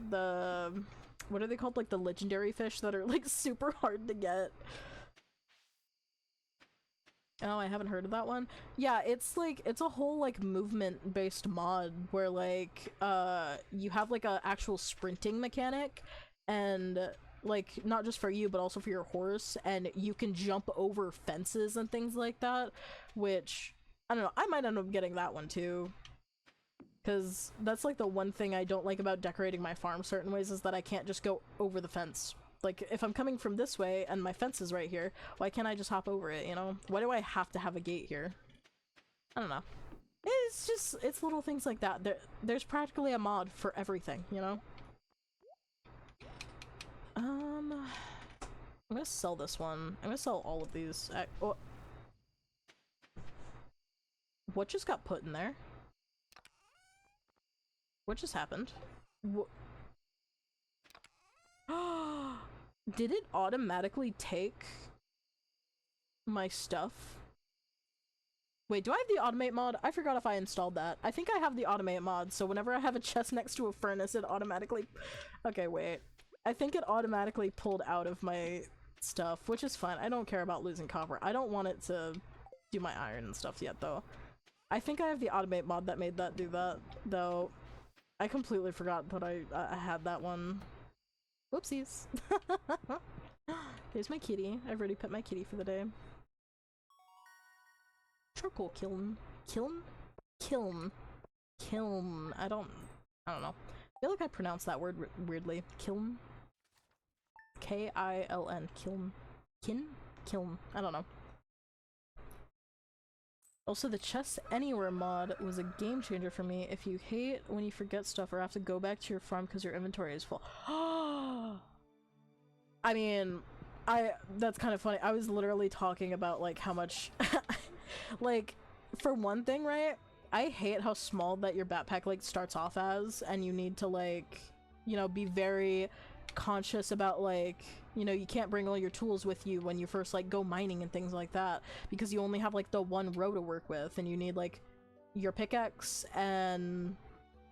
what are they called? Like the legendary fish that are like super hard to get. Oh, I haven't heard of that one. Yeah, it's like, it's a whole like movement based mod where like you have like a actual sprinting mechanic, and like not just for you but also for your horse, and you can jump over fences and things like that, which I don't know, I might end up getting that one too. Because that's like the one thing I don't like about decorating my farm certain ways, is that I can't just go over the fence. Like, if I'm coming from this way and my fence is right here, why can't I just hop over it, you know? Why do I have to have a gate here? I don't know. It's just, it's little things like that. There's practically a mod for everything, you know? I'm gonna sell this one. I'm gonna sell all of these. What just got put in there? What just happened? Did it automatically take my stuff? Wait, do I have the automate mod? I forgot if I installed that. I think I have the automate mod, so whenever I have a chest next to a furnace, it automatically... Okay, wait. I think it automatically pulled out of my stuff, which is fine. I don't care about losing copper. I don't want it to do my iron and stuff yet, though. I think I have the automate mod that made that do that, though. I completely forgot that I had that one. Whoopsies. Here's my kitty. I've already pet my kitty for the day. Charcoal kiln. Kiln? Kiln. Kiln. I don't know. I feel like I pronounced that word weirdly. Kiln? K-I-L-N. Kiln. Kin? Kiln. I don't know. Also, the Chest Anywhere mod was a game changer for me. If you hate when you forget stuff or have to go back to your farm because your inventory is full. I mean, that's kind of funny. I was literally talking about like how much like, for one thing, right? I hate how small that your backpack like starts off as, and you need to like, you know, be very conscious about like, you know, you can't bring all your tools with you when you first like go mining and things like that, because you only have like the one row to work with, and you need like your pickaxe, and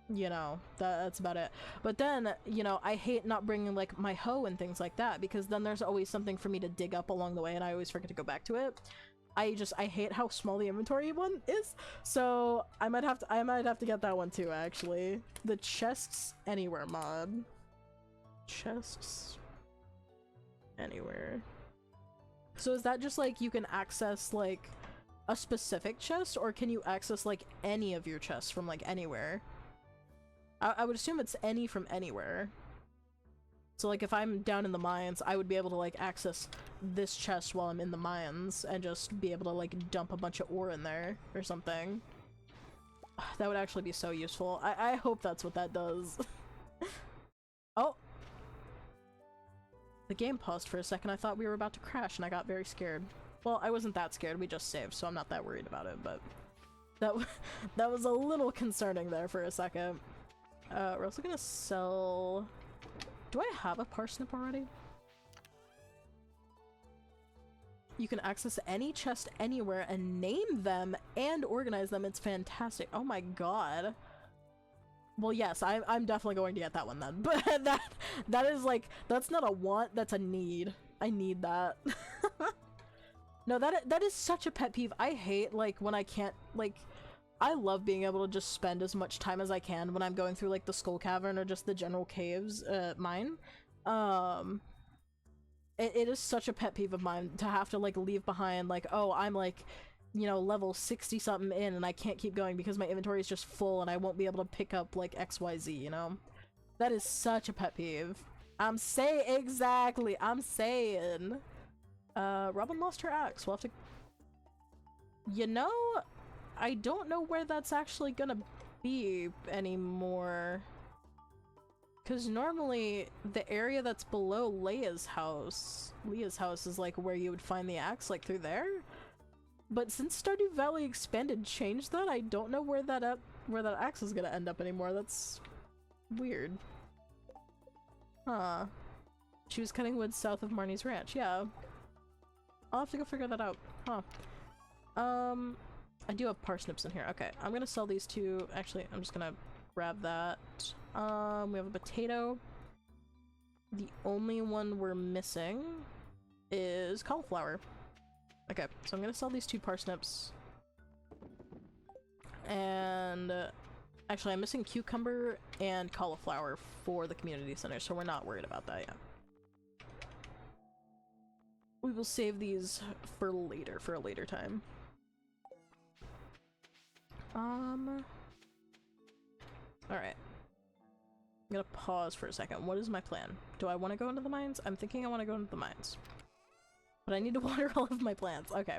you know, that's about it. But then, you know, I hate not bringing like my hoe and things like that, because then there's always something for me to dig up along the way and I always forget to go back to it. I hate how small the inventory one is, so I might have to get that one too, actually. The Chests Anywhere mod. Chests Anywhere. So is that just like you can access like a specific chest, or can you access like any of your chests from like anywhere? I would assume it's any from anywhere. So like if I'm down in the mines, I would be able to like access this chest while I'm in the mines and just be able to like dump a bunch of ore in there or something. That would actually be so useful. I hope that's what that does. Oh! The game paused for a second. I thought we were about to crash and I got very scared. Well, I wasn't that scared. We just saved, so I'm not that worried about it, but that was a little concerning there for a second. We're also gonna sell... Do I have a parsnip already? You can access any chest anywhere and name them and organize them. It's fantastic. Oh my god. Well, yes, I'm definitely going to get that one then. But that is like, that's not a want, that's a need. I need that. No, that is such a pet peeve. I hate like when I can't like... I love being able to just spend as much time as I can when I'm going through like the Skull Cavern or just the general caves, mine. It is such a pet peeve of mine to have to like leave behind like, oh, I'm like, you know, level 60 something in and I can't keep going because my inventory is just full and I won't be able to pick up like XYZ, you know? That is such a pet peeve. I'm saying, exactly, I'm saying. Robin lost her axe. We'll have to... You know... I don't know where that's actually gonna be anymore. Because normally the area that's below Leah's house is like where you would find the axe, like through there. But since Stardew Valley Expanded changed that, I don't know where that axe is gonna end up anymore. That's weird. Huh. She was cutting wood south of Marnie's ranch. Yeah. I'll have to go figure that out. Huh. I do have parsnips in here. Okay, I'm gonna sell these two. Actually, I'm just gonna grab that. We have a potato. The only one we're missing is cauliflower. Okay, so I'm gonna sell these two parsnips. And actually I'm missing cucumber and cauliflower for the community center, so we're not worried about that yet. We will save these for later, for a later time. Alright. I'm gonna pause for a second. What is my plan? Do I want to go into the mines? I'm thinking I want to go into the mines. But I need to water all of my plants. Okay.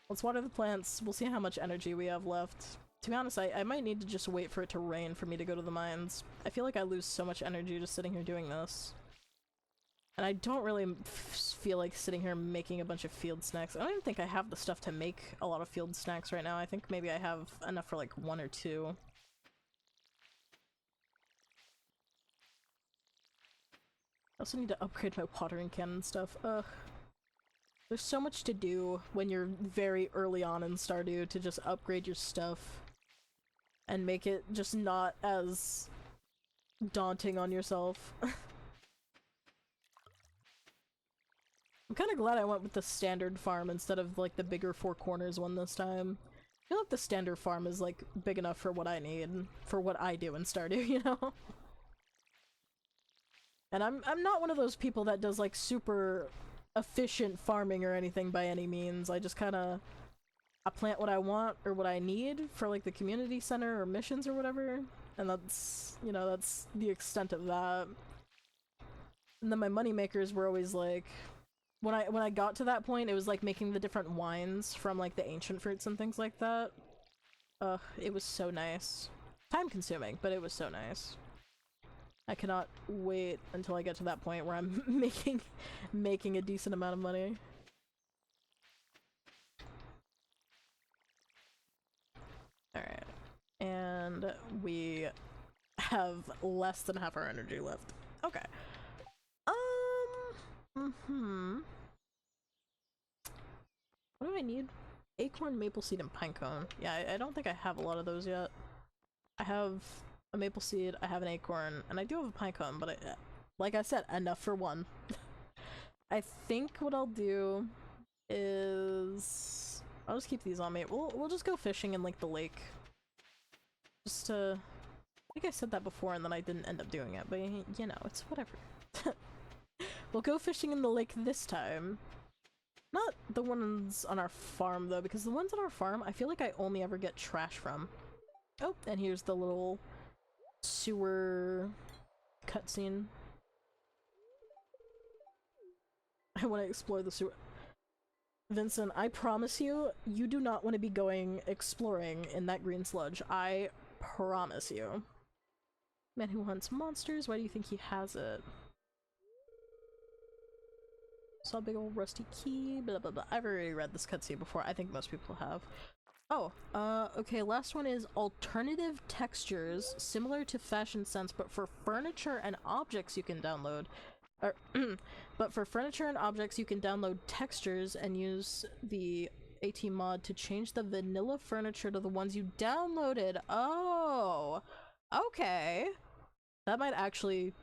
Let's water the plants. We'll see how much energy we have left. To be honest, I might need to just wait for it to rain for me to go to the mines. I feel like I lose so much energy just sitting here doing this. And I don't really feel like sitting here making a bunch of field snacks. I don't even think I have the stuff to make a lot of field snacks right now. I think maybe I have enough for like 1 or 2. I also need to upgrade my watering can and stuff. Ugh. There's so much to do when you're very early on in Stardew to just upgrade your stuff and make it just not as daunting on yourself. I'm kind of glad I went with the standard farm instead of like the bigger 4 corners one this time. I feel like the standard farm is like big enough for what I need, for what I do in Stardew, you know? And I'm not one of those people that does like super efficient farming or anything by any means. I just kinda I plant what I want or what I need for like the community center or missions or whatever, and that's, you know, that's the extent of that. And then my money makers were always like, when I got to that point, it was like making the different wines from like the ancient fruits and things like that. It was so nice. Time consuming, but it was so nice. I cannot wait until I get to that point where I'm making a decent amount of money. Alright. And we have less than half our energy left. Okay. What do I need? Acorn, maple seed, and pinecone. Yeah, I don't think I have a lot of those yet. I have a maple seed, I have an acorn, and I do have a pinecone, but like I said, enough for 1. I think what I'll do is I'll just keep these on me. We'll just go fishing in like the lake. Just to, I think I said that before and then I didn't end up doing it, but you know, it's whatever. We'll go fishing in the lake this time. Not the ones on our farm though, because the ones on our farm I feel like I only ever get trash from. Oh, and here's the little sewer cutscene. I want to explore the sewer. Vincent, I promise you, you do not want to be going exploring in that green sludge. I promise you. Man who hunts monsters, why do you think he has it? Saw a big old rusty key, blah blah blah. I've already read this cutscene before. I think most people have. Oh, okay, last one is alternative textures, similar to Fashion Sense, but for furniture and objects you can download. But for furniture and objects you can download textures and use the AT mod to change the vanilla furniture to the ones you downloaded. Oh, okay. That might actually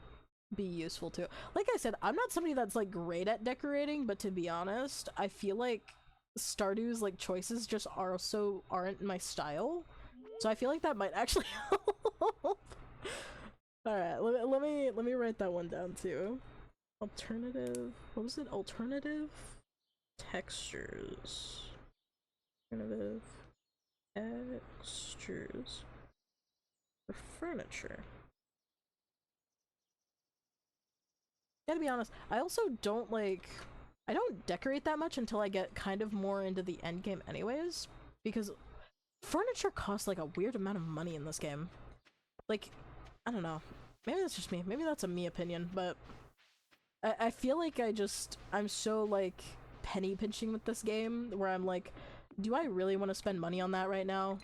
be useful too. Like I said, I'm not somebody that's like great at decorating, but to be honest, I feel like Stardew's like choices just aren't my style, so I feel like that might actually help. Alright, let me write that one down too. Alternative, what was it? Alternative textures. Alternative textures for furniture. Gotta be honest, I also don't I don't decorate that much until I get kind of more into the end game anyways, because furniture costs like a weird amount of money in this game. Like, I don't know, maybe that's just me, maybe that's a me opinion, but I feel like I'm so like penny pinching with this game, where I'm like, do I really want to spend money on that right now?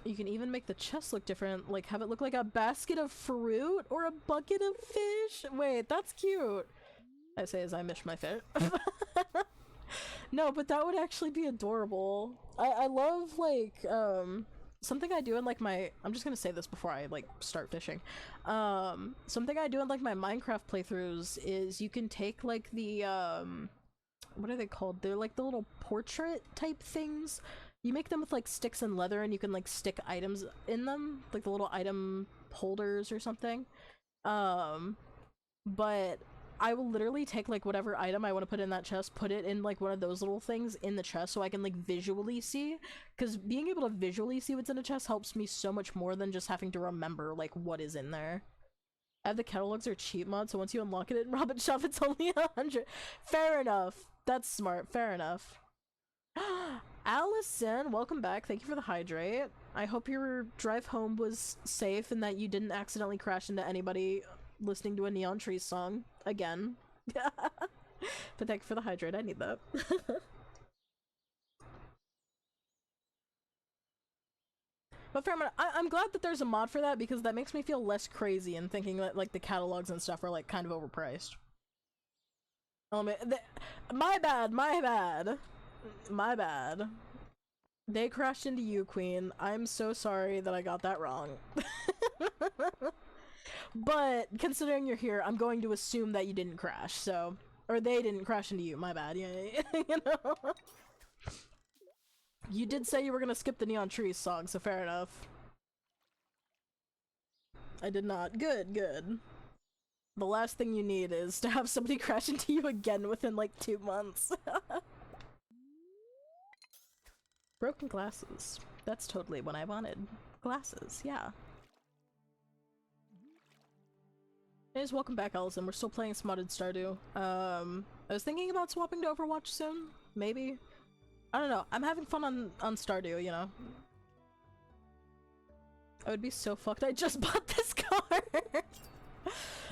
You can even make the chest look different, like have it look like a basket of fruit or a bucket of fish. Wait, that's cute. I say as I mish my fish. No, but that would actually be adorable. I love, like, something I do in, like, I'm just gonna say this before I, like, start fishing. Something I do in, like, my Minecraft playthroughs is you can take, like, the, what are they called? They're, like, the little portrait type things. You make them with, like, sticks and leather, and you can, like, stick items in them, like the little item holders or something. But I will literally take, like, whatever item I want to put in that chest, put it in, like, one of those little things in the chest so I can, like, visually see. Because being able to visually see what's in a chest helps me so much more than just having to remember, like, what is in there. I have the catalogs are cheap mod, so once you unlock it in Robin Shop, it's only 100. Fair enough. That's smart. Fair enough. Allison, welcome back. Thank you for the hydrate. I hope your drive home was safe and that you didn't accidentally crash into anybody listening to a Neon Trees song again. But thank you for the hydrate. I need that. But fair enough. I'm glad that there's a mod for that because that makes me feel less crazy and thinking that, like, the catalogs and stuff are, like, kind of overpriced. My bad, my bad. My bad. They crashed into you, Queen. I'm so sorry that I got that wrong. But considering you're here, I'm going to assume that you didn't crash, so... Or they didn't crash into you, my bad, yeah, you know? You did say you were gonna skip the Neon Trees song, so fair enough. I did not. Good, good. The last thing you need is to have somebody crash into you again within, like, 2 months. Broken glasses. That's totally what I wanted. Glasses, yeah. Anyways, welcome back, Allison. We're still playing some modded Stardew. I was thinking about swapping to Overwatch soon. Maybe. I don't know. I'm having fun on Stardew, you know? I would be so fucked. I just bought this car!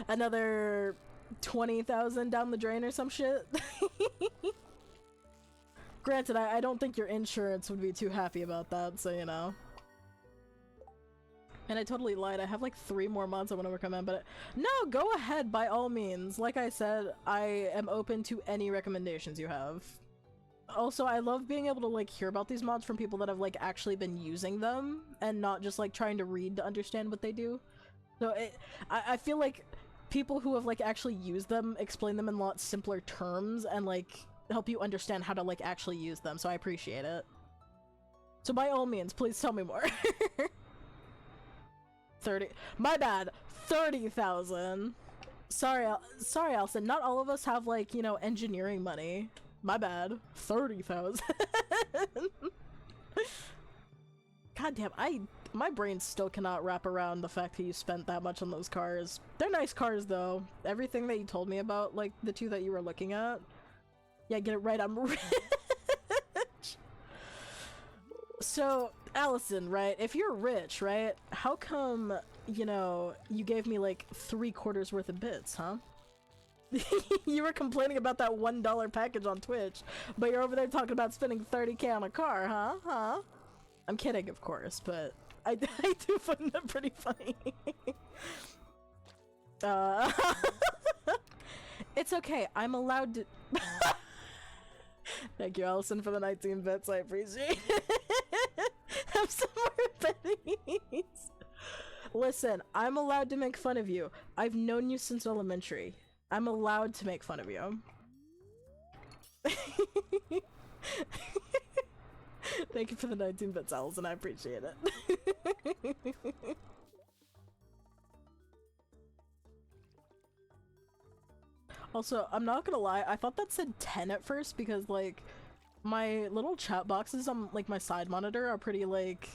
Another 20,000 down the drain or some shit. Granted, I don't think your insurance would be too happy about that, so you know. And I totally lied. I have like 3 more mods I want to recommend, but no, go ahead by all means. Like I said, I am open to any recommendations you have. Also, I love being able to like hear about these mods from people that have like actually been using them and not just like trying to read to understand what they do. So I feel like people who have like actually used them explain them in a lot simpler terms and like help you understand how to like actually use them, so I appreciate it. So by all means, please tell me more. 30. My bad. 30,000. Sorry, Alison. Not all of us have like, you know, engineering money. My bad. 30,000. God damn, my brain still cannot wrap around the fact that you spent that much on those cars. They're nice cars though. Everything that you told me about, like the 2 that you were looking at. Yeah, get it right, I'm rich. So, Allison, right, if you're rich, right, how come, you know, you gave me like 3/4 worth of bits, huh? You were complaining about that $1 package on Twitch, but you're over there talking about spending 30K on a car, huh? Huh? I'm kidding, of course, but I do find that pretty funny. It's okay, I'm allowed to... Thank you, Allison, for the 19 bits. I appreciate it. Have some more pennies. Listen, I'm allowed to make fun of you. I've known you since elementary. I'm allowed to make fun of you. Thank you for the 19 bits, Allison. I appreciate it. Also, I'm not gonna lie, I thought that said 10 at first because, like, my little chat boxes on, like, my side monitor are pretty, like,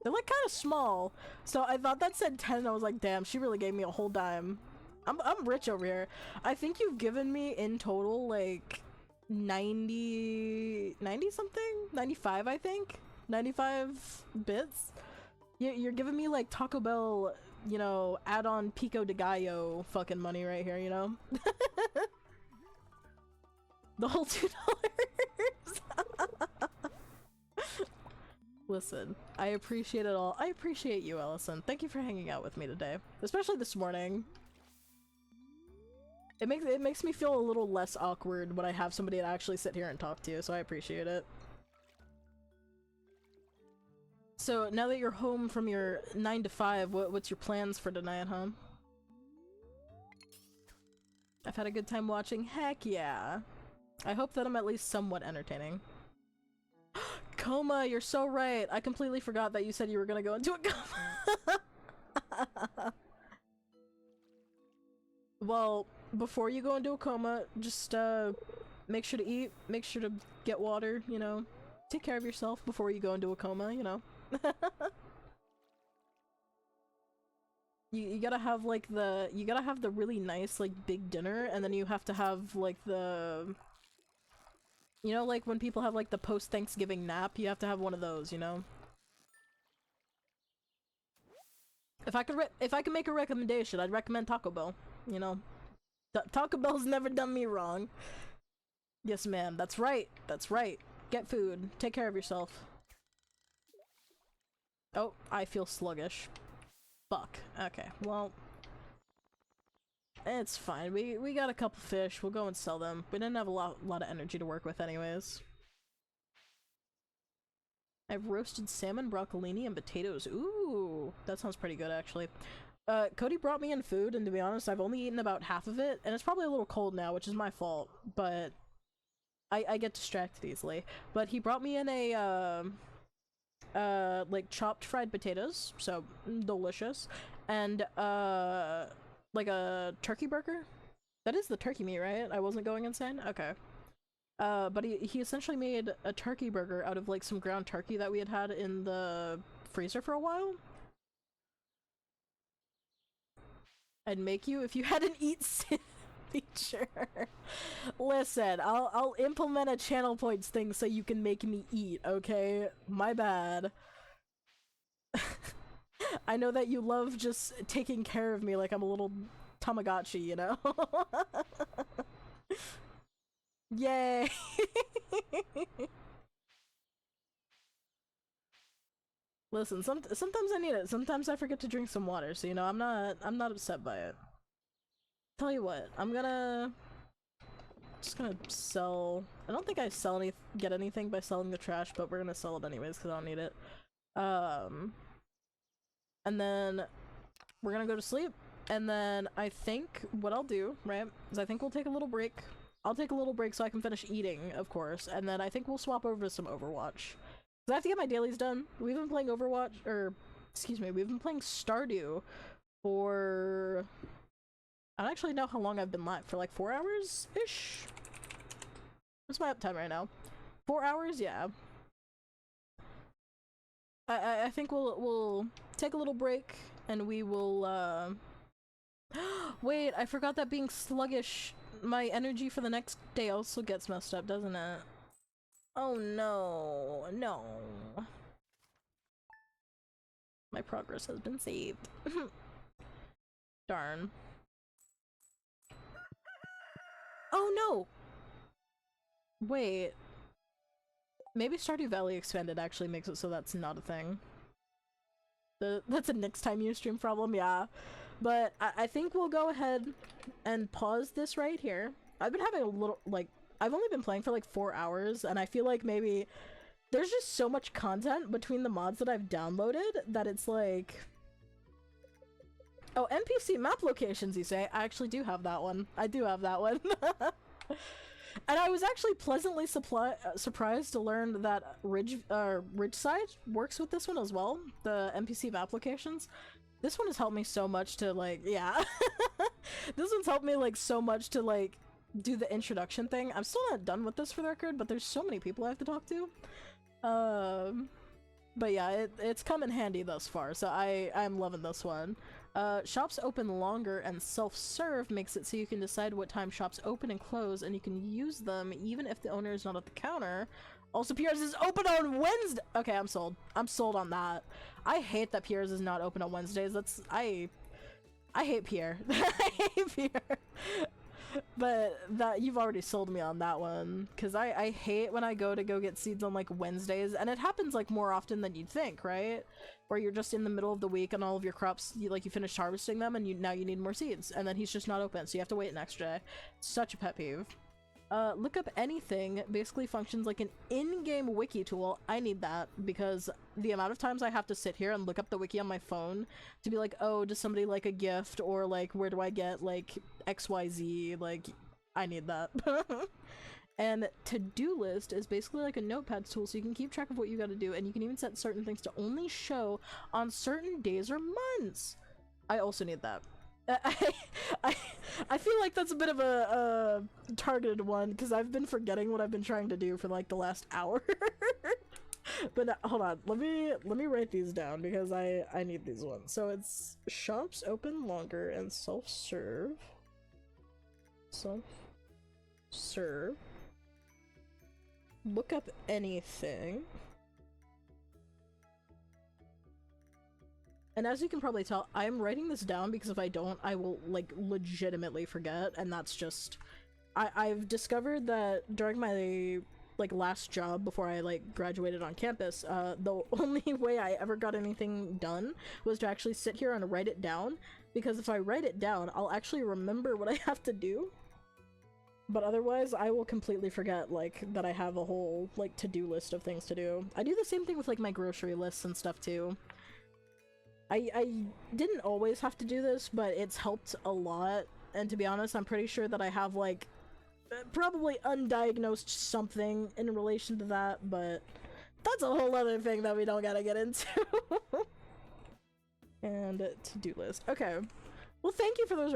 they're, like, kind of small. So I thought that said 10 and I was like, damn, she really gave me a whole dime. I'm rich over here. I think you've given me, in total, like, 90 something? 95, I think? 95 bits? You're giving me, like, Taco Bell, you know, add-on Pico de Gallo fucking money right here, you know? The whole $2. Listen, I appreciate it all. I appreciate you, Ellison. Thank you for hanging out with me today, especially this morning. It makes me feel a little less awkward when I have somebody to actually sit here and talk to, so I appreciate it. So now that you're home from your 9 to 5, what's your plans for tonight, huh? I've had a good time watching. Heck yeah. I hope that I'm at least somewhat entertaining. Coma, you're so right. I completely forgot that you said you were gonna go into a coma. Well, before you go into a coma, just make sure to eat, make sure to get water, you know. Take care of yourself before you go into a coma, you know. You gotta have like you gotta have the really nice like big dinner, and then you have to have like the, you know, like when people have like the post-Thanksgiving nap, you have to have one of those, you know. If I could make a recommendation, I'd recommend Taco Bell, you know. Taco Bell's never done me wrong. Yes, ma'am. That's right. That's right. Get food. Take care of yourself. Oh, I feel sluggish. Fuck. Okay, well, it's fine. We got a couple fish. We'll go and sell them. We didn't have a lot of energy to work with anyways. I've roasted salmon, broccolini, and potatoes. Ooh, that sounds pretty good actually. Cody brought me in food, and to be honest, I've only eaten about half of it, and it's probably a little cold now, which is my fault, but I get distracted easily. But he brought me in a like chopped fried potatoes, so delicious, and like a turkey burger. That is the turkey meat, right? I wasn't going insane? Okay. But he essentially made a turkey burger out of like some ground turkey that we had in the freezer for a while. I'd make you if you had an eat feature. Listen, I'll implement a channel points thing so you can make me eat, okay? My bad. I know that you love just taking care of me like I'm a little Tamagotchi, you know? Yay! Listen, sometimes I need it. Sometimes I forget to drink some water, so you know, I'm not upset by it. Tell you what, just gonna sell. I don't think I get anything by selling the trash, but we're gonna sell it anyways because I don't need it. And then we're gonna go to sleep, and then I think what I'll do, right, is I think we'll take a little break. I'll take a little break so I can finish eating, of course, and then I think we'll swap over to some Overwatch. I have to get my dailies done. We've been playing Overwatch, or excuse me, we've been playing Stardew for, I don't actually know how long I've been live, for like 4 hours-ish? What's my uptime right now? 4 hours? Yeah. I think we'll take a little break, and we will, wait, I forgot that being sluggish, my energy for the next day also gets messed up, doesn't it? Oh no, no. My progress has been saved. Darn. Oh no! Wait. Maybe Stardew Valley Expanded actually makes it so that's not a thing. That's a next time you stream problem, yeah. But I think we'll go ahead and pause this right here. I've been having a little, like, I've only been playing for like 4 hours, and I feel like maybe there's just so much content between the mods that I've downloaded that it's like... Oh, NPC Map Locations, you say? I actually do have that one. I do have that one. And I was actually pleasantly surprised to learn that Ridgeside works with this one as well, the NPC Map Locations. This one has helped me so much to, like, yeah. This one's helped me, like, so much to, like, do the introduction thing. I'm still not done with this for the record, but there's so many people I have to talk to. But yeah, it's come in handy thus far, so I'm loving this one. Shops open longer, and self-serve makes it so you can decide what time shops open and close, and you can use them even if the owner is not at the counter. Also, Pierre's is open on Wednesday! Okay, I'm sold. I'm sold on that. I hate that Pierre's is not open on Wednesdays. I hate Pierre. I hate Pierre. But that you've already sold me on that one, because I hate when I go get seeds on like Wednesdays, and it happens like more often than you'd think, right? Where you're just in the middle of the week and all of your crops, you finished harvesting them and now you need more seeds, and then he's just not open, so you have to wait an extra day. Such a pet peeve. Lookup Anything basically functions like an in-game wiki tool. I need that because the amount of times I have to sit here and look up the wiki on my phone to be like, oh, does somebody like a gift, or like, where do I get like XYZ? Like, I need that. And to-do list is basically like a notepad tool, so you can keep track of what you gotta do, and you can even set certain things to only show on certain days or months. I also need that. I feel like that's a bit of a targeted one, because I've been forgetting what I've been trying to do for like the last hour. But hold on, let me write these down because I need these ones. So it's shops open longer and self-serve. Self-serve. Look up anything. And as you can probably tell, I'm writing this down because if I don't, I will, like, legitimately forget, and that's just... I've discovered that during my, like, last job before I, like, graduated on campus, the only way I ever got anything done was to actually sit here and write it down, because if I write it down, I'll actually remember what I have to do. But otherwise, I will completely forget, like, that I have a whole, like, to-do list of things to do. I do the same thing with, like, my grocery lists and stuff, too. I didn't always have to do this, but it's helped a lot, and to be honest, I'm pretty sure that I have, like, probably undiagnosed something in relation to that, but that's a whole other thing that we don't gotta get into. And to-do list. Okay. Well, thank you for those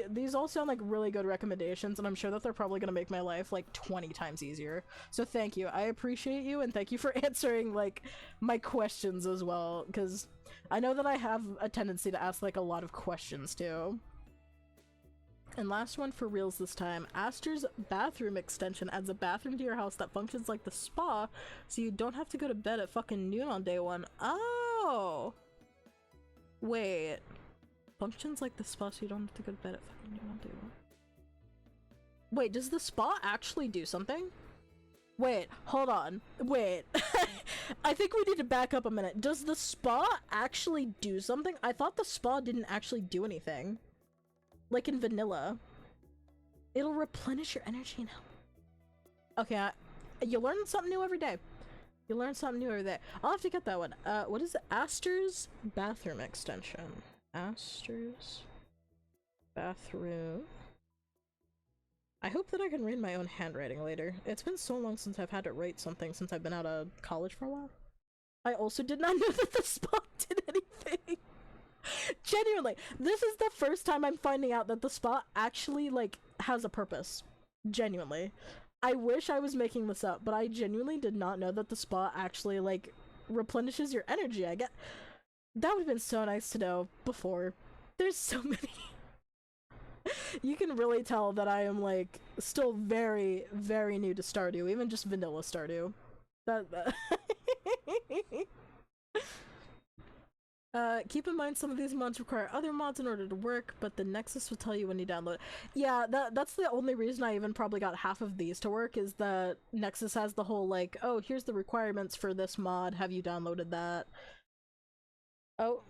these all sound like really good recommendations, and I'm sure that they're probably gonna make my life like 20 times easier. So thank you. I appreciate you, and thank you for answering like my questions as well, because I know that I have a tendency to ask like a lot of questions too. And last one for reals this time. Aster's bathroom extension adds a bathroom to your house that functions like the spa, so you don't have to go to bed at fucking noon on day one. Oh! Wait. Functions like the spa, so you don't have to go to bed at fucking noon on day one. Wait, does the spa actually do something? Wait, hold on. Wait. I think we need to back up a minute. Does the spa actually do something? I thought the spa didn't actually do anything. Like in vanilla. It'll replenish your energy and health. Okay, you learn something new every day. You learn something new every day. I'll have to get that one. What is Aster's bathroom extension? Aster's bathroom. I hope that I can read my own handwriting later. It's been so long since I've had to write something since I've been out of college for a while. I also did not know that the spa did anything. Genuinely, this is the first time I'm finding out that the spa actually, like, has a purpose. Genuinely. I wish I was making this up, but I genuinely did not know that the spa actually, like, replenishes your energy. That would have been so nice to know before. There's so many. You can really tell that I am, like, still very, very new to Stardew, even just vanilla Stardew. Keep in mind some of these mods require other mods in order to work, but the Nexus will tell you when you download. Yeah, that's the only reason I even probably got half of these to work, is that Nexus has the whole, like, oh, here's the requirements for this mod, have you downloaded that? Oh.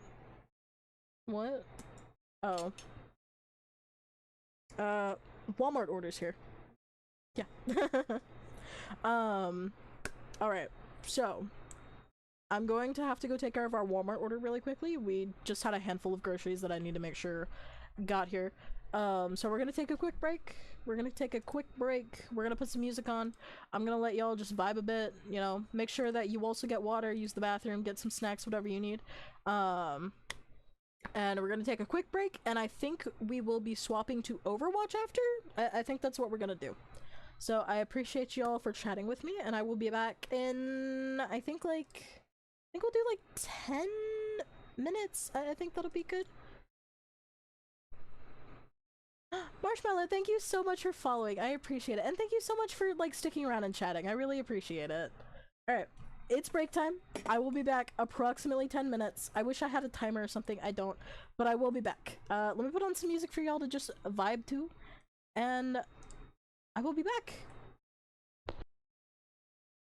What? Oh. Walmart orders here. Yeah. Alright, so I'm going to have to go take care of our Walmart order really quickly. We just had a handful of groceries that I need to make sure got here. So we're gonna take a quick break. We're gonna put some music on. I'm gonna let y'all just vibe a bit, you know, make sure that you also get water, use the bathroom, get some snacks, whatever you need. And we're gonna take a quick break, and I think we will be swapping to Overwatch after? I think that's what we're gonna do. So I appreciate y'all for chatting with me, and I will be back in, I think we'll do like 10 minutes. I think that'll be good. Marshmallow, thank you so much for following. I appreciate it. And thank you so much for, like, sticking around and chatting. I really appreciate it. Alright. It's break time. I will be back approximately 10 minutes. I wish I had a timer or something. I don't. But I will be back. Let me put on some music for y'all to just vibe to. and I will be back.